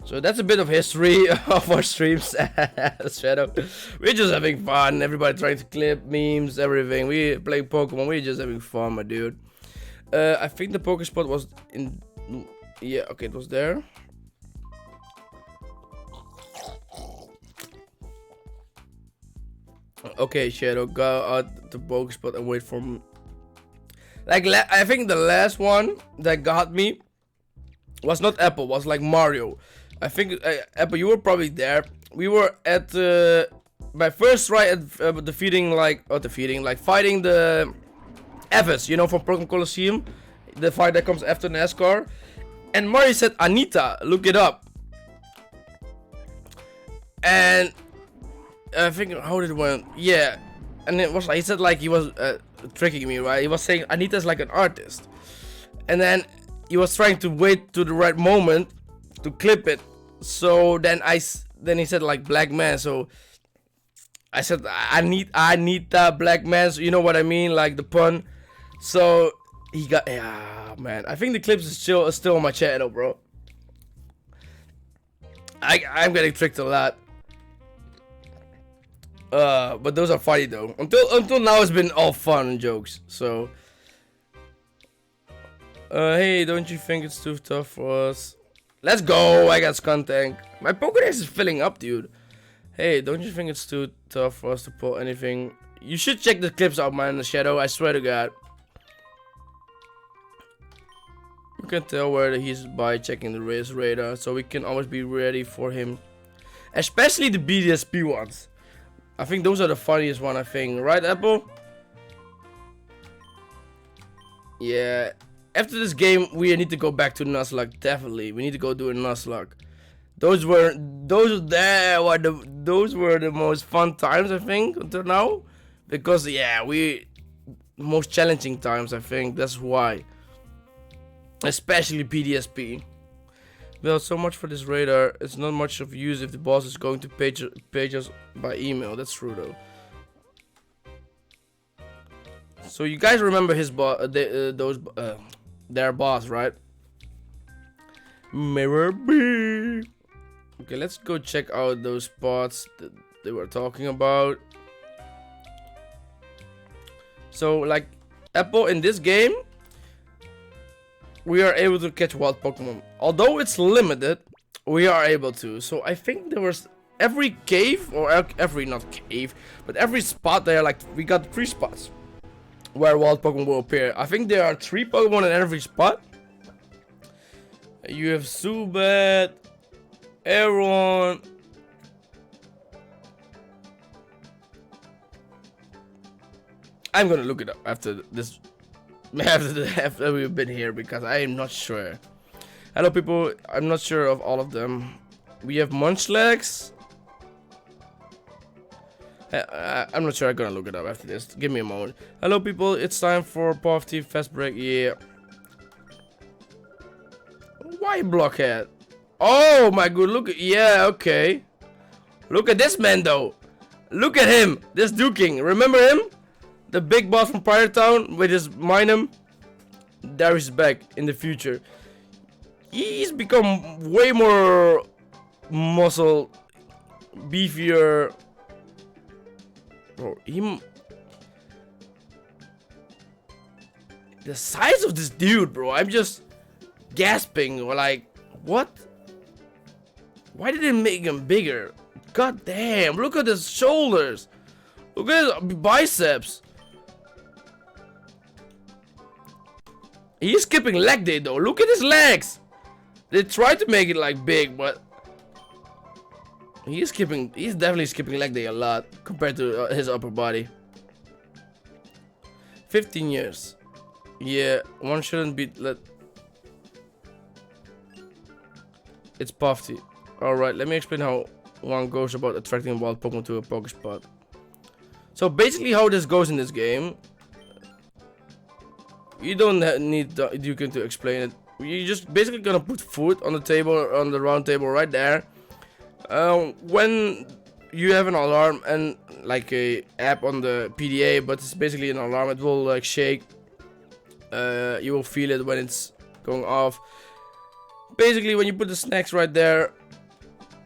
So that's a bit of history of our streams. Shadow. We're just having fun. Everybody trying to clip memes, everything. We play Pokemon. We're just having fun, my dude. I think the Pokespot was in. Yeah, okay, it was there. Okay, Shadow, go out the Pokespot and wait for me. Like I think the last one that got me was not Apple, was like Mario. I think Apple, you were probably there. We were at my first try at fighting the Evans, you know, from Pokemon Colosseum, the fight that comes after NASCAR. And Mario said, Anita, look it up. And I think, how did it went? Yeah. And it was, he said like he was tricking me, right? He was saying Anita's like an artist. And then he was trying to wait to the right moment to clip it. So then he said like black man. So I said Anita black man. So you know what I mean, like the pun. So he got, yeah, man. I think the clips is still on my channel, bro. I'm getting tricked a lot. But those are funny though. Until now, it's been all fun and jokes. So, hey, don't you think it's too tough for us? Let's go. I got Skuntank. My Pokédex is filling up, dude. Hey, don't you think it's too tough for us to pull anything? You should check the clips out, man. In the shadow, I swear to God. You can tell where he's by checking the race radar, so we can always be ready for him. Especially the BDSP ones. I think those are the funniest one, I think. Right, Apple? Yeah. After this game, we need to go back to Nuzlocke. Definitely. We need to go do a Nuzlocke. Those were the most fun times, I think, until now. Because, yeah, most challenging times, I think. That's why. Especially PDSP. Well, so much for this radar. It's not much of use if the boss is going to page us by email. That's true though. So you guys remember his their boss, right? Mirror B. Okay, let's go check out those spots that they were talking about. So like Apple in this game, we are able to catch wild Pokemon. Although it's limited, we are able to. So I think there was every cave, or not cave, but every spot there, like we got 3 spots where wild Pokemon will appear. I think there are 3 Pokemon in every spot. You have Zubat, Aeron. I'm gonna look it up after this. After we've been here, because I am not sure. Hello people, I'm not sure of all of them. We have Munchlax. I'm not sure. I'm gonna look it up after this. Give me a moment. Hello people, it's time for Poverty Fast Break. Yeah. Why Blockhead? Oh my god, look at, yeah, okay. Look at this man though. Look at him, this Duking. Remember him? The big boss from Pirate Town with his Minum. There he's back in the future. He's become way more muscle, beefier. Bro, the size of this dude, bro. I'm just gasping. Like, what? Why did it make him bigger? God damn, look at his shoulders. Look at his biceps. He's skipping leg day though. Look at his legs. They tried to make it like big, but he's definitely skipping leg day a lot compared to his upper body. 15 years. Yeah, one shouldn't be let. It's Puffy. Alright, let me explain how one goes about attracting a wild Pokemon to a Pokespot. So basically how this goes in this game, you don't need Dukin to explain it. You're just basically gonna put food on the table, on the round table right there. When you have an alarm and like a app on the PDA, but it's basically an alarm, it will like shake. You will feel it when it's going off. Basically when you put the snacks right there,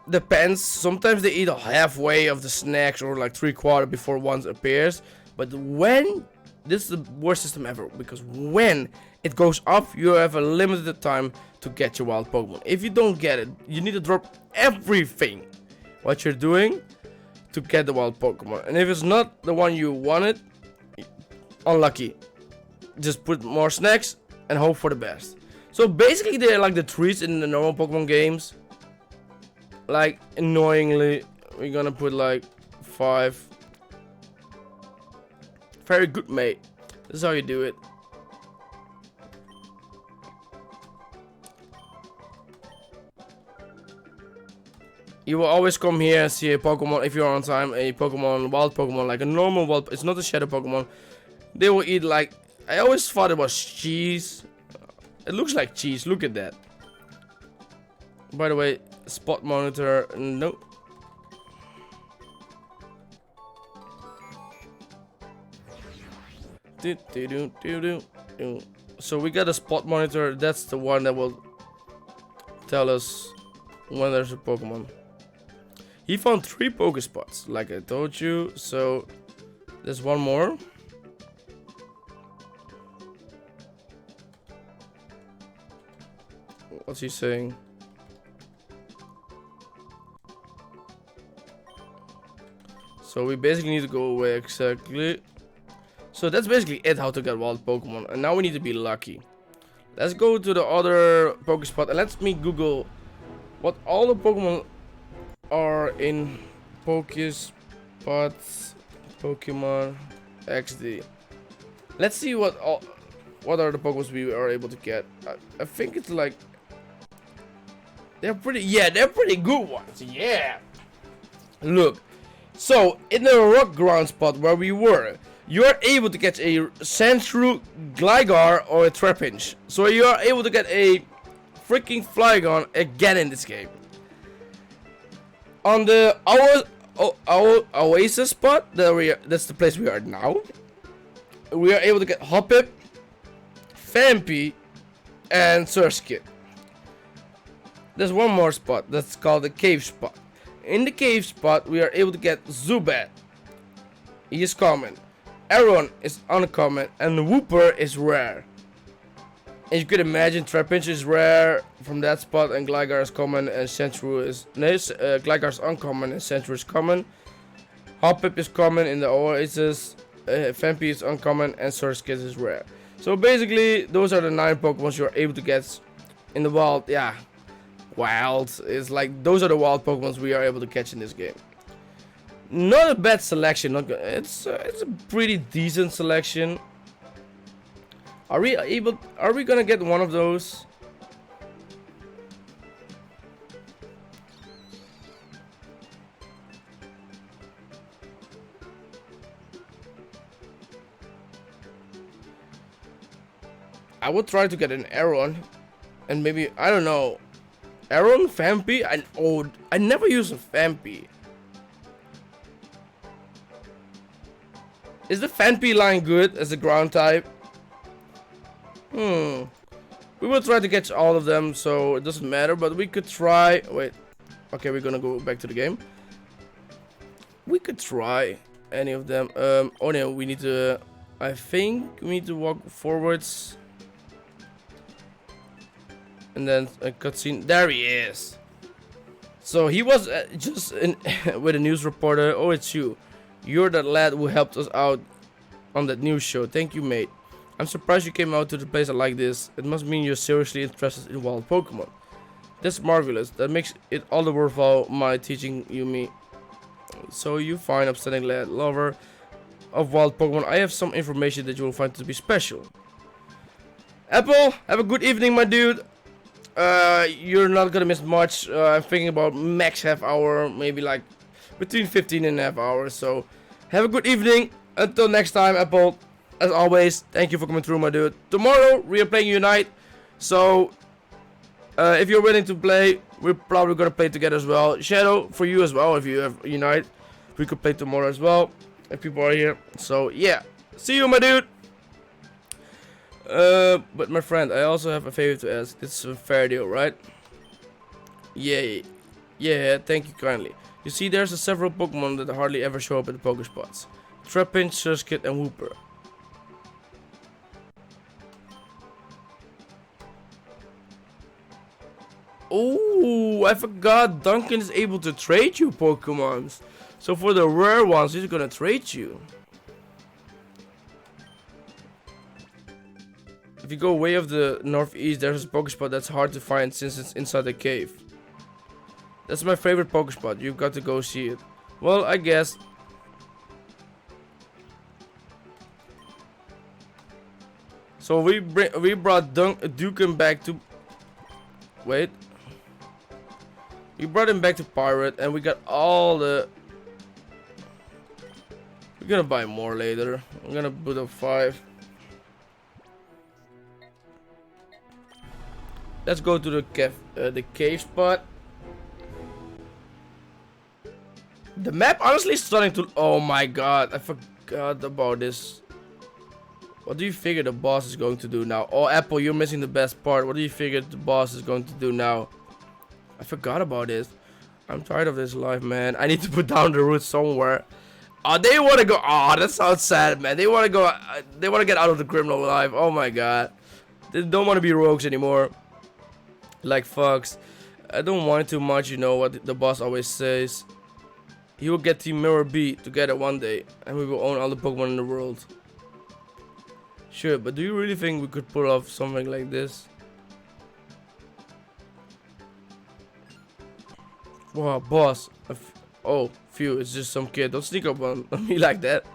depends, sometimes they eat halfway of the snacks or like 3/4 before one appears. But when, this is the worst system ever, because when it goes off, you have a limited time to get your wild Pokemon. If you don't get it, you need to drop everything what you're doing to get the wild Pokemon. And if it's not the one you wanted, unlucky. just put more snacks and hope for the best. So basically they're like the trees in the normal Pokemon games. Like annoyingly, we're gonna put like 5. Very good, mate. This is how you do it. You will always come here and see a Pokemon, if you're on time, a Pokemon, wild Pokemon, like a normal wild, it's not a shadow Pokemon. They will eat like, I always thought it was cheese. It looks like cheese, look at that. By the way, spot monitor, nope. So we got a spot monitor, that's the one that will tell us when there's a Pokemon. He found 3 Pokespots, like I told you, so there's one more. What's he saying? So we basically need to go away, exactly. So that's basically it, how to get wild Pokemon, and now we need to be lucky. Let's go to the other Pokespot and let me Google what all the Pokemon are in Pokespot Pokemon XD. Let's see what are the Pokemon we are able to get. I think it's like they're pretty good ones. Yeah. Look. So in the rock ground spot where we were, you are able to catch a Sandshrew, Gligar, or a Trapinch. So you are able to get a freaking Flygon again in this game. On the Oasis spot, that's the place we are now. We are able to get Hoppip, Phanpy, and Surskit. There's one more spot that's called the cave spot. In the cave spot, we are able to get Zubat. He is common. Aron is uncommon, and Wooper is rare. And you could imagine Trapinch is rare from that spot, and Gligar is common, and Sandshrew is Gligar is uncommon, and Sandshrew is common. Hoppip is common in the Oasis. Phanpy is uncommon, and Surskit is rare. So basically, those are the 9 Pokemon you are able to get in the wild. Yeah, wild is like those are the wild Pokemon we are able to catch in this game. Not a bad selection. It's a pretty decent selection. Are we gonna get one of those? I would try to get an Aron, and maybe I don't know, Aron, Phanpy. I never use a Phanpy. Is the Phanpy line good as a ground type? We will try to catch all of them, so it doesn't matter, but we could try. Wait. Okay, we're gonna go back to the game. We could try any of them. Oh no, we need to. I think we need to walk forwards. And then a cutscene. There he is. So he was just in with a news reporter. Oh, it's you. You're that lad who helped us out on that news show. Thank you, mate. I'm surprised you came out to the place like this. It must mean you're seriously interested in wild Pokemon. That's marvelous. That makes it all the worthwhile my teaching you me. So you fine, upstanding lad, lover of wild Pokemon. I have some information that you will find to be special. Apple, have a good evening, my dude. You're not gonna miss much. I'm thinking about max half hour, maybe like between 15 and a half hours. So have a good evening. Until next time, Apple. As always, thank you for coming through, my dude. Tomorrow we are playing Unite. So if you're willing to play, we're probably gonna play together as well. Shadow for you as well. If you have Unite, we could play tomorrow as well if people are here. So yeah, see you, my dude. But my friend, I also have a favor to ask. This is a fair deal, right? Yeah, thank you kindly. You see, there's several Pokemon that hardly ever show up at the Pokespots. Trapinch, Surskit, and Wooper. Oh, I forgot Duncan is able to trade you Pokemons. So for the rare ones, he's gonna trade you. If you go way of the northeast, there's a Pokespot that's hard to find since it's inside the cave. That's my favorite Pokespot. You've got to go see it. Well, I guess. So we brought Dukin back to. Wait. We brought him back to Pirate, and we got all the. We're gonna buy more later. I'm gonna put up 5. Let's go to the cave spot. The map honestly is starting to. Oh my god, I forgot about this. What do you figure the boss is going to do now? Oh, Apple, you're missing the best part. What do you figure the boss is going to do now? I forgot about this. I'm tired of this life, man. I need to put down the roots somewhere. Oh, they want to go. Oh, that sounds sad, man. They want to go. They want to get out of the criminal life. Oh my god. They don't want to be rogues anymore. Like fucks. I don't want too much, you know what the boss always says. He will get Team Mirror B together one day, and we will own all the Pokemon in the world. Sure, but do you really think we could pull off something like this? Wow, boss. Oh, phew, it's just some kid. Don't sneak up on me like that.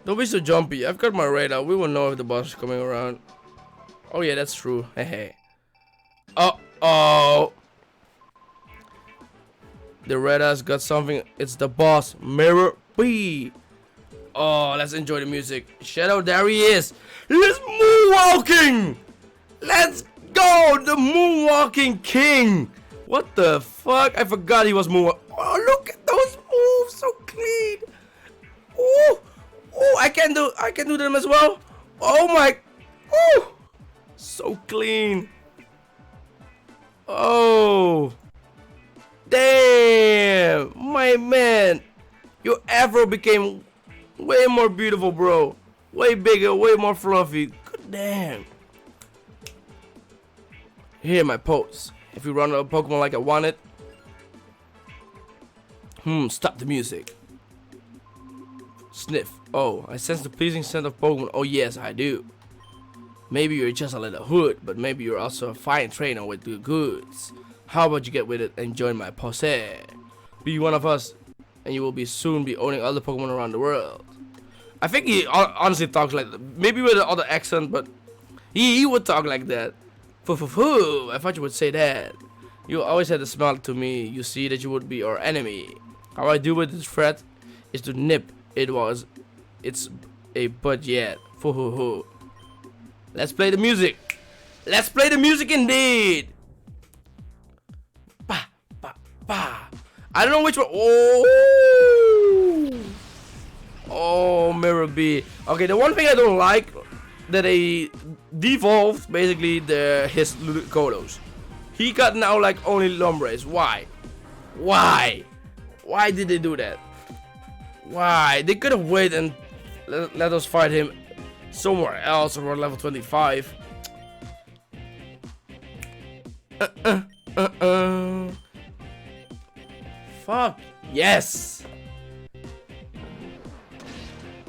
Don't be so jumpy. I've got my radar. We will know if the boss is coming around. Oh yeah, that's true. Hey, hey. Oh. The radar's got something. It's the boss, Mirror B. Oh, let's enjoy the music. Shadow, there he is. He's moonwalking. Let's go, the moonwalking king. What the fuck? I forgot he was moonwalking. Oh, look at those moves, so clean. Oh, I can do them as well. Oh my, so clean. Oh. Damn, my man, your afro became way more beautiful, bro. Way bigger, way more fluffy. Good damn. Here, my pose. If you run a Pokemon like I want it. Stop the music. Sniff. Oh, I sense the pleasing scent of Pokemon. Oh yes, I do. Maybe you're just a little hood, but maybe you're also a fine trainer with good goods. How about you get with it and join my posse? Be one of us, and you will soon be owning other Pokemon around the world. I think he honestly talks like that. Maybe with another accent, but he would talk like that. Foo. I thought you would say that. You always had a smile to me. You see that you would be our enemy. How I do with this threat is to nip. It's a but yet. Foo. Let's play the music. Let's play the music indeed. I don't know which one. Oh, Mirror B. Okay, the one thing I don't like that they devolved basically his Kodos. He got now like only Lombres. Why? Why did they do that? Why? They could have waited and let us fight him somewhere else around level 25. Fuck yes.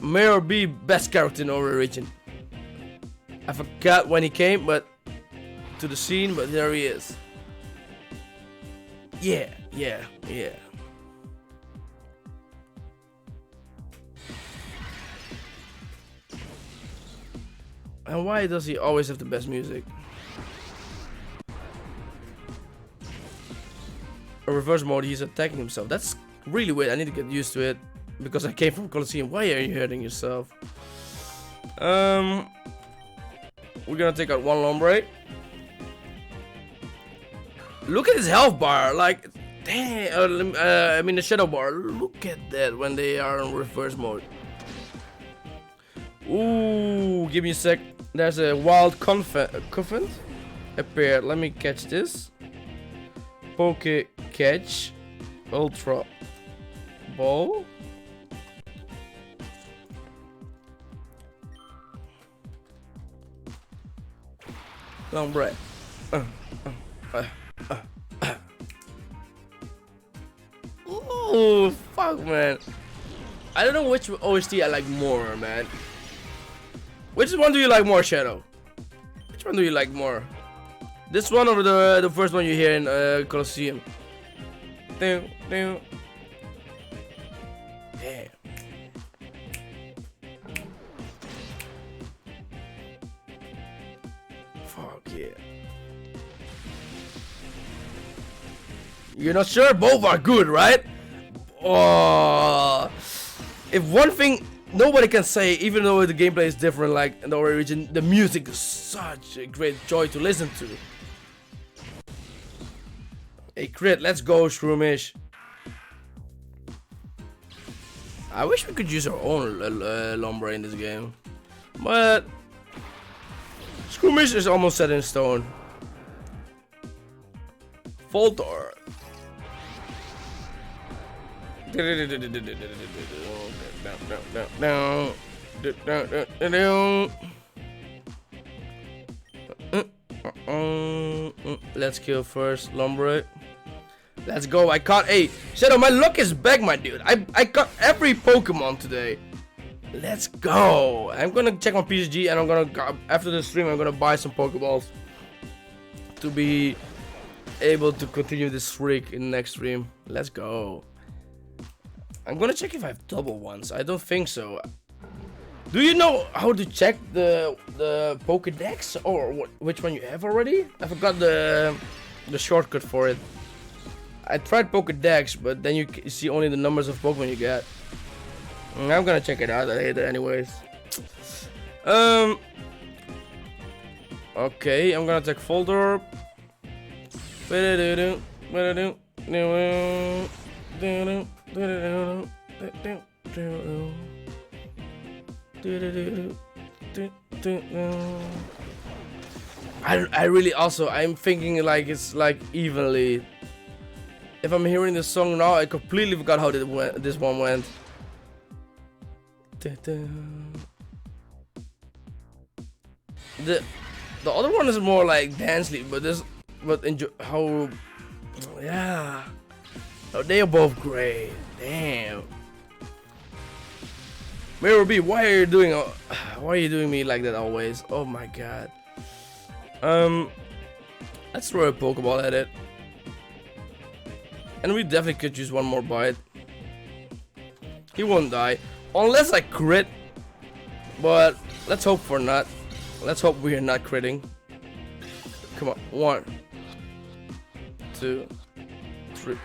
Mirror B, best character in our region. I forgot when he came, but to the scene, but there he is. Yeah. And why does he always have the best music? A reverse mode, he's attacking himself. That's really weird. I need to get used to it because I came from Colosseum. Why are you hurting yourself? We're gonna take out one Lombre. Look at his health bar. Like, damn. I mean the shadow bar. Look at that when they are in reverse mode. Ooh, give me a sec. There's a wild Cuffant appeared. Let me catch this. Poke catch. Ultra ball. Long breath. Ooh, fuck, man. I don't know which OST I like more, man. Which one do you like more, Shadow? Which one do you like more? This one or the first one you hear in Colosseum? Damn. Fuck yeah. You're not sure? Both are good, right? Oh, if one thing nobody can say, even though the gameplay is different, like in the origin, the music is such a great joy to listen to. Hey, crit, let's go, Shroomish. I wish we could use our own Lombre in this game, but Shroomish is almost set in stone. Voltor. Let's kill first, Lombre. Let's go. I caught a Shadow. My luck is back, my dude. I caught every Pokemon today. Let's go. I'm gonna check my PSG and I'm gonna after the stream I'm gonna buy some Pokeballs to be able to continue this streak in the next stream. Let's go. I'm gonna check if I have double ones. I don't think so. Do you know how to check the Pokédex or which one you have already? I forgot the shortcut for it. I tried Pokédex, but then you see only the numbers of Pokemon you get. I'm gonna check it out later, anyways. Okay, I'm gonna take Voltorb. I really also I'm thinking like it's like evenly. If I'm hearing this song now, I completely forgot how this one went. The other one is more like dancely, but enjoy how yeah. Oh, they are both great. Damn. Mirror B, why are you doing me like that always? Oh my god. Let's throw a Pokeball at it. And we definitely could use one more bite. He won't die. Unless I crit. But let's hope for not. Let's hope we are not critting. Come on. 1, 2, 3.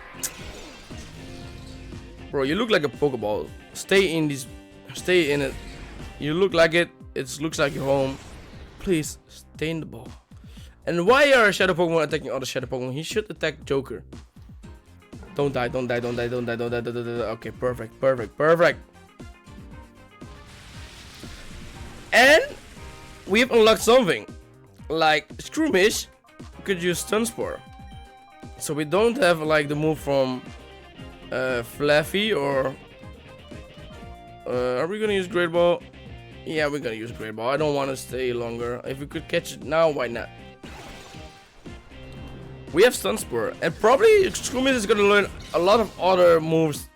Bro, you look like a Pokeball. Stay in it. You look like it. It looks like you're home. Please stay in the ball. And why are Shadow Pokemon attacking other Shadow Pokemon? He should attack Joker. Don't die. Okay, perfect. And we've unlocked something. Like Shroomish could use Stun Spore. So we don't have like the move from Fluffy or are we gonna use Great Ball? Yeah, we're gonna use Great Ball. I don't want to stay longer. If we could catch it now, why not? We have Stun Spore, and probably Shroomish is gonna learn a lot of other moves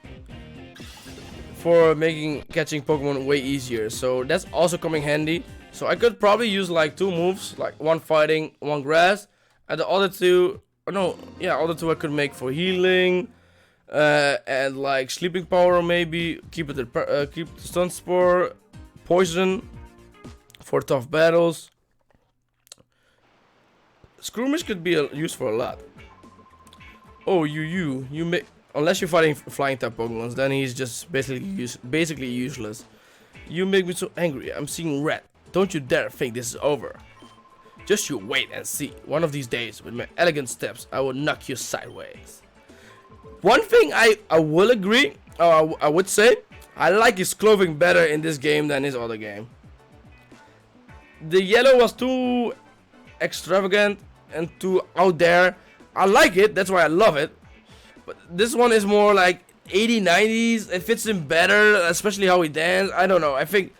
for catching Pokemon way easier. So that's also coming handy. So I could probably use like 2 moves, like 1 fighting, 1 grass, and the other 2, other 2 I could make for healing, and like sleeping power maybe. Keep the Stun Spore, poison for tough battles. Shroomish could be used for a lot. Oh, you make unless you're fighting flying type Pokemon, then he's just basically useless. You make me so angry. I'm seeing red. Don't you dare think this is over. Just you wait and see. One of these days, with my elegant steps, I will knock you sideways. One thing I will agree, I would say, I like his clothing better in this game than his other game. The yellow was too extravagant and too out there. I like it, that's why I love it. But this one is more like 80s, 90s. It fits him better, especially how he dances. I don't know. I think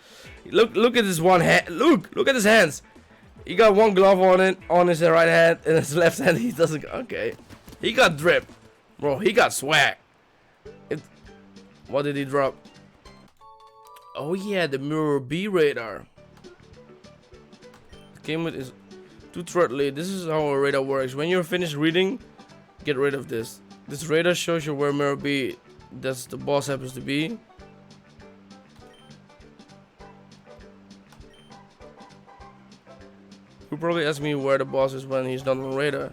look at this one hand. Look at his hands. He got 1 glove on his right hand, and his left hand he doesn't. Okay, he got drip, bro. He got swag. What did he drop? Oh yeah, the Mirror B radar. Game mode is too throttly. This is how a radar works. When you're finished reading, get rid of this. This radar shows you where Mirror B, that's the boss, happens to be. You'll probably ask me where the boss is when he's not on radar.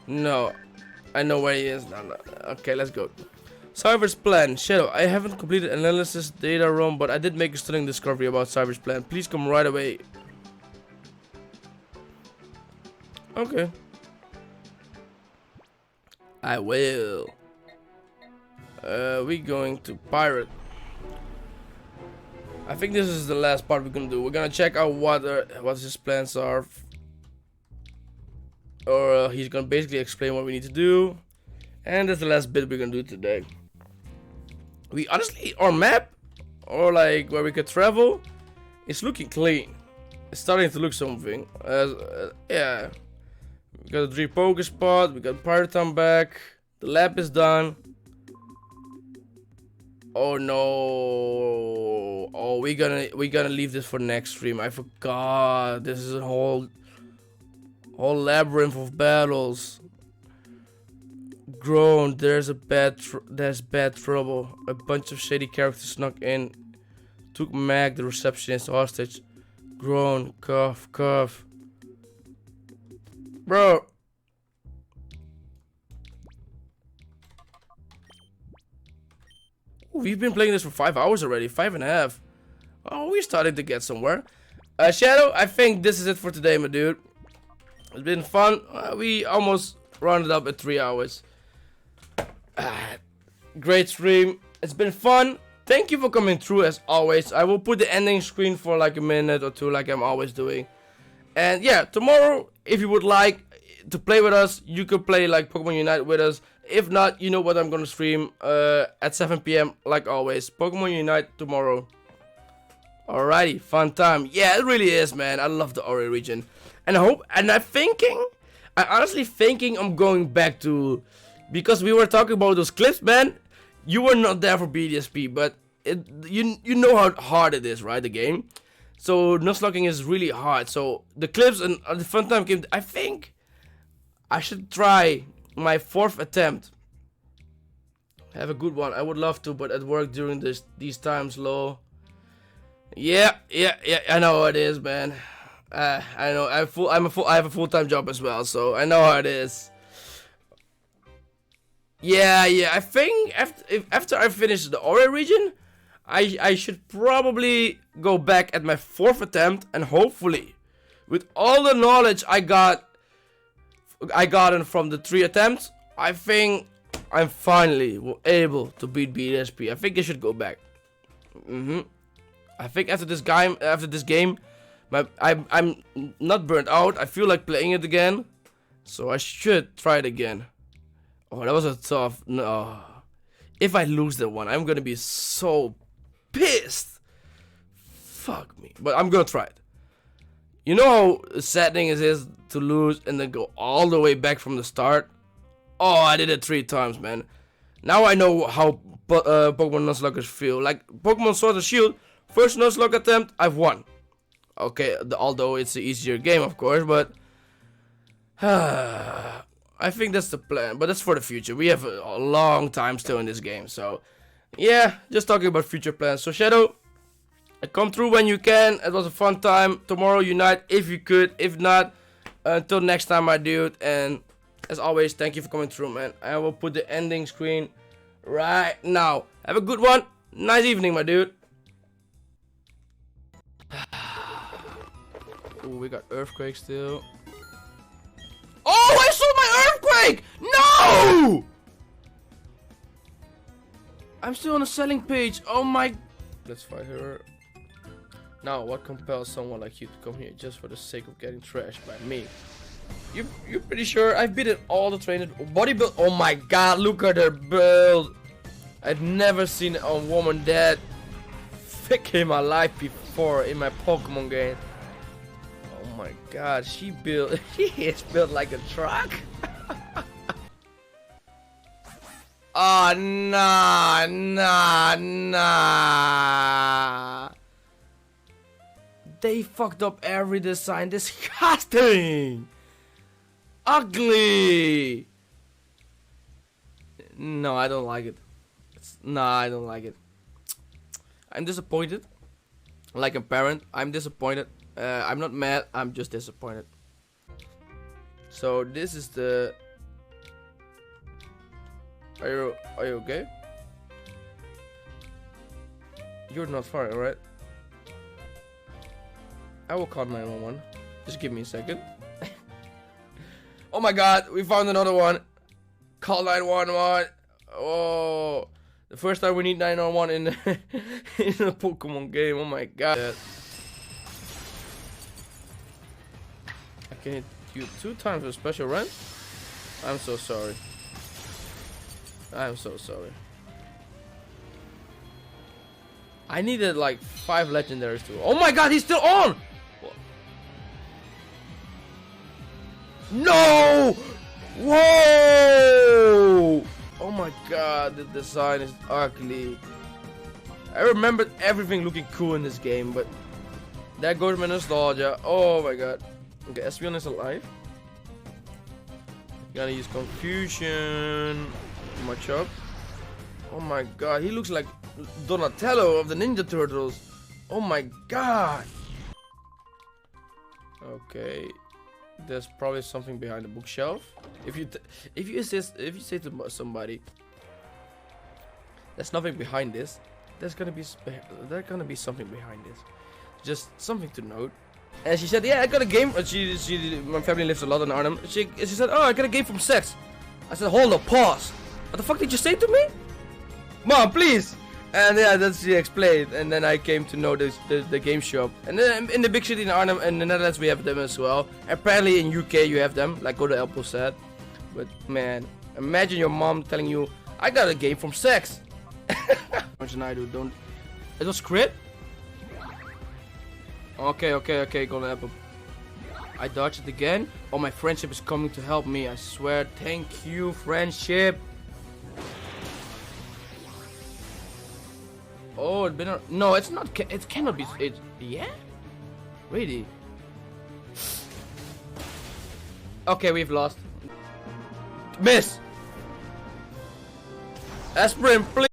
No, I know where he is. No. Okay, let's go. Cyber's plan. Shadow, I haven't completed analysis data room, but I did make a stunning discovery about Cyber's plan. Please come right away. Okay. I will. We going to pirate. I think this is the last part we're gonna do. We're gonna check out what his plans are. Or he's gonna basically explain what we need to do. And that's the last bit we're gonna do today. We honestly, our map, or like where we could travel, is looking clean. It's starting to look something. Yeah. We got a 3 poker spot, we got Pirate Town back, the lab is done. Oh no. Oh, we gonna leave this for next stream. I forgot. This is a whole labyrinth of battles. Groan, there's bad trouble. A bunch of shady characters snuck in, took Mag, the receptionist, hostage. Groan, cough. Bro. We've been playing this for 5 hours already, 5.5. Oh, we're starting to get somewhere. Shadow, I think this is it for today, my dude. It's been fun. We almost rounded up at 3 hours. Great stream. It's been fun. Thank you for coming through as always. I will put the ending screen for like a minute or two like I'm always doing. And yeah, tomorrow, if you would like to play with us, you can play like Pokemon Unite with us. If not, you know what I'm gonna stream at 7 PM like always. Pokemon Unite tomorrow. Alrighty, fun time. Yeah, it really is, man. I love the Ori region. And I'm honestly thinking I'm going back to, because we were talking about those clips, man. You were not there for BDSP, but you know how hard it is, right? The game. So Nuzlocking is really hard. So the clips and the fun time game. I think I should try my 4th attempt. Have a good one. I would love to, but at work during these times, low. Yeah. I know how it is, man. I know. I have a full-time job as well, so I know how it is. Yeah. I think after I finish the Ori region, I should probably go back at my 4th attempt, and hopefully, with all the knowledge I gotten from the 3 attempts, I think I'm finally able to beat BDSP. I think I should go back. I think after this game, I'm not burnt out. I feel like playing it again, so I should try it again. Oh, that was a tough. No, if I lose that one, I'm gonna be so pissed. Fuck me, but I'm gonna try it. You know how saddening it is to lose and then go all the way back from the start? Oh, I did it 3 times, man. Now I know how Pokemon Nuzlockers feel. Like Pokemon Sword and Shield, first Nuzlocke attempt, I've won. Okay, although it's an easier game, of course, but I think that's the plan. But that's for the future. We have a long time still in this game, so yeah, just talking about future plans. So Shadow, come through when you can. It was a fun time. Tomorrow Unite if you could. If not, until next time, my dude. And as always, thank you for coming through, man. I will put the ending screen right now. Have a good one. Nice evening, my dude. Ooh, we got earthquake still. Oh, I saw my earthquake! No! I'm still on the selling page. Oh my. Let's fight her. Now, what compels someone like you to come here just for the sake of getting trashed by me? You're pretty sure I've beaten all the trainers. Bodybuild. Oh my god, look at her build. I've never seen a woman that thick in my life before in my Pokemon game. Oh my god, she is built like a truck. Oh, nah, nah, nah. They fucked up every design. Disgusting. Ugly. No, I don't like it. Nah, I don't like it. I'm disappointed. Like a parent, I'm disappointed. I'm not mad, I'm just disappointed. So this is the... Are you okay? You're not far, right? I will call 911. Just give me a second. Oh my god, we found another one. Call 911. Oh, the first time we need 911 in in a Pokemon game. Oh my god. I can hit you 2 times with special run. I'm so sorry. I'm so sorry. I needed like 5 legendaries too. Oh my god, he's still on! No! Whoa! Oh my god, the design is ugly. I remembered everything looking cool in this game, but there goes my nostalgia. Oh my god. Okay, Espeon is alive. Gotta use confusion. Much up. Oh my god, he looks like Donatello of the Ninja Turtles. Oh my god. Okay, there's probably something behind the bookshelf. If you say to somebody, there's nothing behind this, there's gonna be something behind this. Just something to note. And she said, yeah, I got a game. My family lives a lot in Arnhem. She said, oh, I got a game from Sex. I said, hold up, pause. What the fuck did you say to me? Mom, please. And yeah, that's she explained. And then I came to know the game shop. And then in the big city in Arnhem and the Netherlands we have them as well. Apparently in UK you have them, like Go Elpo said. But man, imagine your mom telling you, I got a game from Sex. Much and I do, don't. It was crit? Okay, Golden Apple. I dodged it again. Oh, my friendship is coming to help me. I swear. Thank you, friendship. Oh, it's been a... No, it's not. It cannot be. It. Yeah? Really? Okay, we've lost. Miss. Aspirin, please.